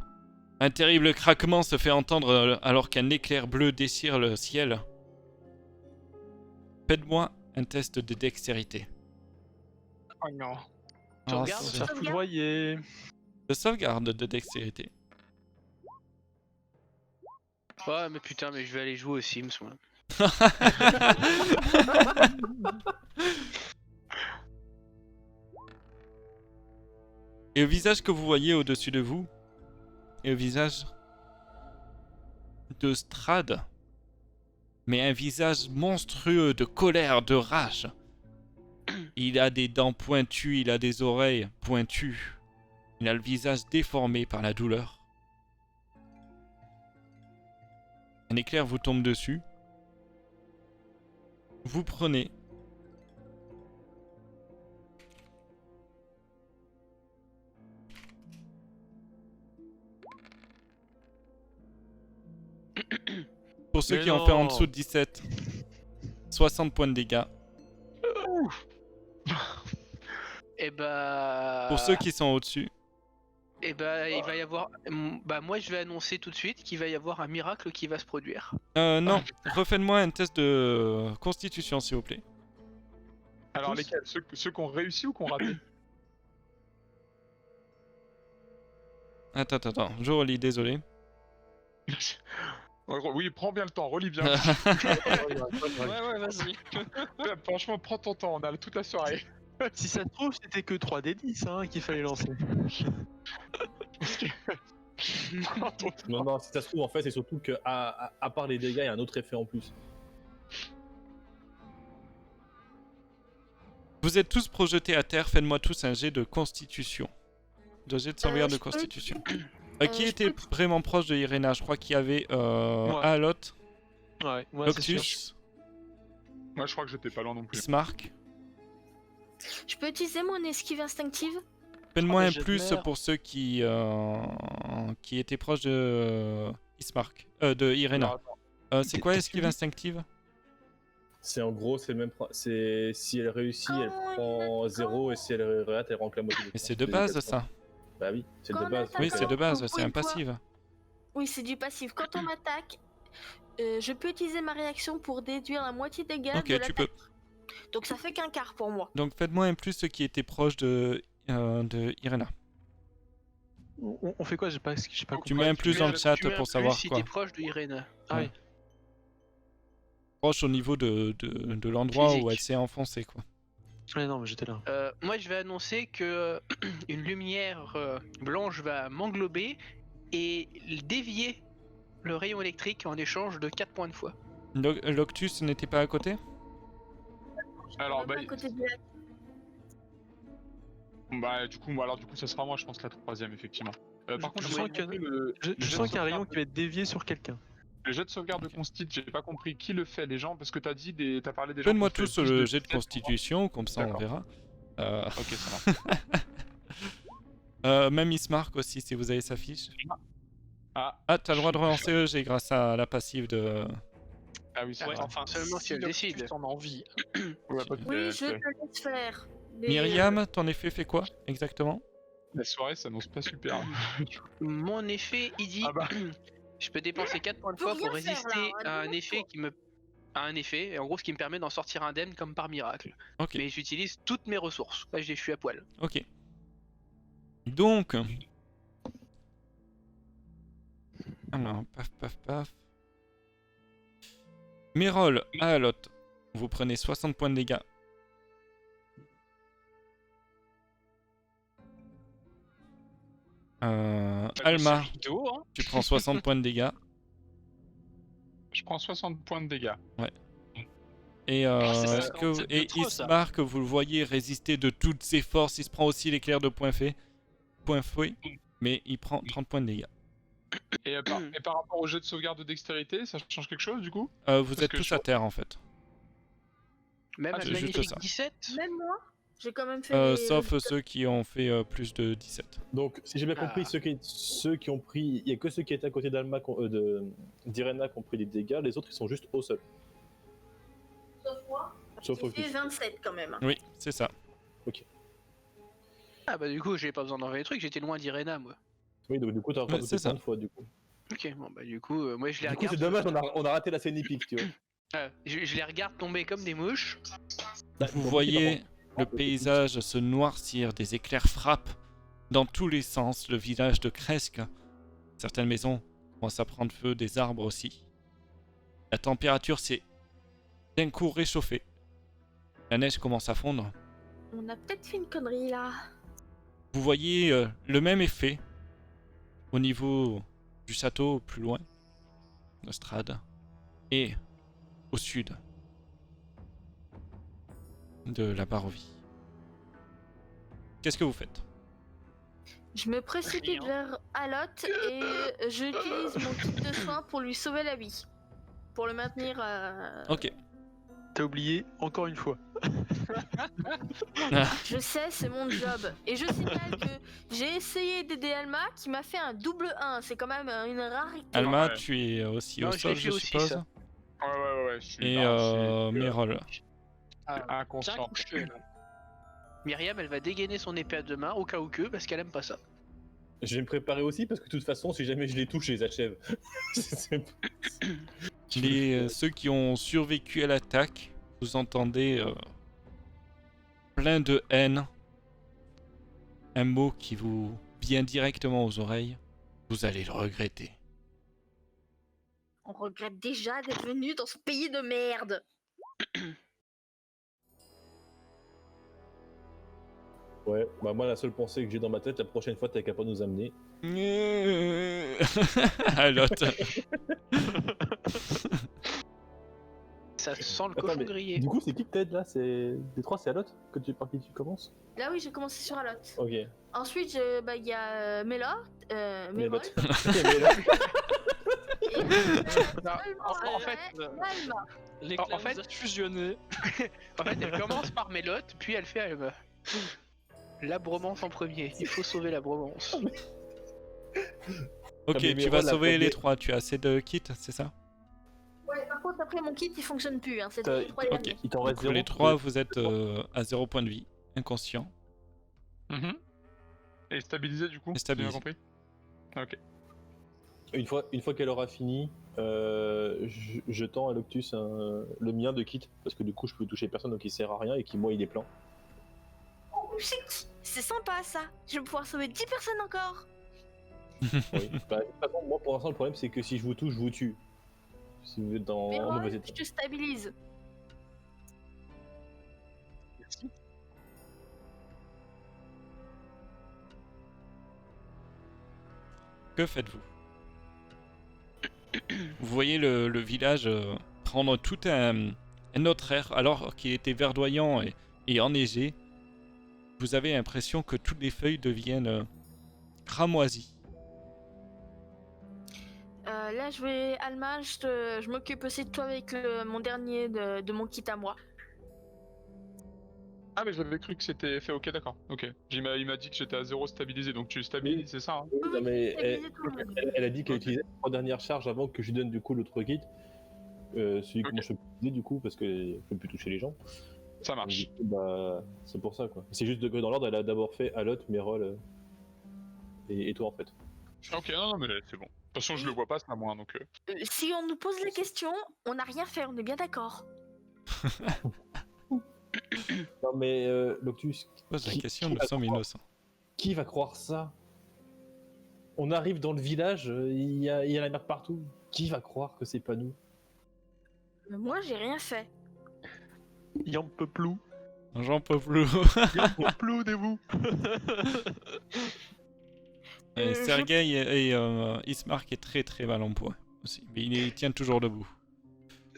Speaker 2: Un terrible craquement se fait entendre alors qu'un éclair bleu déchire le ciel. Faites-moi un test de dextérité.
Speaker 8: Oh non.
Speaker 7: Tu
Speaker 2: Ah,
Speaker 7: regardes
Speaker 2: c'est-
Speaker 4: Ça foudroyer.
Speaker 2: de sauvegarde de dextérité.
Speaker 7: Ouais, mais putain, mais je vais aller jouer aux Sims, moi.
Speaker 2: Et le visage que vous voyez au-dessus de vous est le visage de Strad. Mais un visage monstrueux de colère, de rage. Il a des dents pointues, il a des oreilles pointues. Il a le visage déformé par la douleur. Un éclair vous tombe dessus. Vous prenez pour ceux
Speaker 4: Mais
Speaker 2: qui ont fait en
Speaker 4: non.
Speaker 2: dessous de 17, 60 points de dégâts.
Speaker 7: Et bah.
Speaker 2: Pour ceux qui sont au-dessus.
Speaker 7: Et bah, il va y avoir. Bah, moi, je vais annoncer tout de suite qu'il va y avoir un miracle qui va se produire.
Speaker 2: Non, refaites-moi un test de constitution, s'il vous plaît.
Speaker 3: Alors
Speaker 4: Tous
Speaker 3: lesquels ceux qui ont réussi ou qui ont raté?
Speaker 2: Attends, je relis, désolé.
Speaker 3: Oui, prends bien le temps, relis bien.
Speaker 8: Ouais, vas-y.
Speaker 3: Franchement, prends ton temps, on a toute la soirée.
Speaker 4: Si ça se trouve, c'était que 3D10 hein, qu'il fallait lancer.
Speaker 3: Prends ton temps.
Speaker 6: Non, si ça se trouve, en fait, c'est surtout que, à part les dégâts, il y a un autre effet en plus.
Speaker 2: Vous êtes tous projetés à terre, faites-moi tous un jet de constitution. De jet de sauvegarde de
Speaker 5: je peux-
Speaker 2: constitution. Qui
Speaker 5: je
Speaker 2: était
Speaker 5: peux-
Speaker 2: vraiment proche de Irena? Je crois qu'il y avait
Speaker 4: Moi.
Speaker 2: Alot,
Speaker 4: Ouais, moi c'est sûr.
Speaker 2: Loctus,
Speaker 3: Moi, je crois que j'étais pas loin non plus.
Speaker 2: Ismark.
Speaker 5: Je peux utiliser mon esquive instinctive?
Speaker 2: Faites-moi
Speaker 8: mais
Speaker 2: un plus
Speaker 8: j'admire.
Speaker 2: pour ceux qui étaient proches de Ismark. De Irena.
Speaker 3: Alors, attends.
Speaker 2: C'est quoi
Speaker 4: Qu'est-ce
Speaker 2: esquive
Speaker 4: que tu dis
Speaker 2: instinctive?
Speaker 6: C'est en gros, c'est le même. C'est si elle réussit, elle
Speaker 5: Oh,
Speaker 6: prend
Speaker 5: il
Speaker 6: 0 et si elle rate, elle rank la moitié.
Speaker 2: Mais c'est de base ça.
Speaker 6: Bah oui, c'est de
Speaker 5: Quand
Speaker 6: base.
Speaker 5: on
Speaker 2: Oui,
Speaker 5: attaque
Speaker 2: c'est de base,
Speaker 5: Oui,
Speaker 2: c'est un
Speaker 5: quoi.
Speaker 2: passif.
Speaker 5: Oui, c'est du passif. Quand on m'attaque, je peux utiliser ma réaction pour déduire la moitié des dégâts
Speaker 2: Ok,
Speaker 5: de
Speaker 2: tu
Speaker 5: l'attaque.
Speaker 2: peux.
Speaker 5: Donc ça fait qu'un quart pour moi.
Speaker 2: Donc faites-moi un plus ceux qui étaient proches de Irena.
Speaker 4: On fait quoi? J'ai pas compris.
Speaker 2: Tu mets un plus dans le chat
Speaker 7: Tu mets un
Speaker 2: pour
Speaker 7: plus
Speaker 2: savoir
Speaker 7: si
Speaker 2: quoi.
Speaker 7: t'es proche de Irena.
Speaker 4: Ah oui.
Speaker 2: Proche au niveau de l'endroit où
Speaker 7: Physique.
Speaker 2: elle s'est enfoncée quoi.
Speaker 4: Ouais, non, mais j'étais là.
Speaker 7: Moi, je vais annoncer que une lumière blanche va m'englober et dévier le rayon électrique en échange de 4 points de foi.
Speaker 2: Loctus n'était pas à côté?
Speaker 3: Alors,
Speaker 5: Même
Speaker 3: bah,
Speaker 5: à côté du lac.
Speaker 3: du coup, ça sera moi, je pense, la troisième, effectivement. Par contre,
Speaker 4: je
Speaker 3: j'ai
Speaker 4: sens
Speaker 3: pas
Speaker 4: que-
Speaker 3: compris le
Speaker 4: Je
Speaker 3: jet
Speaker 4: sens
Speaker 3: de
Speaker 4: qu'il y a un rayon
Speaker 3: sauvegarde
Speaker 4: qui va être dévié sur quelqu'un.
Speaker 3: Le jet de sauvegarde de Constit, j'ai pas compris qui le fait, les gens, parce que t'as parlé des gens.
Speaker 2: Faites-moi
Speaker 3: qui ont fait
Speaker 2: tous
Speaker 3: plus
Speaker 2: le
Speaker 3: de
Speaker 2: jet de
Speaker 3: 7
Speaker 2: constitution, comme ça on
Speaker 3: D'accord.
Speaker 2: verra.
Speaker 3: Ok, ça marche.
Speaker 2: Même Ismark aussi, si vous avez sa fiche.
Speaker 3: Ah,
Speaker 2: T'as le droit de relancer EG grâce à la passive de...
Speaker 3: ah oui, c'est
Speaker 7: Ouais,
Speaker 3: vrai.
Speaker 7: enfin, seulement si elle
Speaker 8: Loctus
Speaker 7: décide.
Speaker 8: en a envie.
Speaker 3: Ouais, pas de-
Speaker 5: Oui, je te laisse faire. Mais,
Speaker 2: Myriam, ton effet fait quoi exactement?
Speaker 3: La soirée s'annonce pas super.
Speaker 7: Mon effet, il dit
Speaker 3: Ah bah.
Speaker 7: je peux dépenser 4 points de
Speaker 5: Faut
Speaker 7: foi
Speaker 5: rien
Speaker 7: pour
Speaker 5: faire,
Speaker 7: résister
Speaker 5: là, hein,
Speaker 7: à un
Speaker 5: dis-moi
Speaker 7: effet
Speaker 5: quoi.
Speaker 7: qui me. À un effet, et en gros, ce qui me permet d'en sortir indemne comme par miracle.
Speaker 2: Ok,
Speaker 7: Mais j'utilise toutes mes ressources. Là, je suis à poil.
Speaker 2: ok. Donc... Alors, paf. Mérol, Alot, vous prenez 60 points de dégâts. Alma,
Speaker 8: Vidéo, hein.
Speaker 2: tu prends 60 points de dégâts.
Speaker 3: Je prends 60 points de dégâts.
Speaker 2: Et,
Speaker 8: c'est ça,
Speaker 2: est-ce que,
Speaker 8: c'est
Speaker 2: et
Speaker 8: trop, ça.
Speaker 2: Ismark, vous le voyez résister de toutes ses forces. Il se prend aussi l'éclair de point fouet, mais il prend 30 points de dégâts.
Speaker 3: Et par rapport au jet de sauvegarde de dextérité, ça change quelque chose du coup?
Speaker 2: Vous
Speaker 3: Parce
Speaker 2: êtes
Speaker 3: que
Speaker 2: tous
Speaker 3: je-
Speaker 2: à terre en fait.
Speaker 7: Même
Speaker 3: Ah,
Speaker 7: un
Speaker 2: c'est juste
Speaker 7: magnifique
Speaker 2: ça.
Speaker 7: 17.
Speaker 5: Même moi, j'ai quand même fait.
Speaker 2: Sauf ceux qui ont fait plus de 17.
Speaker 6: Donc, si j'ai bien compris,
Speaker 7: Ah.
Speaker 6: ceux qui ont pris. Il y a que ceux qui étaient à côté d'Irena qui ont pris des dégâts, les autres ils sont juste au sol.
Speaker 5: Sauf moi.
Speaker 6: Sauf
Speaker 5: J'ai fait
Speaker 6: Focus.
Speaker 5: 27 quand même.
Speaker 2: Oui, c'est ça.
Speaker 7: Ah bah du coup, j'ai pas besoin d'enlever les trucs, j'étais loin d'Irena, moi.
Speaker 6: Oui, donc du coup, t'as encore
Speaker 2: Ouais, c'est ça.
Speaker 6: de fois du coup.
Speaker 7: Ok, bon bah du coup, moi je les
Speaker 6: Du coup,
Speaker 7: regarde.
Speaker 6: c'est dommage, on a raté la scène épique, tu vois.
Speaker 7: Je les regarde tomber comme des mouches.
Speaker 2: Vous voyez le paysage se noircir, des éclairs frappent dans tous les sens, le village de Kresk. Certaines maisons commencent à prendre feu, des arbres aussi. La température s'est d'un coup réchauffée. La neige commence à fondre.
Speaker 5: On a peut-être fait une connerie là.
Speaker 2: Vous voyez le même effet au niveau du château plus loin, de Strad, et au sud de la Barovie. Qu'est-ce que vous faites?
Speaker 5: Je me précipite
Speaker 8: Rien.
Speaker 5: vers Alot et j'utilise mon kit de soin pour lui sauver la vie. Pour le maintenir.
Speaker 2: Ok.
Speaker 4: T'as oublié encore une fois.
Speaker 5: Je sais, c'est mon job. Et je signale que j'ai essayé d'aider Alma qui m'a fait un double 1. C'est quand même une rarité.
Speaker 2: Alma,
Speaker 3: Ouais.
Speaker 2: tu es aussi
Speaker 7: Non,
Speaker 2: au
Speaker 7: je
Speaker 2: sol,
Speaker 7: l'ai
Speaker 2: je
Speaker 7: fait aussi,
Speaker 2: suppose.
Speaker 7: ça.
Speaker 3: Ouais, je suis
Speaker 2: Et
Speaker 3: là, je suis,
Speaker 2: Mérol.
Speaker 8: Ah, bien
Speaker 3: inconscient.
Speaker 8: couché, là.
Speaker 7: Myriam, elle va dégainer son épée à deux mains au cas où que, parce qu'elle aime pas ça.
Speaker 6: Je vais me préparer aussi parce que de toute façon, si jamais je les touche, je les achève.
Speaker 2: Ceux qui ont survécu à l'attaque, vous entendez plein de haine. Un mot qui vous vient directement aux oreilles. Vous allez le regretter.
Speaker 5: On regrette déjà d'être venu dans ce pays de merde.
Speaker 6: Ouais, bah moi, la seule pensée que j'ai dans ma tête, la prochaine fois, t'es capable de nous amener.
Speaker 2: Alors,
Speaker 7: Ça sent le
Speaker 6: Attends,
Speaker 7: cochon
Speaker 6: mais
Speaker 7: grillé.
Speaker 6: Du coup, c'est qui que t'aides là? C'est les trois, c'est Alot par qui tu commences?
Speaker 5: Là oui, j'ai commencé sur Alot.
Speaker 6: Ok.
Speaker 5: Ensuite, il y a Mélot, Mérol, et
Speaker 7: En fait,
Speaker 5: Alma.
Speaker 8: Les
Speaker 7: En
Speaker 8: clans
Speaker 7: fait-
Speaker 8: vous a fusionné.
Speaker 7: En fait, elle commence par Mélotte, puis elle fait Alma. La bromance en premier. Il faut sauver la bromance.
Speaker 2: ok,
Speaker 6: mais
Speaker 2: tu vas
Speaker 6: Mérol, la
Speaker 2: sauver les
Speaker 6: première-
Speaker 2: trois. Tu as assez de kits, c'est ça?
Speaker 5: Ouais, par contre, après mon kit il fonctionne plus. Hein.
Speaker 6: T'as-
Speaker 5: C'était les trois
Speaker 2: Ok.
Speaker 5: derniers.
Speaker 6: Il t'en
Speaker 2: Du
Speaker 6: reste
Speaker 2: coup,
Speaker 6: zéro.
Speaker 2: les trois, vous êtes à 0 point de vie, inconscient.
Speaker 3: Mhm. Et stabilisé du coup
Speaker 2: Et
Speaker 3: si j'ai bien
Speaker 2: stabilisé.
Speaker 3: compris. Ok.
Speaker 6: Une fois qu'elle aura fini, je tends à Loctus le mien de kit parce que du coup, je peux toucher personne donc il sert à rien et qui moi il est plein.
Speaker 5: C'est sympa ça. Je vais pouvoir sauver 10 personnes encore.
Speaker 6: Oui. Bah, de toute façon, moi pour l'instant, le problème c'est que si je vous touche, je vous tue. Si vous êtes en
Speaker 5: Mérol,
Speaker 6: mauvais état.
Speaker 5: je te stabilise.
Speaker 8: Merci.
Speaker 2: Que faites-vous? Vous voyez le village prendre tout un autre air alors qu'il était verdoyant et enneigé. Vous avez l'impression que toutes les feuilles deviennent cramoisies.
Speaker 5: Là, je vais Alma, je m'occupe aussi de toi avec mon dernier de mon kit à moi.
Speaker 3: Ah mais j'avais cru que c'était fait, ok d'accord, ok. Il m'a dit que j'étais à 0 stabilisé, donc tu stabilises,
Speaker 6: Oui.
Speaker 3: c'est ça hein?
Speaker 6: Oui, non, mais
Speaker 5: Stabiliser tout le monde.
Speaker 6: elle a dit qu'elle
Speaker 3: Ok.
Speaker 6: utilisait les 3 dernières charges avant que je lui donne du coup l'autre kit. Celui que
Speaker 3: Ok.
Speaker 6: moi je peux utiliser du coup parce que je peux plus toucher les gens.
Speaker 3: Ça
Speaker 6: Donc,
Speaker 3: marche.
Speaker 6: du coup, bah, c'est pour ça quoi. C'est juste de dans l'ordre, elle a d'abord fait Alot, Mérol et toi en fait.
Speaker 3: Ok, non mais c'est bon. De toute façon je le vois pas, c'est à moi donc...
Speaker 5: Si on nous pose la question, on n'a rien fait, on est bien d'accord.
Speaker 6: Non mais Loctus,
Speaker 2: Pose la
Speaker 6: Qui-
Speaker 2: question,
Speaker 6: qui
Speaker 2: nous
Speaker 6: va
Speaker 2: sommes
Speaker 6: croire
Speaker 2: innocents.
Speaker 6: qui va croire ça? On arrive dans le village, il y a la merde partout. Qui va croire que c'est pas nous?
Speaker 5: Mais moi, j'ai rien fait.
Speaker 4: Y'en peut plus.
Speaker 2: J'en peux plus.
Speaker 4: Applaudez-vous.
Speaker 2: Et Sergei et Ismark est très très mal en point aussi. Mais il tient toujours debout.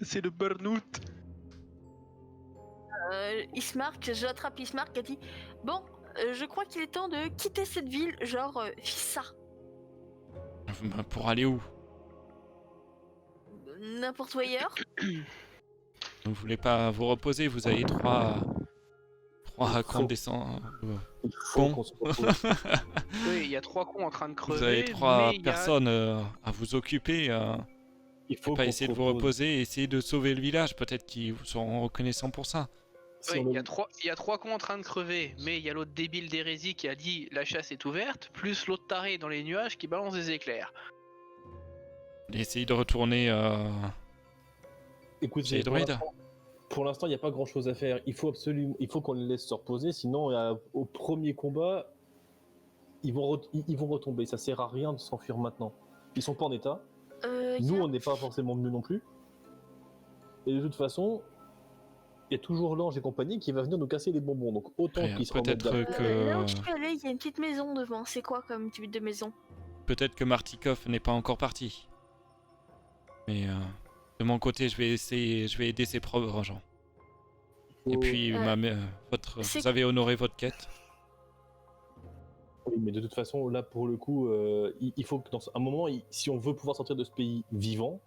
Speaker 4: C'est le burn-out.
Speaker 5: Ismark, j'attrape Ismark et dit bon, je crois qu'il est temps de quitter cette ville, genre Fissa.
Speaker 2: Pour aller où?
Speaker 5: N'importe où ailleurs.
Speaker 2: Vous voulez pas vous reposer? Vous avez trois
Speaker 6: Faut-
Speaker 2: condescendants.
Speaker 6: Il faut
Speaker 2: Bon.
Speaker 6: qu'on se repose.
Speaker 7: Oui, il y a trois cons en train de crever.
Speaker 2: Vous avez trois
Speaker 7: mais il y a-
Speaker 2: personnes à vous occuper.
Speaker 6: Il faut
Speaker 2: Pas
Speaker 6: qu'on
Speaker 2: essayer de
Speaker 6: se
Speaker 2: vous
Speaker 6: repose.
Speaker 2: reposer et essayer de sauver le village. Peut-être qu'ils vous seront reconnaissants pour ça.
Speaker 6: Si
Speaker 7: Oui,
Speaker 6: on
Speaker 7: il y a trois cons en train de crever, mais il y a l'autre débile d'hérésie qui a dit la chasse est ouverte, plus l'autre taré dans les nuages qui balance des éclairs.
Speaker 2: Essayez de retourner.
Speaker 6: Écoute,
Speaker 2: Chez les
Speaker 6: pour
Speaker 2: druides.
Speaker 6: pour l'instant, il n'y a pas grand chose à faire. Il faut qu'on les laisse se reposer, sinon, au premier combat, ils vont retomber. Ça sert à rien de s'enfuir maintenant. Ils sont pas en état. Nous, on n'est pas forcément venus non plus. Et de toute façon, il y a toujours l'ange et compagnie qui va venir nous casser les bonbons. Donc autant
Speaker 2: Ouais,
Speaker 6: qu'ils se
Speaker 2: peut-être
Speaker 6: remettent
Speaker 2: que-
Speaker 5: Là où je suis allée, il y a une petite maison devant. C'est quoi comme type de maison?
Speaker 2: Peut-être que Martikov n'est pas encore parti. Mais de mon côté, je vais aider ses propres gens. Et puis,
Speaker 5: c'est-
Speaker 2: vous avez honoré votre quête.
Speaker 6: Oui, mais de toute façon, là, pour le coup, il faut que dans un moment, si on veut pouvoir sortir de ce pays vivant,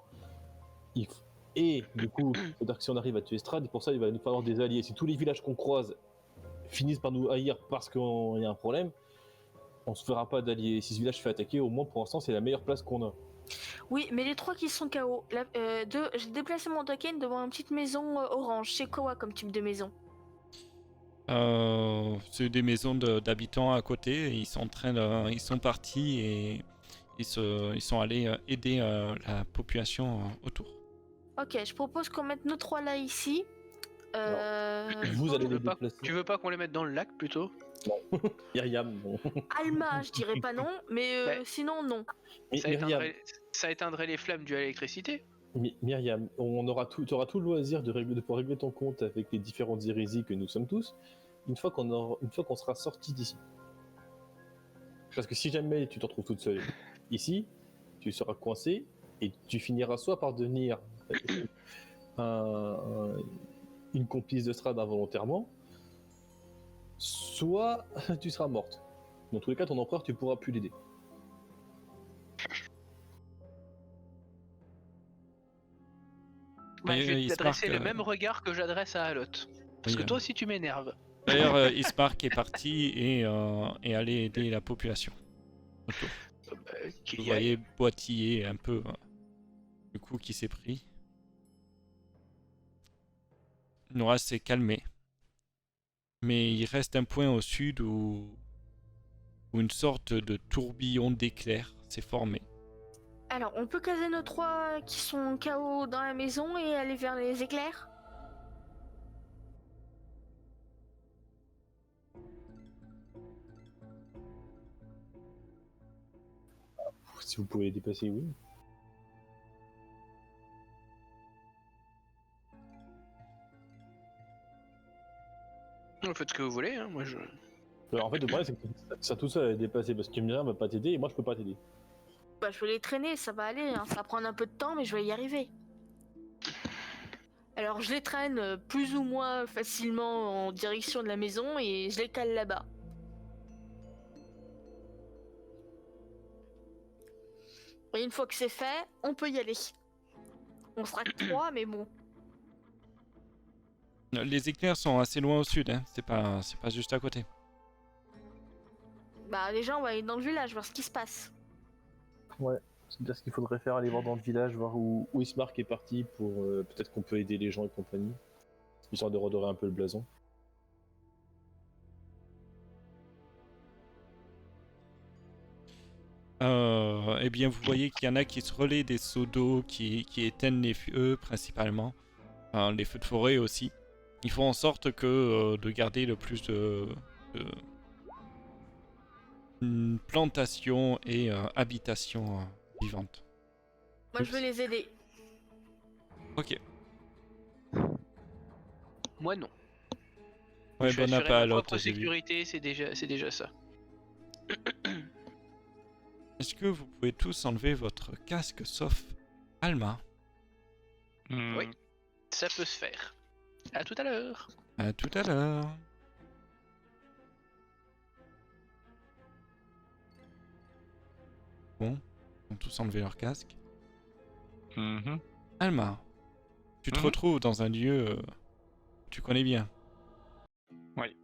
Speaker 6: et du coup, c'est-à-dire que si on arrive à tuer Strad, pour ça, il va nous falloir des alliés. Si tous les villages qu'on croise finissent par nous haïr parce qu'il y a un problème, on se fera pas d'alliés. Si ce village se fait attaquer, au moins pour l'instant, c'est la meilleure place qu'on a.
Speaker 5: Oui, mais les trois qui sont KO. J'ai déplacé mon token devant une petite maison orange. C'est quoi comme type de maison?
Speaker 2: C'est des maisons d'habitants à côté. Et ils sont en train ils sont partis et ils sont allés aider la population autour.
Speaker 5: Ok, je propose qu'on mette nos 3 là ici.
Speaker 6: Vous allez
Speaker 7: Tu
Speaker 6: les
Speaker 7: veux pas,
Speaker 6: déplacer.
Speaker 7: tu veux pas qu'on les mette dans le lac plutôt?
Speaker 6: Myriam, bon.
Speaker 5: Alma, je dirais pas non, mais
Speaker 7: Ouais.
Speaker 5: sinon non.
Speaker 7: Ça
Speaker 6: Myriam,
Speaker 7: éteindrait les flammes dues à l'électricité.
Speaker 6: Myriam, tu auras tout le loisir de pouvoir régler ton compte avec les différentes hérésies que nous sommes tous, une fois qu'on sera sorti d'ici. Parce que si jamais tu te retrouves toute seule ici, tu seras coincé et tu finiras soit par devenir une complice de Strahd involontairement, soit tu seras morte. Dans tous les cas, ton empereur, tu pourras plus l'aider.
Speaker 7: Bah, je vais
Speaker 2: il se
Speaker 7: t'adresser
Speaker 2: marque,
Speaker 7: le même regard que j'adresse à Alot. Parce que toi aussi tu m'énerves.
Speaker 2: D'ailleurs, Ismark est parti et est allé aider la population autour. Vous voyez boitiller un peu du coup qui s'est pris. Nora s'est calmé. Mais il reste un point au sud où une sorte de tourbillon d'éclairs s'est formé.
Speaker 5: Alors, on peut caser nos 3 qui sont KO dans la maison et aller vers les éclairs.
Speaker 6: Si vous pouvez les dépasser, oui.
Speaker 7: Faites ce que vous voulez, hein. Moi je.
Speaker 6: Alors, en fait, le problème, c'est que ça tout seul à les dépasser parce que Myriam va pas t'aider et moi, je peux pas t'aider.
Speaker 5: Bah, je vais les traîner, ça va aller, hein. Ça va prendre un peu de temps, mais je vais y arriver. Alors, je les traîne plus ou moins facilement en direction de la maison et je les cale là-bas. Et une fois que c'est fait, on peut y aller. On sera que 3, mais bon.
Speaker 2: Les éclairs sont assez loin au sud, hein. C'est pas juste à côté.
Speaker 5: Bah, déjà, on va aller dans le village, voir ce qui se passe.
Speaker 6: Ouais, c'est bien ce qu'il faudrait faire, aller voir dans le village, voir où Ismark est parti pour peut-être qu'on peut aider les gens et compagnie, histoire de redorer un peu le blason.
Speaker 2: Eh bien, vous voyez qu'il y en a qui se relaient des seaux d'eau, qui éteignent les feux principalement, les feux de forêt aussi. Ils font en sorte que de garder le plus de plantations et habitations vivantes.
Speaker 5: Moi, je vais les aider.
Speaker 2: Ok.
Speaker 7: Moi non.
Speaker 2: Ouais,
Speaker 7: je suis
Speaker 2: bon
Speaker 7: assuré
Speaker 2: appât à
Speaker 7: ma
Speaker 2: l'autre,
Speaker 7: propre
Speaker 2: j'ai vu.
Speaker 7: sécurité, c'est déjà ça.
Speaker 2: Est-ce que vous pouvez tous enlever votre casque sauf Alma?
Speaker 7: Oui. Ça peut se faire. À tout à l'heure.
Speaker 2: À tout à l'heure. Bon, ils ont tous enlevé leur casque. Alma, tu te retrouves dans un lieu que tu connais bien.
Speaker 3: Oui.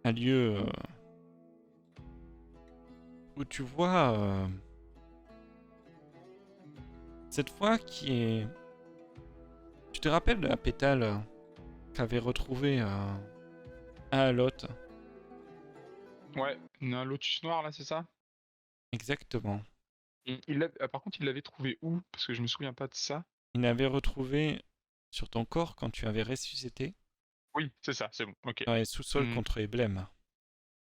Speaker 2: Un lieu où tu vois cette fois qui est... Tu te rappelles de la pétale qu'avait retrouvée à Alot?
Speaker 3: Ouais, un lotus noir là, c'est ça?
Speaker 2: Exactement.
Speaker 3: Par contre, il l'avait trouvé où? Parce que je me souviens pas de ça.
Speaker 2: Il l'avait retrouvé sur ton corps quand tu avais ressuscité
Speaker 3: Oui, c'est ça, c'est bon, ok.
Speaker 2: dans les sous-sols contre les blêmes.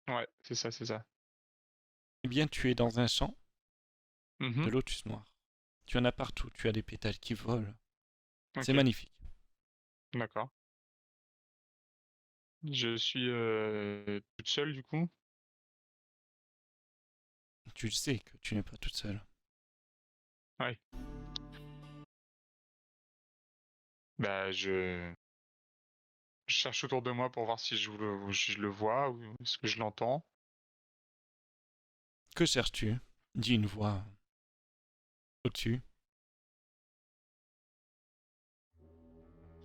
Speaker 3: Ouais, c'est ça, c'est ça.
Speaker 2: Eh bien, tu es dans un champ de
Speaker 3: Mhm.
Speaker 2: lotus noir. Tu en as partout, tu as des pétales qui volent. C'est
Speaker 3: Ok,
Speaker 2: magnifique.
Speaker 3: d'accord. Je suis toute seule du coup.
Speaker 2: Tu sais que tu n'es pas toute seule.
Speaker 3: Ouais. Bah, je cherche autour de moi pour voir si je le vois ou est-ce que je l'entends.
Speaker 2: Que cherches-tu? Dit une voix au-dessus.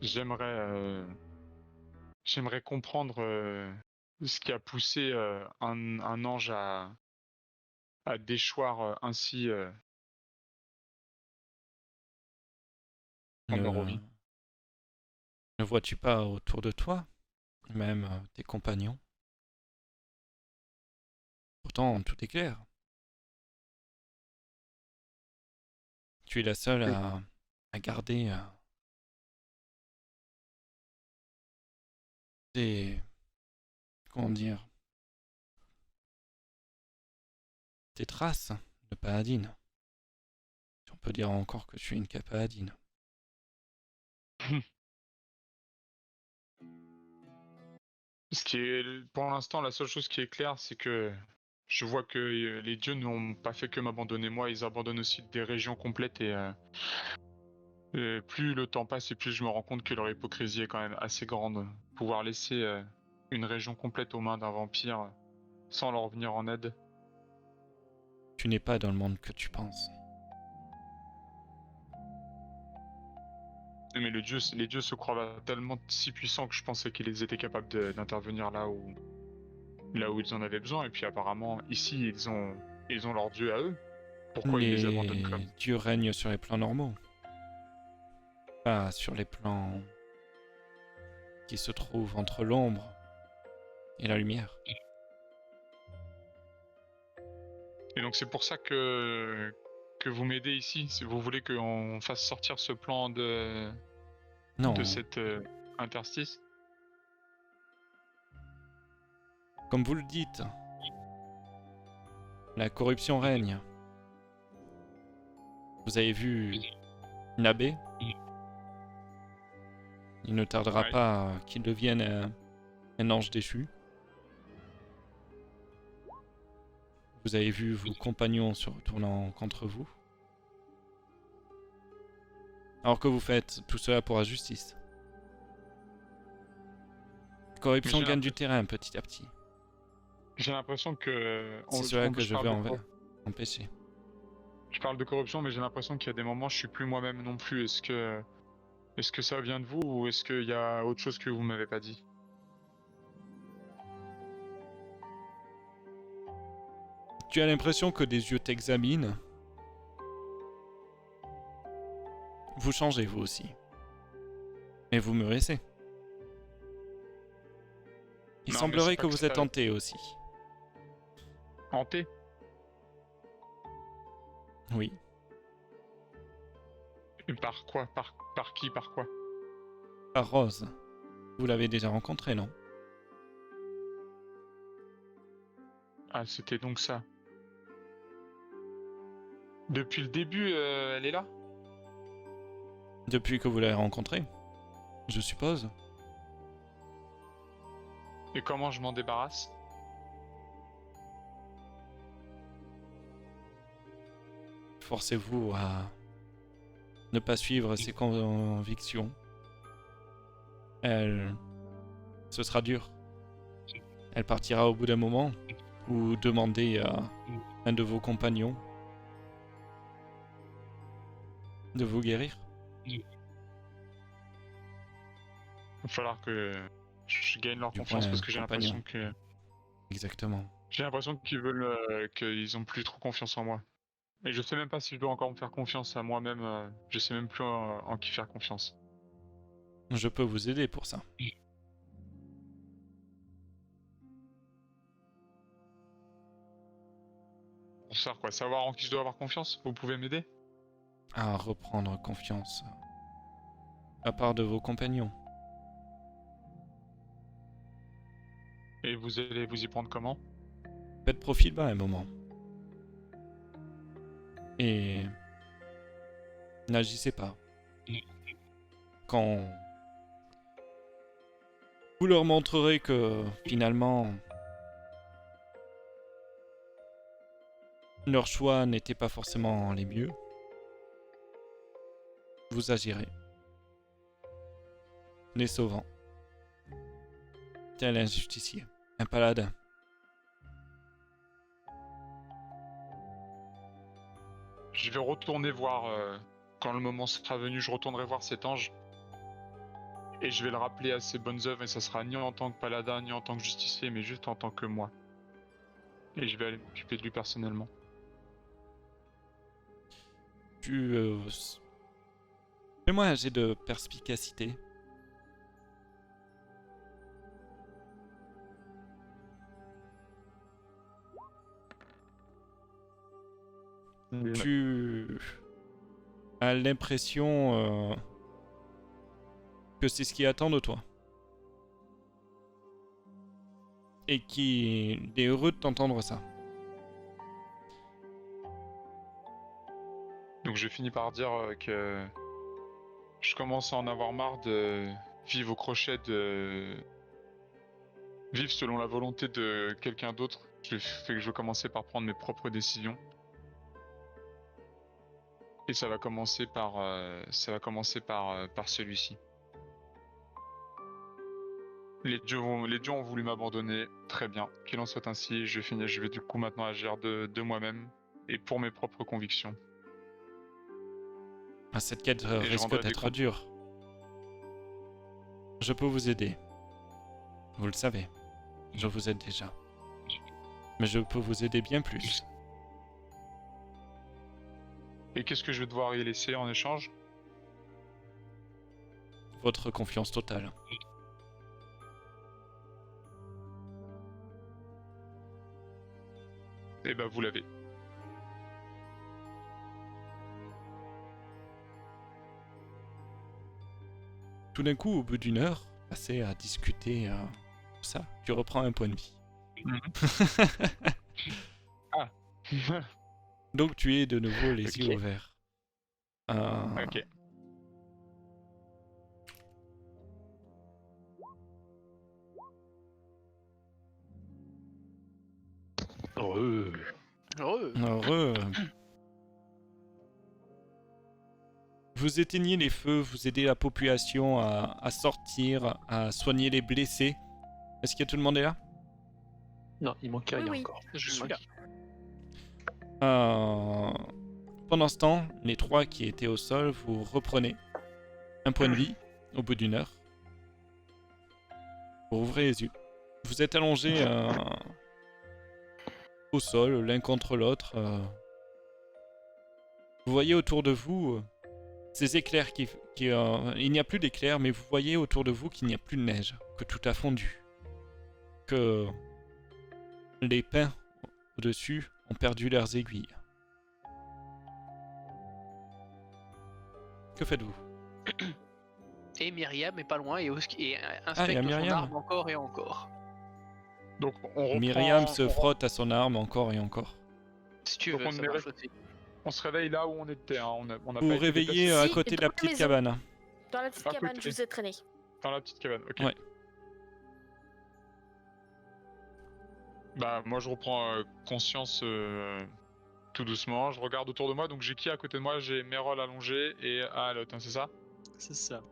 Speaker 3: J'aimerais comprendre ce qui a poussé un ange à déchoir ainsi en
Speaker 2: Le,
Speaker 3: Eurovie.
Speaker 2: Ne vois-tu pas autour de toi, même tes compagnons? Pourtant, tout est clair. Tu es la seule à garder des... comment dire? Tes traces de paladine. Si on peut dire encore que tu es une paladine.
Speaker 3: Ce qui est, pour l'instant, la seule chose qui est claire, c'est que je vois que les dieux n'ont pas fait que m'abandonner moi, ils abandonnent aussi des régions complètes et plus le temps passe et plus je me rends compte que leur hypocrisie est quand même assez grande. Pouvoir laisser une région complète aux mains d'un vampire sans leur venir en aide.
Speaker 2: Tu n'es pas dans le monde que tu penses.
Speaker 3: Mais les dieux se croient tellement si puissants que je pensais qu'ils étaient capables d'intervenir là où ils en avaient besoin. Et puis apparemment, ici, ils ont leur dieu à eux. Pourquoi ils les abandonnent comme
Speaker 2: Les dieux règnent sur les plans normaux. Pas sur les plans qui se trouvent entre l'ombre et la lumière.
Speaker 3: Et donc c'est pour ça que vous m'aidez ici. Si vous voulez qu'on fasse sortir ce plan
Speaker 2: Non,
Speaker 3: de cet interstice.
Speaker 2: comme vous le dites, la corruption règne. Vous avez vu l'abbé? Il ne tardera
Speaker 3: Ouais.
Speaker 2: pas qu'il devienne un ange déchu. Vous avez vu vos compagnons se retournant contre vous. Alors que vous faites tout cela pour la justice. La corruption
Speaker 3: Mais j'ai
Speaker 2: gagne du terrain petit à petit.
Speaker 3: J'ai l'impression que
Speaker 2: C'est cela que je veux empêcher.
Speaker 3: Je parle de corruption, mais j'ai l'impression qu'il y a des moments je suis plus moi-même non plus. Est-ce que ça vient de vous ou est-ce qu'il y a autre chose que vous m'avez pas dit?
Speaker 2: Tu as l'impression que des yeux t'examinent. Vous changez vous aussi. Et vous me laissez. Il
Speaker 3: Non, mais
Speaker 2: semblerait
Speaker 3: c'est pas
Speaker 2: que
Speaker 3: que
Speaker 2: vous êtes
Speaker 3: ça-
Speaker 2: hanté aussi.
Speaker 3: Hanté?
Speaker 2: Oui.
Speaker 3: Et par quoi? Par qui? Par quoi?
Speaker 2: Par Rose. Vous l'avez déjà rencontrée, non?
Speaker 3: Ah, c'était donc ça. Depuis le début, elle est là?
Speaker 2: Depuis que vous l'avez rencontrée, je suppose.
Speaker 3: Et comment je m'en débarrasse?
Speaker 2: Forcez-vous à ne pas suivre ses convictions. Ce sera dur. Elle partira au bout d'un moment, ou demandez à un de vos compagnons de vous guérir.
Speaker 3: Il va falloir que je gagne leur
Speaker 2: Du
Speaker 3: confiance
Speaker 2: moins,
Speaker 3: parce que j'ai
Speaker 2: compagnon.
Speaker 3: l'impression que
Speaker 2: Exactement.
Speaker 3: qu'ils ont plus trop confiance en moi. Et je sais même pas si je dois encore me faire confiance à moi-même. Je sais même plus en qui faire confiance.
Speaker 2: Je peux vous aider pour ça.
Speaker 3: Pour ça, quoi. Savoir en qui je dois avoir confiance. Vous pouvez m'aider?
Speaker 2: À reprendre confiance à part de vos compagnons.
Speaker 3: Et vous allez vous y prendre comment?
Speaker 2: Faites profil bas un moment. Et n'agissez pas. Quand vous leur montrerez que finalement leurs choix n'étaient pas forcément les mieux, vous agirez. Les sauvant. Tel un justicier. Un paladin.
Speaker 3: Je vais retourner voir, quand le moment sera venu, je retournerai voir cet ange. Et je vais le rappeler à ses bonnes œuvres, et ça sera ni en tant que paladin, ni en tant que justicier, mais juste en tant que moi. Et je vais aller m'occuper de lui personnellement.
Speaker 2: Fais-moi un jet de perspicacité. tu as l'impression que c'est ce qui attend de toi. Et qu'il est heureux de t'entendre ça.
Speaker 3: Donc je finis par dire que je commence à en avoir marre de vivre au crochet de... Vivre selon la volonté de quelqu'un d'autre. Je fais que je veux commencer par prendre mes propres décisions. Et ça va commencer par celui-ci. Les dieux ont voulu m'abandonner, très bien, qu'il en soit ainsi. Je vais du coup maintenant agir de moi-même et pour mes propres convictions.
Speaker 2: Ah, cette quête
Speaker 3: je
Speaker 2: risque
Speaker 3: rendrai des
Speaker 2: d'être
Speaker 3: comptes.
Speaker 2: dure. Je peux vous aider. Vous le savez. Je vous aide déjà. Mais je peux vous aider bien plus.
Speaker 3: Et qu'est-ce que je vais devoir y laisser en échange?
Speaker 2: Votre confiance totale.
Speaker 3: Eh ben vous l'avez.
Speaker 2: Tout d'un coup, au bout d'une heure, passé à discuter ça, tu reprends un point de vie.
Speaker 3: Ah.
Speaker 2: Donc tu es de nouveau les yeux
Speaker 3: Ok.
Speaker 2: ouverts.
Speaker 3: Ok.
Speaker 4: Heureux.
Speaker 7: Heureux.
Speaker 2: Heureux. Vous éteignez les feux, vous aidez la population à sortir, à soigner les blessés. Est-ce que tout le monde est là?
Speaker 4: Non, il manquait
Speaker 5: Oui,
Speaker 4: rien
Speaker 5: oui.
Speaker 4: encore.
Speaker 8: Je suis là.
Speaker 2: Pendant ce temps, les trois qui étaient au sol, vous reprenez un point de vie au bout d'une heure. Vous ouvrez les yeux. Vous êtes allongés au sol, l'un contre l'autre. Vous voyez autour de vous ces éclairs il n'y a plus d'éclairs, mais vous voyez autour de vous qu'il n'y a plus de neige, que tout a fondu. Que les pins au-dessus ont perdu leurs aiguilles. Que faites-vous?
Speaker 7: Et Myriam est pas loin et
Speaker 2: il y a
Speaker 7: inspecte son
Speaker 2: Myriam.
Speaker 7: arme encore et encore.
Speaker 3: Donc on reprend...
Speaker 2: Myriam se frotte à son arme encore et encore.
Speaker 7: Si tu
Speaker 3: Donc
Speaker 7: veux,
Speaker 3: on
Speaker 7: ça
Speaker 3: est
Speaker 7: marche aussi.
Speaker 3: On se réveille là où on était, hein. On a
Speaker 2: Vous
Speaker 3: pas
Speaker 2: vous
Speaker 3: été
Speaker 2: réveillez
Speaker 3: déplacé.
Speaker 2: à
Speaker 5: Si,
Speaker 2: côté de
Speaker 5: dans
Speaker 2: la
Speaker 5: la
Speaker 2: petite
Speaker 5: maison.
Speaker 2: cabane.
Speaker 5: Dans la petite
Speaker 3: À
Speaker 5: cabane,
Speaker 3: côté.
Speaker 5: je vous ai traîné.
Speaker 3: Dans la petite cabane, ok.
Speaker 2: Ouais.
Speaker 3: Bah moi je reprends conscience tout doucement, je regarde autour de moi, donc j'ai qui à côté de moi? J'ai Merol allongé et Alot, hein, c'est ça?
Speaker 8: C'est ça.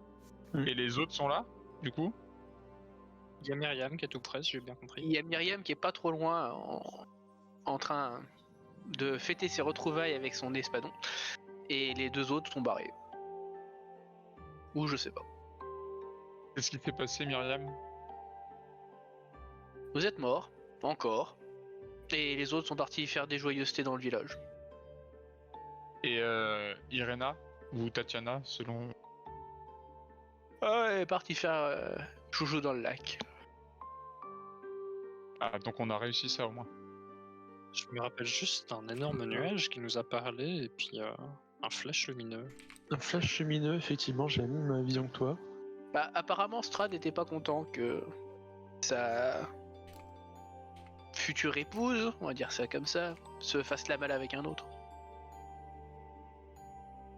Speaker 3: Et les autres sont là, du coup?
Speaker 8: Il y a Myriam qui est tout près, si j'ai bien compris.
Speaker 7: Il y a Myriam qui est pas trop loin en train de fêter ses retrouvailles avec son espadon. Et les deux autres sont barrés. Ou je sais pas.
Speaker 3: Qu'est-ce qui s'est passé, Myriam?
Speaker 7: Vous êtes morts, encore. Et les autres sont partis faire des joyeusetés dans le village.
Speaker 3: Et Irena ou Tatiana, selon...
Speaker 7: Elle est partie faire joujou dans le lac.
Speaker 3: Ah, donc on a réussi ça au moins.
Speaker 8: Je me rappelle juste d'un énorme nuage qui nous a parlé et puis un flash lumineux.
Speaker 4: Un flash lumineux, effectivement, j'ai la même vision que toi.
Speaker 7: Bah, apparemment, Strad n'était pas content que sa future épouse, on va dire ça comme ça, se fasse la malle avec un autre.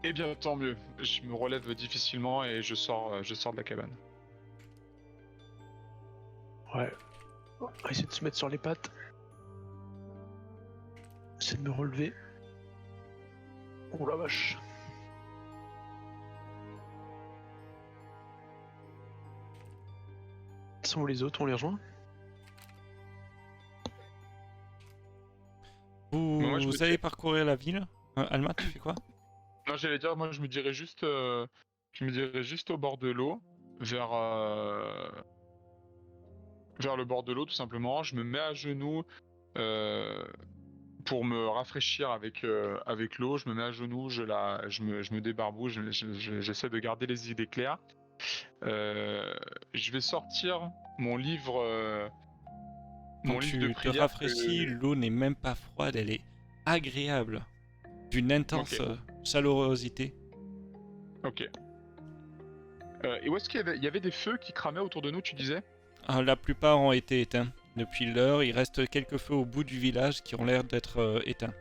Speaker 3: Eh bien, tant mieux. Je me relève difficilement et je sors de la cabane.
Speaker 4: Ouais. On va essayer de se mettre sur les pattes. Essayer de me relever. Oh la vache. Ils sont où les autres? On les rejoint?
Speaker 3: moi, je me
Speaker 2: Vous allez parcourir la ville. Alma, tu fais quoi?
Speaker 3: Non, j'allais dire, moi je me dirais juste au bord de l'eau, vers le bord de l'eau tout simplement. Je me mets à genoux pour me rafraîchir avec l'eau. Je me mets à genoux, je me débarbouille, j'essaie de garder les idées claires. Je vais sortir mon livre.
Speaker 2: Donc
Speaker 3: livre de
Speaker 2: tu te
Speaker 3: prière
Speaker 2: rafraîchis, l'eau n'est même pas froide, elle est agréable. d'une intense
Speaker 3: Ok.
Speaker 2: chaleurosité.
Speaker 3: Ok. Et où est-ce il y avait des feux qui cramaient autour de nous, tu disais?
Speaker 2: La plupart ont été éteints. Depuis l'heure, il reste quelques feux au bout du village qui ont l'air d'être éteints.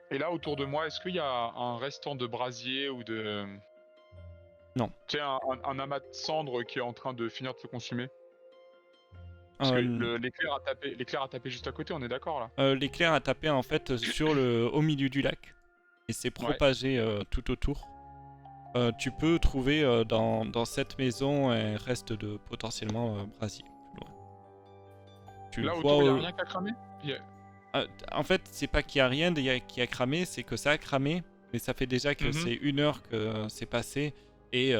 Speaker 3: Et là, autour de moi, est-ce qu'il y a un restant de brasier ou de...
Speaker 2: Non.
Speaker 3: Tu sais, un amas de cendres qui est en train de finir de se consumer? Parce que l'éclair a tapé juste à côté, on est d'accord là?
Speaker 2: L'éclair a tapé en fait au milieu du lac et s'est propagé tout autour. Tu peux trouver dans cette maison un reste de potentiellement brasier. Plus loin. Tu
Speaker 3: Là,
Speaker 2: vois,
Speaker 3: autour, il n'y a rien qui a cramé?
Speaker 2: en fait, c'est pas qu'il y a rien qui a cramé, c'est que ça a cramé, mais ça fait déjà que c'est 1 heure que c'est passé et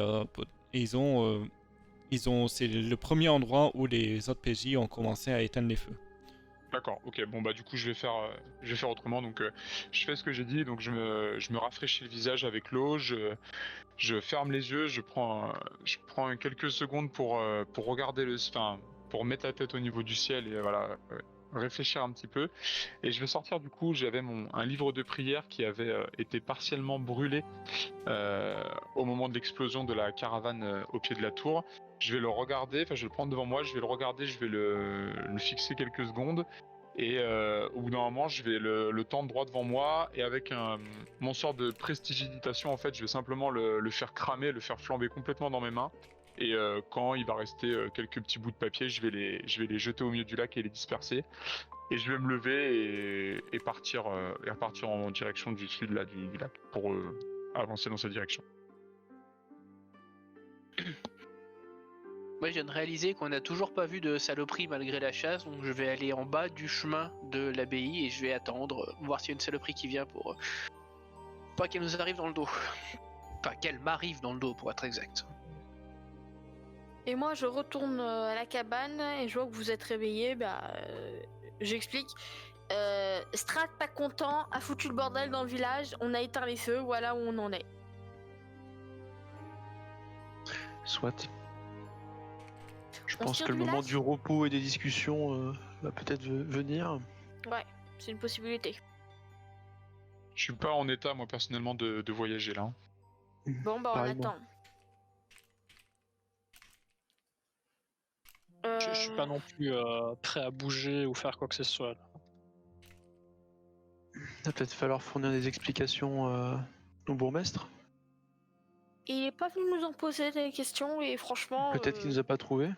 Speaker 2: c'est le premier endroit où les autres PJ ont commencé à éteindre les feux.
Speaker 3: D'accord, ok, bon bah du coup je vais faire autrement, donc je fais ce que j'ai dit, donc je me rafraîchis le visage avec l'eau, je ferme les yeux, je prends quelques secondes pour regarder pour mettre la tête au niveau du ciel et voilà, réfléchir un petit peu, et je vais sortir du coup, j'avais un livre de prière qui avait été partiellement brûlé au moment de l'explosion de la caravane au pied de la tour. Je vais le regarder, enfin je vais le prendre devant moi, je vais le regarder, je vais le fixer quelques secondes, et au bout d'un moment je vais le tendre droit devant moi, et avec mon sort de prestidigitation en fait, je vais simplement le faire cramer, le faire flamber complètement dans mes mains, et quand il va rester quelques petits bouts de papier, je vais les jeter au milieu du lac et les disperser, et je vais me lever et repartir en direction du sud là, du lac pour avancer dans cette direction.
Speaker 7: Moi, je viens de réaliser qu'on n'a toujours pas vu de saloperie malgré la chasse, donc je vais aller en bas du chemin de l'abbaye et je vais attendre, voir s'il y a une saloperie qui vient pour pas qu'elle nous arrive dans le dos. Enfin, qu'elle m'arrive dans le dos pour être exact.
Speaker 5: Et moi, je retourne à la cabane et je vois que vous êtes réveillés. J'explique. Strat, pas content, a foutu le bordel dans le village. On a éteint les feux, voilà où on en est.
Speaker 4: Soit. Je
Speaker 5: On
Speaker 4: pense
Speaker 5: tire
Speaker 4: que le
Speaker 5: du
Speaker 4: moment
Speaker 5: village
Speaker 4: du repos et des discussions va peut-être venir.
Speaker 5: Ouais, c'est une possibilité.
Speaker 3: Je suis pas en état moi personnellement de voyager là. Hein.
Speaker 5: Bon, bah on
Speaker 4: Pareillement.
Speaker 5: attend.
Speaker 8: Je suis pas non plus prêt à bouger ou faire quoi que ce soit. Là.
Speaker 4: Il va peut-être falloir fournir des explications au bourgmestre.
Speaker 5: Il est pas venu nous en poser des questions et franchement...
Speaker 4: Peut-être qu'il nous a pas trouvé.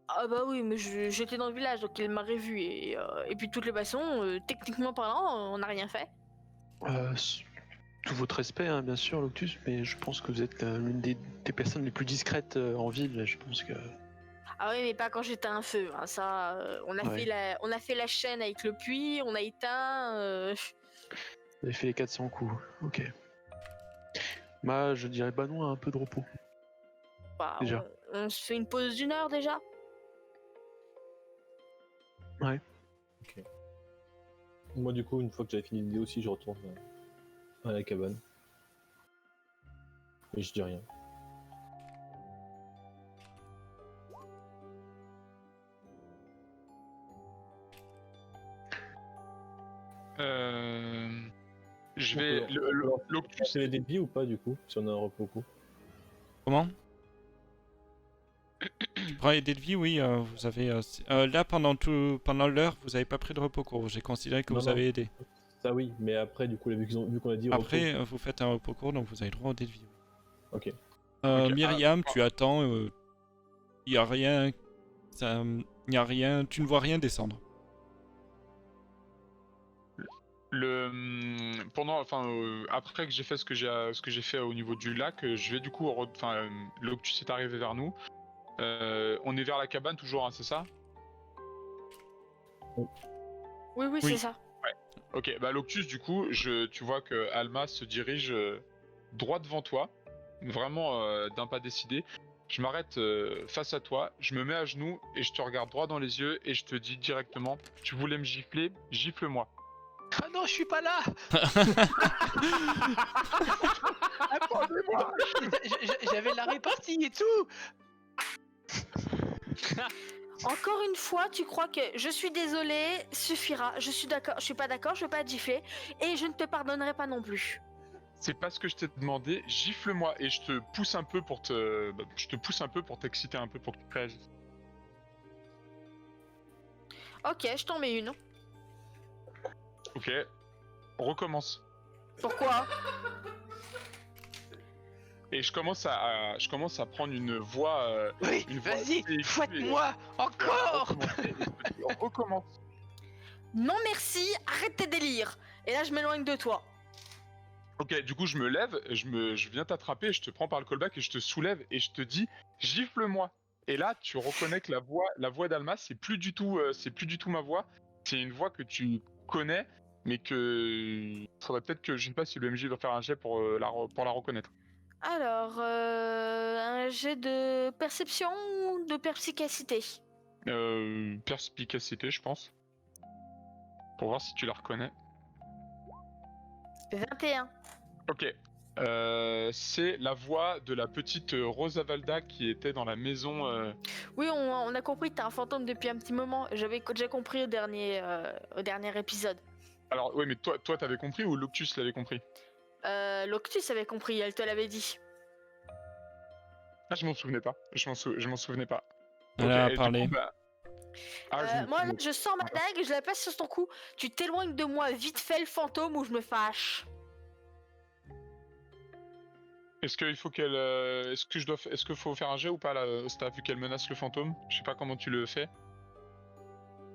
Speaker 5: Ah bah oui, mais j'étais dans le village, donc il m'aurait vu. Et puis de toutes les façons, techniquement parlant, on n'a rien fait.
Speaker 4: Tout votre respect, hein, bien sûr, Loctus, mais je pense que vous êtes l'une des personnes les plus discrètes en ville. Je pense que...
Speaker 5: Ah oui, mais pas quand j'étais un feu. Hein. Ça, on a fait la chaîne avec le puits, on a éteint...
Speaker 4: Vous avez fait les 400 coups. Ok. Moi, je dirais bah non à un peu de repos.
Speaker 5: Bah,
Speaker 4: Déjà.
Speaker 5: on se fait une pause d'1 heure déjà.
Speaker 4: Ouais.
Speaker 6: Ok. Moi, du coup, une fois que j'avais fini l'idée aussi, je retourne à la cabane. Et je dis rien.
Speaker 3: Je vais... L'Octus...
Speaker 6: C'est les dés de vie ou pas, du coup, si on a un repos coup?
Speaker 2: Comment? Tu prends les dés de vie, oui, vous avez... là, pendant l'heure, vous avez pas pris de repos court. J'ai considéré que
Speaker 6: Non,
Speaker 2: vous
Speaker 6: non.
Speaker 2: avez aidé.
Speaker 6: Ça oui, mais après, du coup, vu qu'on a dit repos.
Speaker 2: Après, vous faites un repos court, donc vous avez le droit au dés de vie.
Speaker 6: Ok.
Speaker 3: Ok,
Speaker 2: Myriam, tu attends. Il y a rien... Il y a rien... Tu ne vois rien descendre.
Speaker 3: Après que j'ai fait ce que j'ai fait au niveau du lac, je vais du coup, l'Octus est arrivé vers nous. On est vers la cabane toujours, hein, c'est ça?
Speaker 5: Oui, c'est ça.
Speaker 3: Ok, bah l'Octus, du coup, tu vois que Alma se dirige droit devant toi, vraiment d'un pas décidé. Je m'arrête face à toi, je me mets à genoux et je te regarde droit dans les yeux et je te dis directement, tu voulais me gifler, gifle-moi.
Speaker 7: Ah non, je suis pas là. J'avais la répartie et tout.
Speaker 5: Encore une fois, tu crois que je suis désolé, suffira. Je suis d'accord, je suis pas d'accord, je veux pas être giflé et je ne te pardonnerai pas non plus.
Speaker 3: C'est pas ce que je t'ai demandé, gifle-moi et je te pousse un peu pour je te pousse un peu pour t'exciter un peu pour que tu réagisses.
Speaker 5: Ok, je t'en mets une.
Speaker 3: Ok, on recommence.
Speaker 5: Pourquoi?
Speaker 3: Et je commence à prendre une voix.
Speaker 7: Oui,
Speaker 3: Une voix
Speaker 7: vas-y,
Speaker 3: aiguë
Speaker 7: fouette-moi encore.
Speaker 3: On recommence.
Speaker 5: Non merci, arrête tes délires. Et là, je m'éloigne de toi.
Speaker 3: Ok, du coup je me lève, je viens t'attraper, je te prends par le callback et je te soulève et je te dis gifle-moi. Et là tu reconnais que la voix d'Alma c'est plus du tout ma voix, c'est une voix que tu connais, mais que faudrait peut-être que je sais pas si le MJ doit faire un jet pour la reconnaître.
Speaker 5: Alors, un jet de perception ou de perspicacité?
Speaker 3: Perspicacité je pense, pour voir si tu la reconnais.
Speaker 5: 21.
Speaker 3: Ok. C'est la voix de la petite Rosavalda qui était dans la maison.
Speaker 5: Oui, on a compris que t'es un fantôme depuis un petit moment. J'avais déjà compris au dernier épisode.
Speaker 3: Alors, ouais, mais toi t'avais compris ou Loctus l'avait compris?
Speaker 5: Loctus avait compris, elle te l'avait dit.
Speaker 3: Ah, je m'en souvenais pas. Je m'en souvenais pas.
Speaker 2: Elle a
Speaker 3: et du
Speaker 2: parlé.
Speaker 3: coup, bah... Ah,
Speaker 5: Moi, là, je sors ma dague et je la passe sur ton cou. Tu t'éloignes de moi vite fait, le fantôme, ou je me fâche.
Speaker 3: Est-ce qu'il faut qu'elle... Est-ce qu'il faut faire un jet ou pas, là, Osta, vu qu'elle menace le fantôme? Je sais pas comment tu le fais.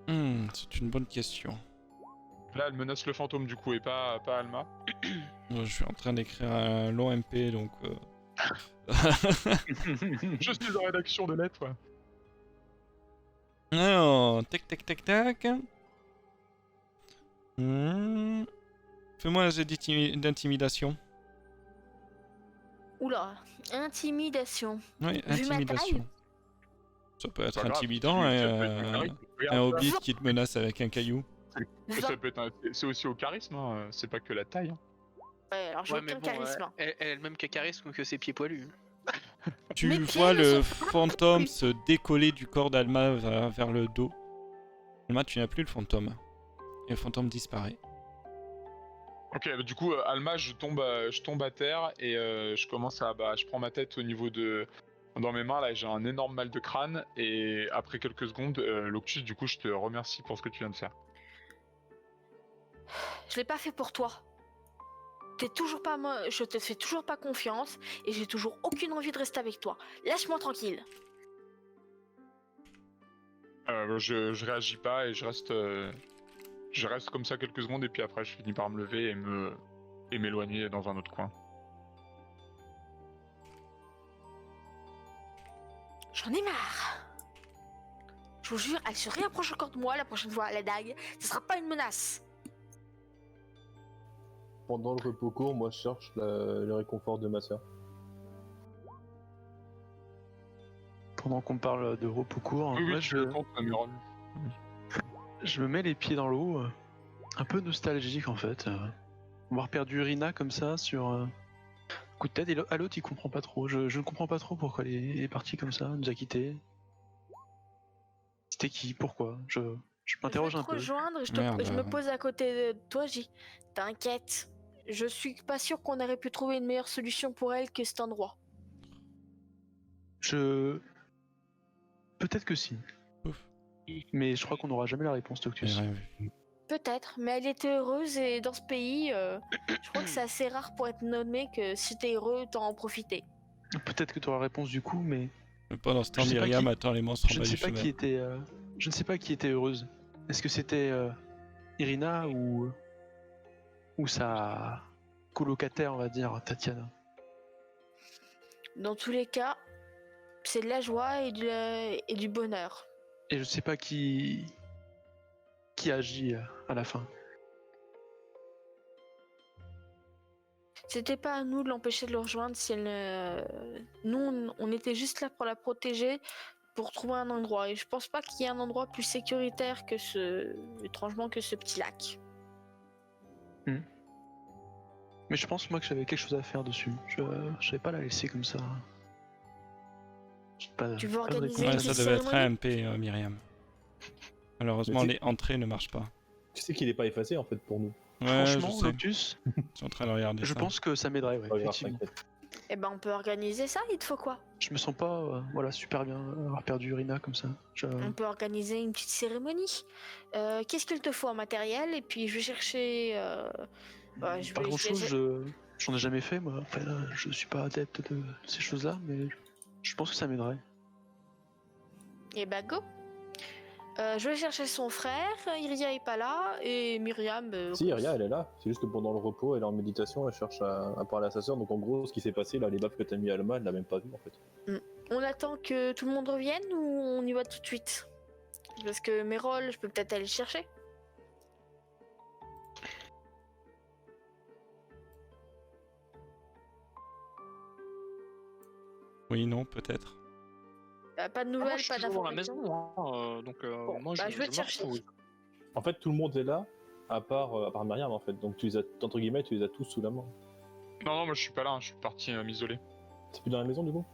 Speaker 2: C'est une bonne question.
Speaker 3: Là, elle menace le fantôme, du coup, et pas Alma.
Speaker 2: Je suis en train d'écrire un long MP, donc...
Speaker 3: Je suis en rédaction de lettres, ouais.
Speaker 2: Alors, tac tac tac tac. Fais-moi un jet d'intimidation.
Speaker 5: Oula, intimidation.
Speaker 2: Oui,
Speaker 5: Vu ma
Speaker 2: intimidation.
Speaker 5: taille.
Speaker 2: Ça peut être
Speaker 3: Pas grave,
Speaker 2: intimidant,
Speaker 3: ça
Speaker 2: et,
Speaker 3: peut être un charisme.
Speaker 2: un
Speaker 3: Regarde,
Speaker 2: hobbit qui te menace avec un caillou.
Speaker 3: ça peut être c'est aussi au charisme, hein. C'est pas que la taille. Hein.
Speaker 5: Ouais, alors j'ai
Speaker 7: Ouais, mais
Speaker 5: aucun
Speaker 7: bon,
Speaker 5: charisme.
Speaker 7: elle a le même charisme que ses pieds poilus.
Speaker 2: Tu
Speaker 5: Mes
Speaker 2: vois
Speaker 5: pieds ne
Speaker 2: le
Speaker 5: sont pas
Speaker 2: fantôme
Speaker 5: plus.
Speaker 2: se décoller du corps d'Alma vers le dos. Alma, tu n'as plus le fantôme. Et le fantôme disparaît.
Speaker 3: Ok, bah, du coup, Alma, je tombe à terre et je commence à... je prends ma tête au niveau de... Dans mes mains, là, j'ai un énorme mal de crâne et après quelques secondes, Loctus, du coup, je te remercie pour ce que tu viens de faire.
Speaker 5: Je l'ai pas fait pour toi. Je te fais toujours pas confiance et j'ai toujours aucune envie de rester avec toi. Lâche-moi tranquille.
Speaker 3: Je réagis pas et je reste comme ça quelques secondes et puis après je finis par me lever et m'éloigner dans un autre coin.
Speaker 5: J'en ai marre. Je vous jure, elle se réapproche encore de moi la prochaine fois, la dague. Ce sera pas une menace.
Speaker 6: Pendant le repos court, moi je cherche le réconfort de ma sœur.
Speaker 4: Pendant qu'on parle de repos court,
Speaker 3: Oui,
Speaker 4: moi,
Speaker 3: tu le tentes, Amiral.
Speaker 4: je me mets les pieds dans l'eau, un peu nostalgique en fait. Avoir perdu Irina comme ça sur coup de tête, et à l'autre il comprend pas trop. Je ne comprends pas trop pourquoi elle est partie comme ça, elle nous a quittés. C'était qui? Pourquoi? Je m'interroge un
Speaker 5: Je
Speaker 4: peu.
Speaker 5: vais te rejoindre,
Speaker 2: Merde.
Speaker 5: je me pose à côté de toi, t'inquiète. Je suis pas sûr qu'on aurait pu trouver une meilleure solution pour elle que cet endroit.
Speaker 4: Peut-être que si.
Speaker 2: Ouf.
Speaker 4: Mais je crois qu'on n'aura jamais la réponse,
Speaker 2: J'ai
Speaker 4: Toctus.
Speaker 2: rien vu.
Speaker 5: Peut-être, mais elle était heureuse et dans ce pays, je crois que c'est assez rare pour être nommé que si t'es heureux, t'en en profiter.
Speaker 4: Peut-être que tu auras la réponse du coup, mais
Speaker 2: Mais pendant ce temps,
Speaker 4: Je sais pas
Speaker 2: Myriam
Speaker 4: qui-
Speaker 2: attend les monstres en
Speaker 4: je
Speaker 2: bas
Speaker 4: ne sais
Speaker 2: du
Speaker 4: pas
Speaker 2: chemin.
Speaker 4: qui était. Je ne sais pas qui était heureuse. Est-ce que c'était Irina ou sa colocataire, on va dire, Tatiana?
Speaker 5: Dans tous les cas, c'est de la joie et du bonheur.
Speaker 4: Et je ne sais pas qui agit à la fin.
Speaker 5: C'était pas à nous de l'empêcher de le rejoindre si elle ne... Nous, on était juste là pour la protéger, pour trouver un endroit. Et je pense pas qu'il y ait un endroit plus sécuritaire étrangement, que ce petit lac.
Speaker 4: Mais je pense moi que j'avais quelque chose à faire dessus. Je vais pas la laisser comme ça.
Speaker 5: Tu veux
Speaker 4: pas de
Speaker 5: organiser
Speaker 4: réponse.
Speaker 2: Ouais,
Speaker 5: une
Speaker 2: ça devait être
Speaker 5: cérémonie
Speaker 2: AMP, Myriam. Malheureusement,
Speaker 6: Mais
Speaker 2: les entrées ne marchent pas.
Speaker 6: Tu sais qu'il est pas effacé en fait pour nous.
Speaker 2: Ouais,
Speaker 4: Franchement,
Speaker 2: je sais.
Speaker 4: Lotus,
Speaker 2: Je suis en train de regarder
Speaker 4: je
Speaker 2: ça.
Speaker 4: pense que ça m'aiderait, ouais,
Speaker 6: Pas grave,
Speaker 4: effectivement.
Speaker 6: t'inquiète.
Speaker 5: Eh ben, on peut organiser ça, il te faut quoi?
Speaker 4: Je me sens pas voilà, super bien avoir perdu Rina comme ça.
Speaker 5: On peut organiser une petite cérémonie. Qu'est-ce qu'il te faut en matériel? Et puis je vais chercher. Je
Speaker 4: Pas
Speaker 5: vais-
Speaker 4: grand
Speaker 5: je vais-
Speaker 4: chose, j'en ai jamais fait moi. Enfin, je suis pas adepte de ces choses-là, mais je pense que ça m'aiderait.
Speaker 5: Eh ben, go! Je vais chercher son frère, Iria est pas là, et Myriam.
Speaker 6: Si, Iria, elle est là. C'est juste que pendant le repos, elle est en méditation, elle cherche à parler à sa sœur. Donc en gros, ce qui s'est passé, là, les baffes que t'as mis à Alma, elle l'a même pas vu en fait.
Speaker 5: On attend que tout le monde revienne ou on y va tout de suite? Parce que mes rôles, je peux peut-être aller le chercher.
Speaker 2: Oui, non, peut-être.
Speaker 5: Pas de
Speaker 8: Moi,
Speaker 5: nouvelles,
Speaker 8: je suis
Speaker 5: pas
Speaker 8: toujours dans la
Speaker 5: d'informations.
Speaker 8: maison, hein, donc moi
Speaker 5: bah, je vais te
Speaker 8: marche
Speaker 5: chercher.
Speaker 8: sur-
Speaker 6: En fait, tout le monde est là, à part Myriam en fait. Donc tu les as, entre guillemets, tu les as tous sous la main.
Speaker 3: Non, moi je suis pas là, hein, je suis parti m'isoler.
Speaker 6: T'es plus dans la maison du coup?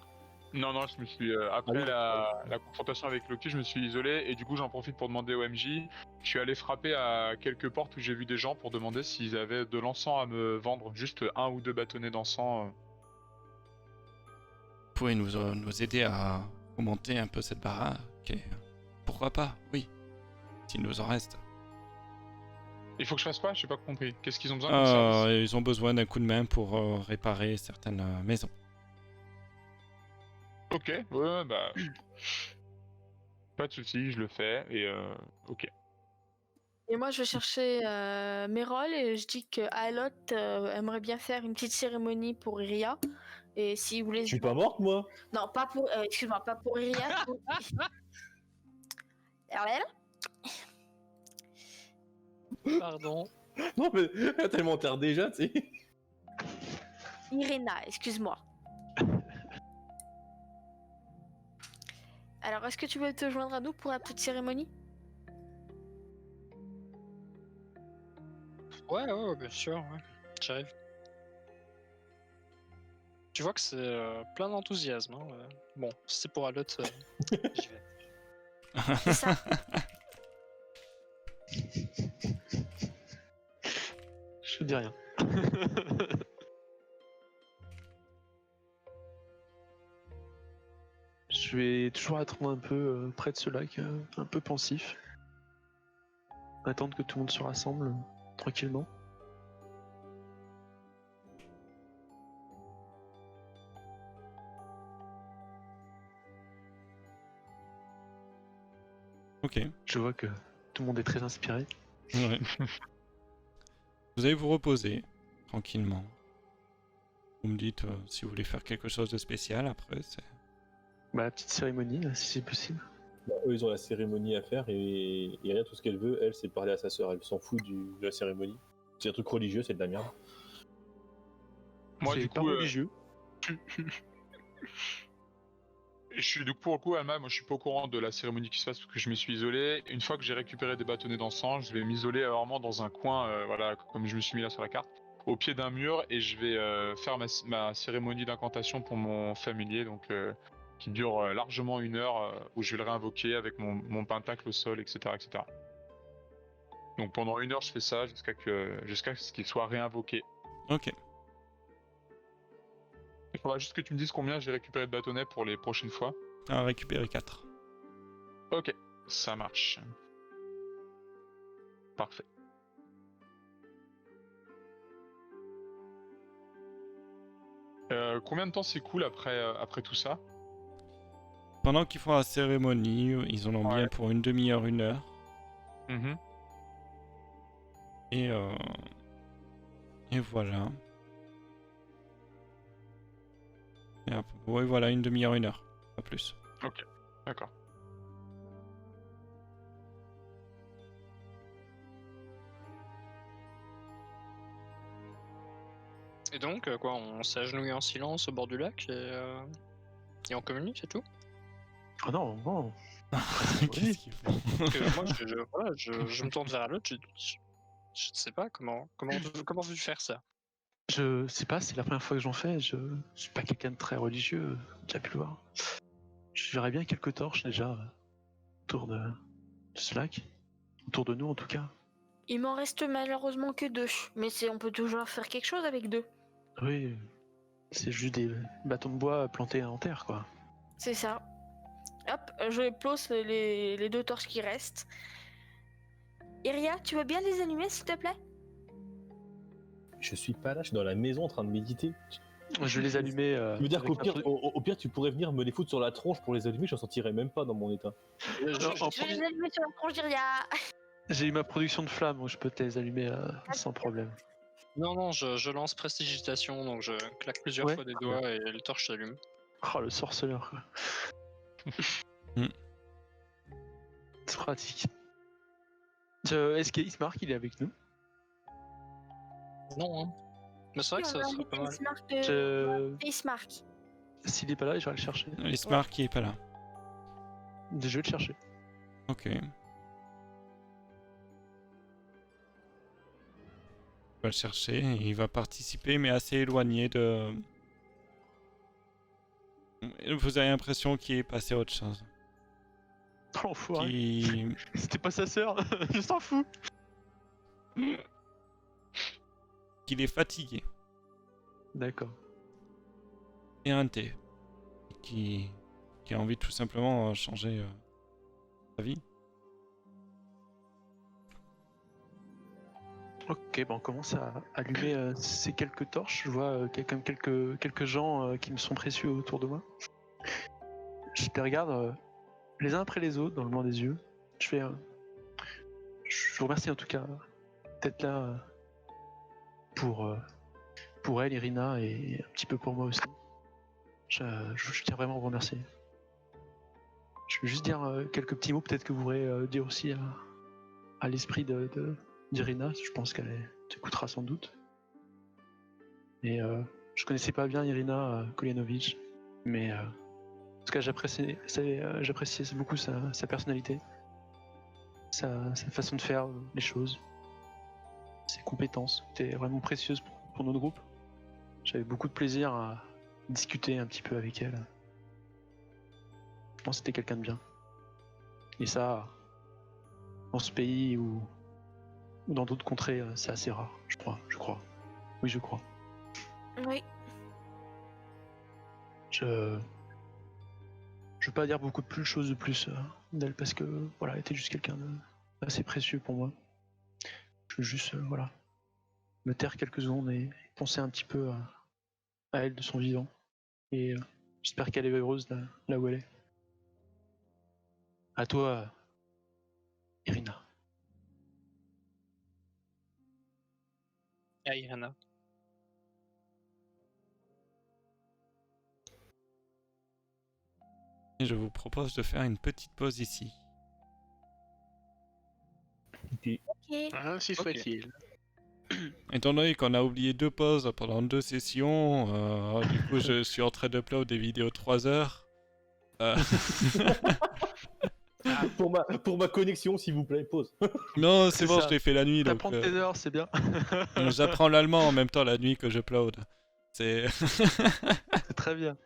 Speaker 3: Non, je me suis. Après
Speaker 6: oui.
Speaker 3: la confrontation avec Loki, je me suis isolé et du coup j'en profite pour demander au MJ. Je suis allé frapper à quelques portes où j'ai vu des gens pour demander s'ils avaient de l'encens à me vendre. Juste 1 ou 2 bâtonnets d'encens.
Speaker 2: Vous pouvez nous aider à remonter un peu cette baraque. Et pourquoi pas, oui. S'il nous en reste.
Speaker 3: Il faut que je fasse quoi? J'ai pas compris. Qu'est-ce qu'ils ont besoin comme service?
Speaker 2: Ils ont besoin d'un coup de main pour réparer certaines maisons.
Speaker 3: Ok, ouais, bah. Pas de soucis, je le fais et ok.
Speaker 5: Et moi, je vais chercher mes rôles et je dis que Alot aimerait bien faire une petite cérémonie pour Iria. Et si vous voulez.
Speaker 6: Je suis pas morte moi.
Speaker 5: Non, pas pour. Excuse-moi, pas pour Iria. pour- Ariel?
Speaker 8: Pardon.
Speaker 6: Non mais elle a tellement terre déjà, tu sais.
Speaker 5: Irina, excuse-moi. Alors, est-ce que tu veux te joindre à nous pour la petite cérémonie?
Speaker 8: Ouais, bien sûr, ouais. J'arrive. Tu vois que c'est plein d'enthousiasme. Hein, Bon, si c'est pour Alot, j'y vais.
Speaker 5: C'est ça.
Speaker 4: Je dis rien. Je vais toujours attendre un peu près de ce lac, un peu pensif. Attendre que tout le monde se rassemble tranquillement.
Speaker 2: Ok.
Speaker 4: Je vois que tout le monde est très inspiré.
Speaker 2: Ouais. Vous allez vous reposer tranquillement. Vous me dites si vous voulez faire quelque chose de spécial après.
Speaker 4: Bah, la petite cérémonie, là, si c'est possible.
Speaker 6: Bah, eux, ils ont la cérémonie à faire et Iria, tout ce qu'elle veut, elle, c'est parler à sa sœur. Elle s'en fout de la cérémonie. C'est un truc religieux, c'est de la merde.
Speaker 3: Moi,
Speaker 4: C'est
Speaker 3: du
Speaker 4: pas
Speaker 3: coup,
Speaker 4: religieux.
Speaker 3: je suis du coup pour le coup, Alma, moi je suis pas au courant de la cérémonie qui se passe parce que je me suis isolé. Une fois que j'ai récupéré des bâtonnets d'encens, je vais m'isoler vraiment dans un coin, voilà, comme je me suis mis là sur la carte, au pied d'un mur et je vais faire ma cérémonie d'incantation pour mon familier, donc qui dure largement 1 heure, où je vais le réinvoquer avec mon pentacle au sol, etc., etc. Donc pendant 1 heure, je fais ça jusqu'à ce qu'il soit réinvoqué.
Speaker 2: Ok.
Speaker 3: Il faudra juste que tu me dises combien j'ai récupéré de bâtonnets pour les prochaines fois.
Speaker 2: On va récupérer 4.
Speaker 3: Ok, ça marche. Parfait. Combien de temps s'écoule après tout ça?
Speaker 2: Pendant qu'ils font la cérémonie, ils en ont bien
Speaker 3: Ouais.
Speaker 2: pour une demi-heure, 1 heure.
Speaker 3: Mhm.
Speaker 2: Et voilà. Ouais, voilà, une demi-heure, 1 heure. Pas plus.
Speaker 3: D'accord.
Speaker 8: Et donc, quoi, on s'agenouille en silence au bord du lac et on communique, c'est tout?
Speaker 4: Ah non, non.
Speaker 2: Qu'est-ce qu'ils font?
Speaker 8: Parce que moi, voilà, je me tourne vers l'autre, je ne sais pas comment veux-tu faire ça?
Speaker 4: Je sais pas, c'est la première fois que j'en fais. Je suis pas quelqu'un de très religieux, tu as pu le voir. Je verrais bien quelques torches déjà autour de ce lac. Autour de nous en tout cas.
Speaker 5: Il m'en reste malheureusement que 2, mais on peut toujours faire quelque chose avec 2.
Speaker 4: Oui, c'est juste des bâtons de bois plantés en terre quoi.
Speaker 5: C'est ça. Hop, je pose les 2 torches qui restent. Iria, tu veux bien les allumer s'il te plaît?
Speaker 6: Je suis pas là, je suis dans la maison en train de méditer.
Speaker 4: Je vais les allumer.
Speaker 6: Tu veux dire
Speaker 4: avec
Speaker 6: qu'au
Speaker 4: ma
Speaker 6: pire,
Speaker 4: produ-
Speaker 6: au pire, tu pourrais venir me les foutre sur la tronche pour les allumer, je ne sentirais même pas dans mon état.
Speaker 4: En
Speaker 5: Je vais
Speaker 4: produ-
Speaker 5: les allumer sur la tronche d'Iria.
Speaker 4: J'ai eu ma production de flammes, donc je peux te les allumer sans problème.
Speaker 8: Non, je lance prestidigitation, donc je claque plusieurs
Speaker 4: Ouais.
Speaker 8: fois des doigts et le torche s'allume.
Speaker 4: Oh le sorceleur quoi.
Speaker 2: Hmm.
Speaker 4: C'est pratique. Est-ce qu'Ismark il est avec nous?
Speaker 8: Non, hein. Mais c'est vrai que ça serait pas mal.
Speaker 5: Ismark.
Speaker 4: S'il est pas là, je vais le chercher.
Speaker 2: Ismark qui est pas là.
Speaker 4: Je vais le chercher.
Speaker 2: Ok. Il va le chercher, il va participer, mais assez éloigné de... Vous avez l'impression qu'il est passé à autre chose.
Speaker 4: Oh l'enfoiré.
Speaker 2: Qui...
Speaker 4: C'était pas sa sœur, je s'en fous.
Speaker 2: qu'il est fatigué.
Speaker 4: D'accord.
Speaker 2: Et un thé. Qui a envie de tout simplement changer sa vie.
Speaker 4: Ok, on commence à allumer ces quelques torches. Je vois quelques gens qui me sont précieux autour de moi. Je les regarde les uns après les autres dans le blanc des yeux. Je vous remercie en tout cas d'être là pour elle, Irina, et un petit peu pour moi aussi. Je tiens vraiment à vous remercier. Je veux juste dire quelques petits mots, peut-être que vous pourrez dire aussi à l'esprit d'Irina, je pense qu'elle t'écoutera sans doute. Et je connaissais pas bien Irina Koljanovic, mais en tout cas j'appréciais beaucoup sa personnalité, sa façon de faire les choses, ses compétences étaient vraiment précieuses pour notre groupe. J'avais beaucoup de plaisir à discuter un petit peu avec elle. Je pense que c'était quelqu'un de bien. Et ça, dans ce pays ou dans d'autres contrées, c'est assez rare, je crois. Oui, je crois.
Speaker 5: Oui.
Speaker 4: Je veux pas dire beaucoup de choses de plus d'elle parce que voilà, elle était juste quelqu'un d'assez précieux pour moi. Je veux juste voilà, me taire quelques secondes et penser un petit peu à elle de son vivant. Et j'espère qu'elle est heureuse là où elle est. À toi, Irina.
Speaker 8: Ah, Irina.
Speaker 2: Et je vous propose de faire une petite pause ici.
Speaker 5: Ok.
Speaker 7: Ainsi soit-il.
Speaker 2: Étant donné qu'on a oublié 2 pauses pendant 2 sessions, du coup je suis en train d'upload des vidéos de 3 heures.
Speaker 6: Pour ma connexion, s'il vous plaît, pause.
Speaker 2: Non, c'est
Speaker 4: C'est
Speaker 2: bon,
Speaker 4: ça.
Speaker 2: je l'ai fait la nuit. Donc,
Speaker 4: T'apprends tes heures, c'est bien.
Speaker 2: j'apprends l'allemand en même temps la nuit que j'upload. C'est...
Speaker 4: C'est très bien.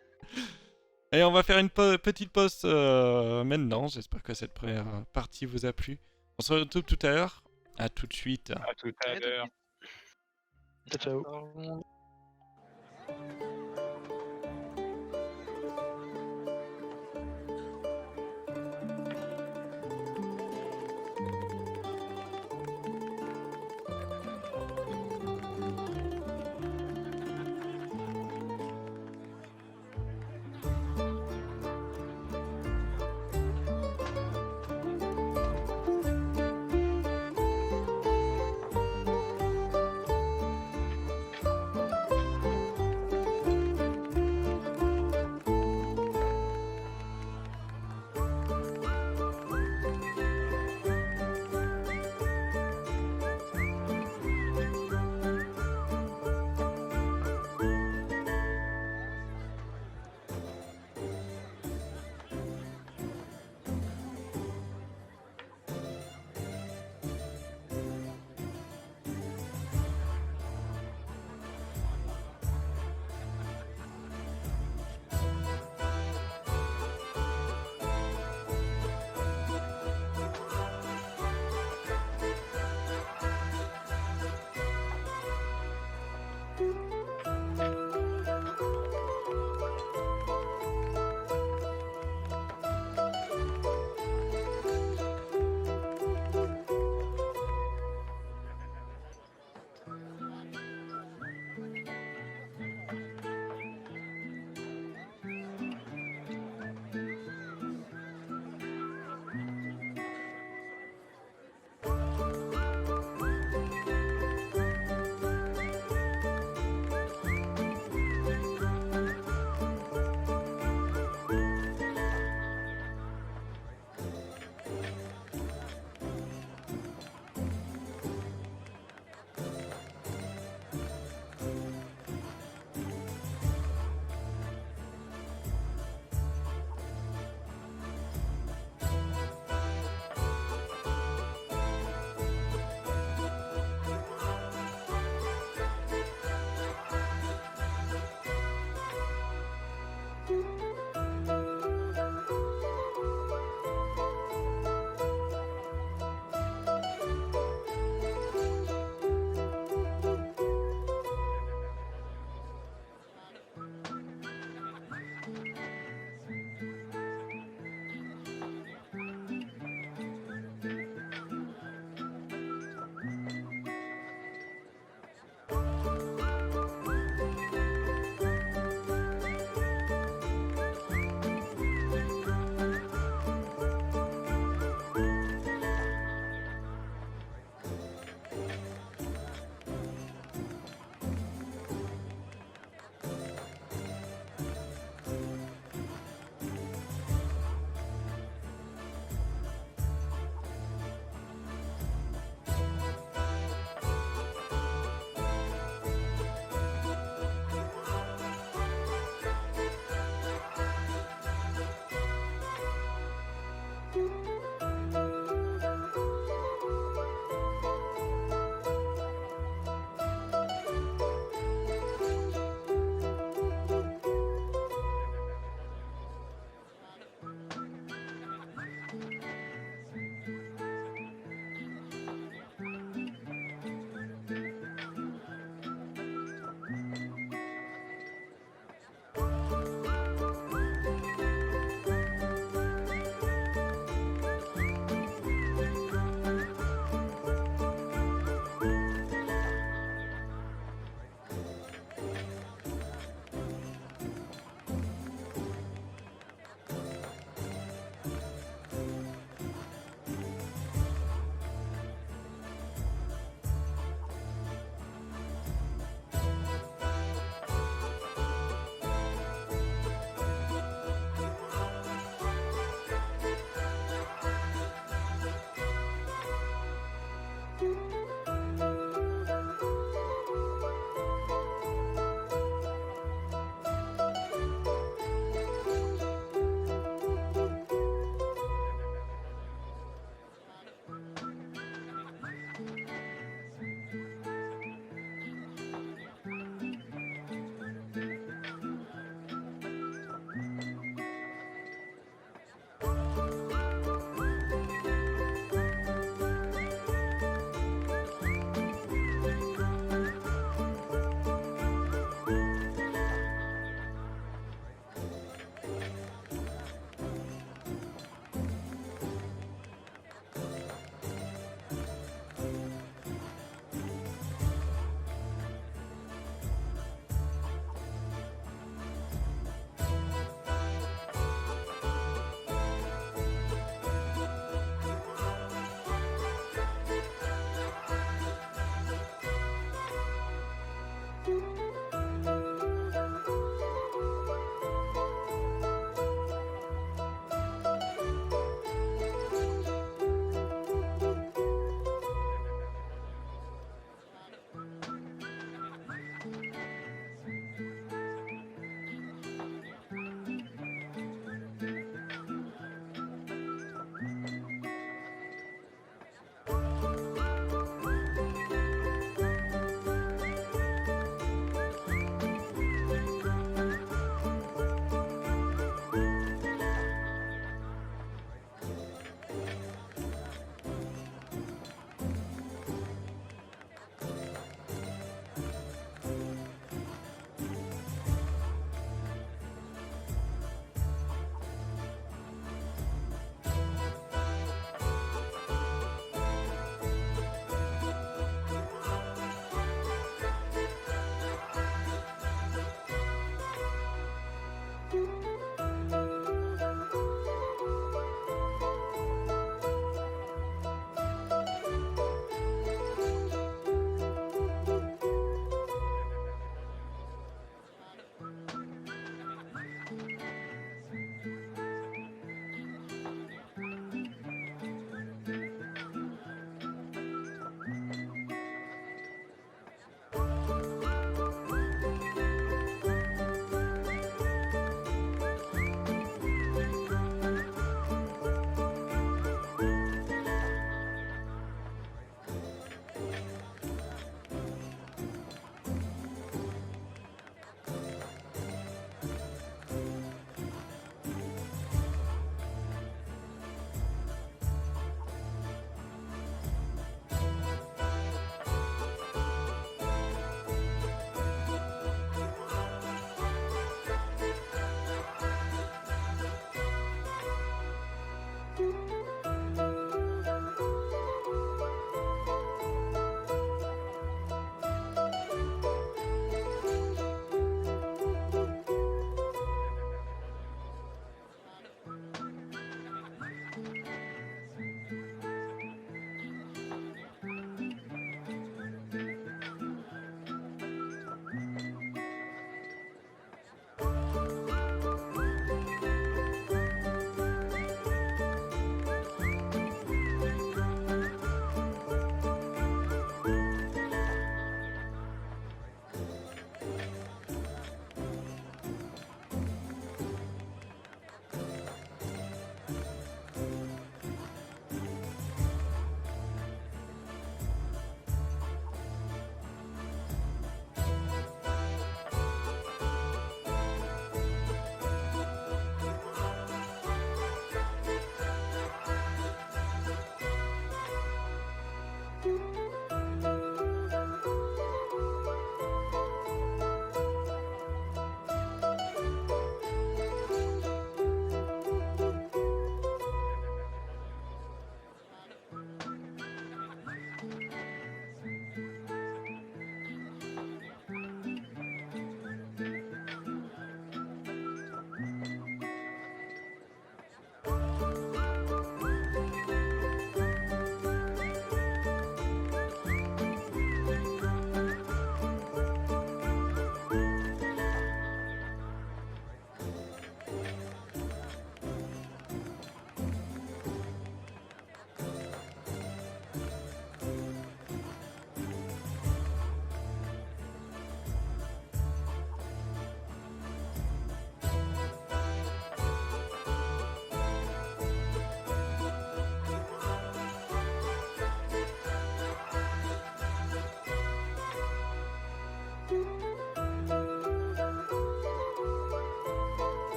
Speaker 2: Et on va faire une petite pause maintenant. J'espère que cette première partie vous a plu. On se retrouve tout à l'heure. À tout de suite.
Speaker 3: À tout à l'heure.
Speaker 4: Ciao.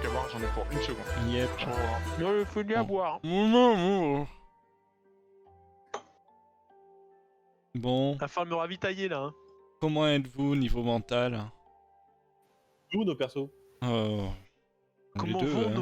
Speaker 3: Qu'à voir, j'en ai pour une seconde.
Speaker 2: Yep.
Speaker 4: Non, il faut bien
Speaker 2: Oh.
Speaker 4: boire.
Speaker 2: Bon,
Speaker 4: Il va falloir me ravitailler là. Hein.
Speaker 2: comment êtes-vous niveau mental?
Speaker 6: Nous, nos persos.
Speaker 2: Les
Speaker 4: Comment
Speaker 2: deux,
Speaker 4: vont
Speaker 2: hein.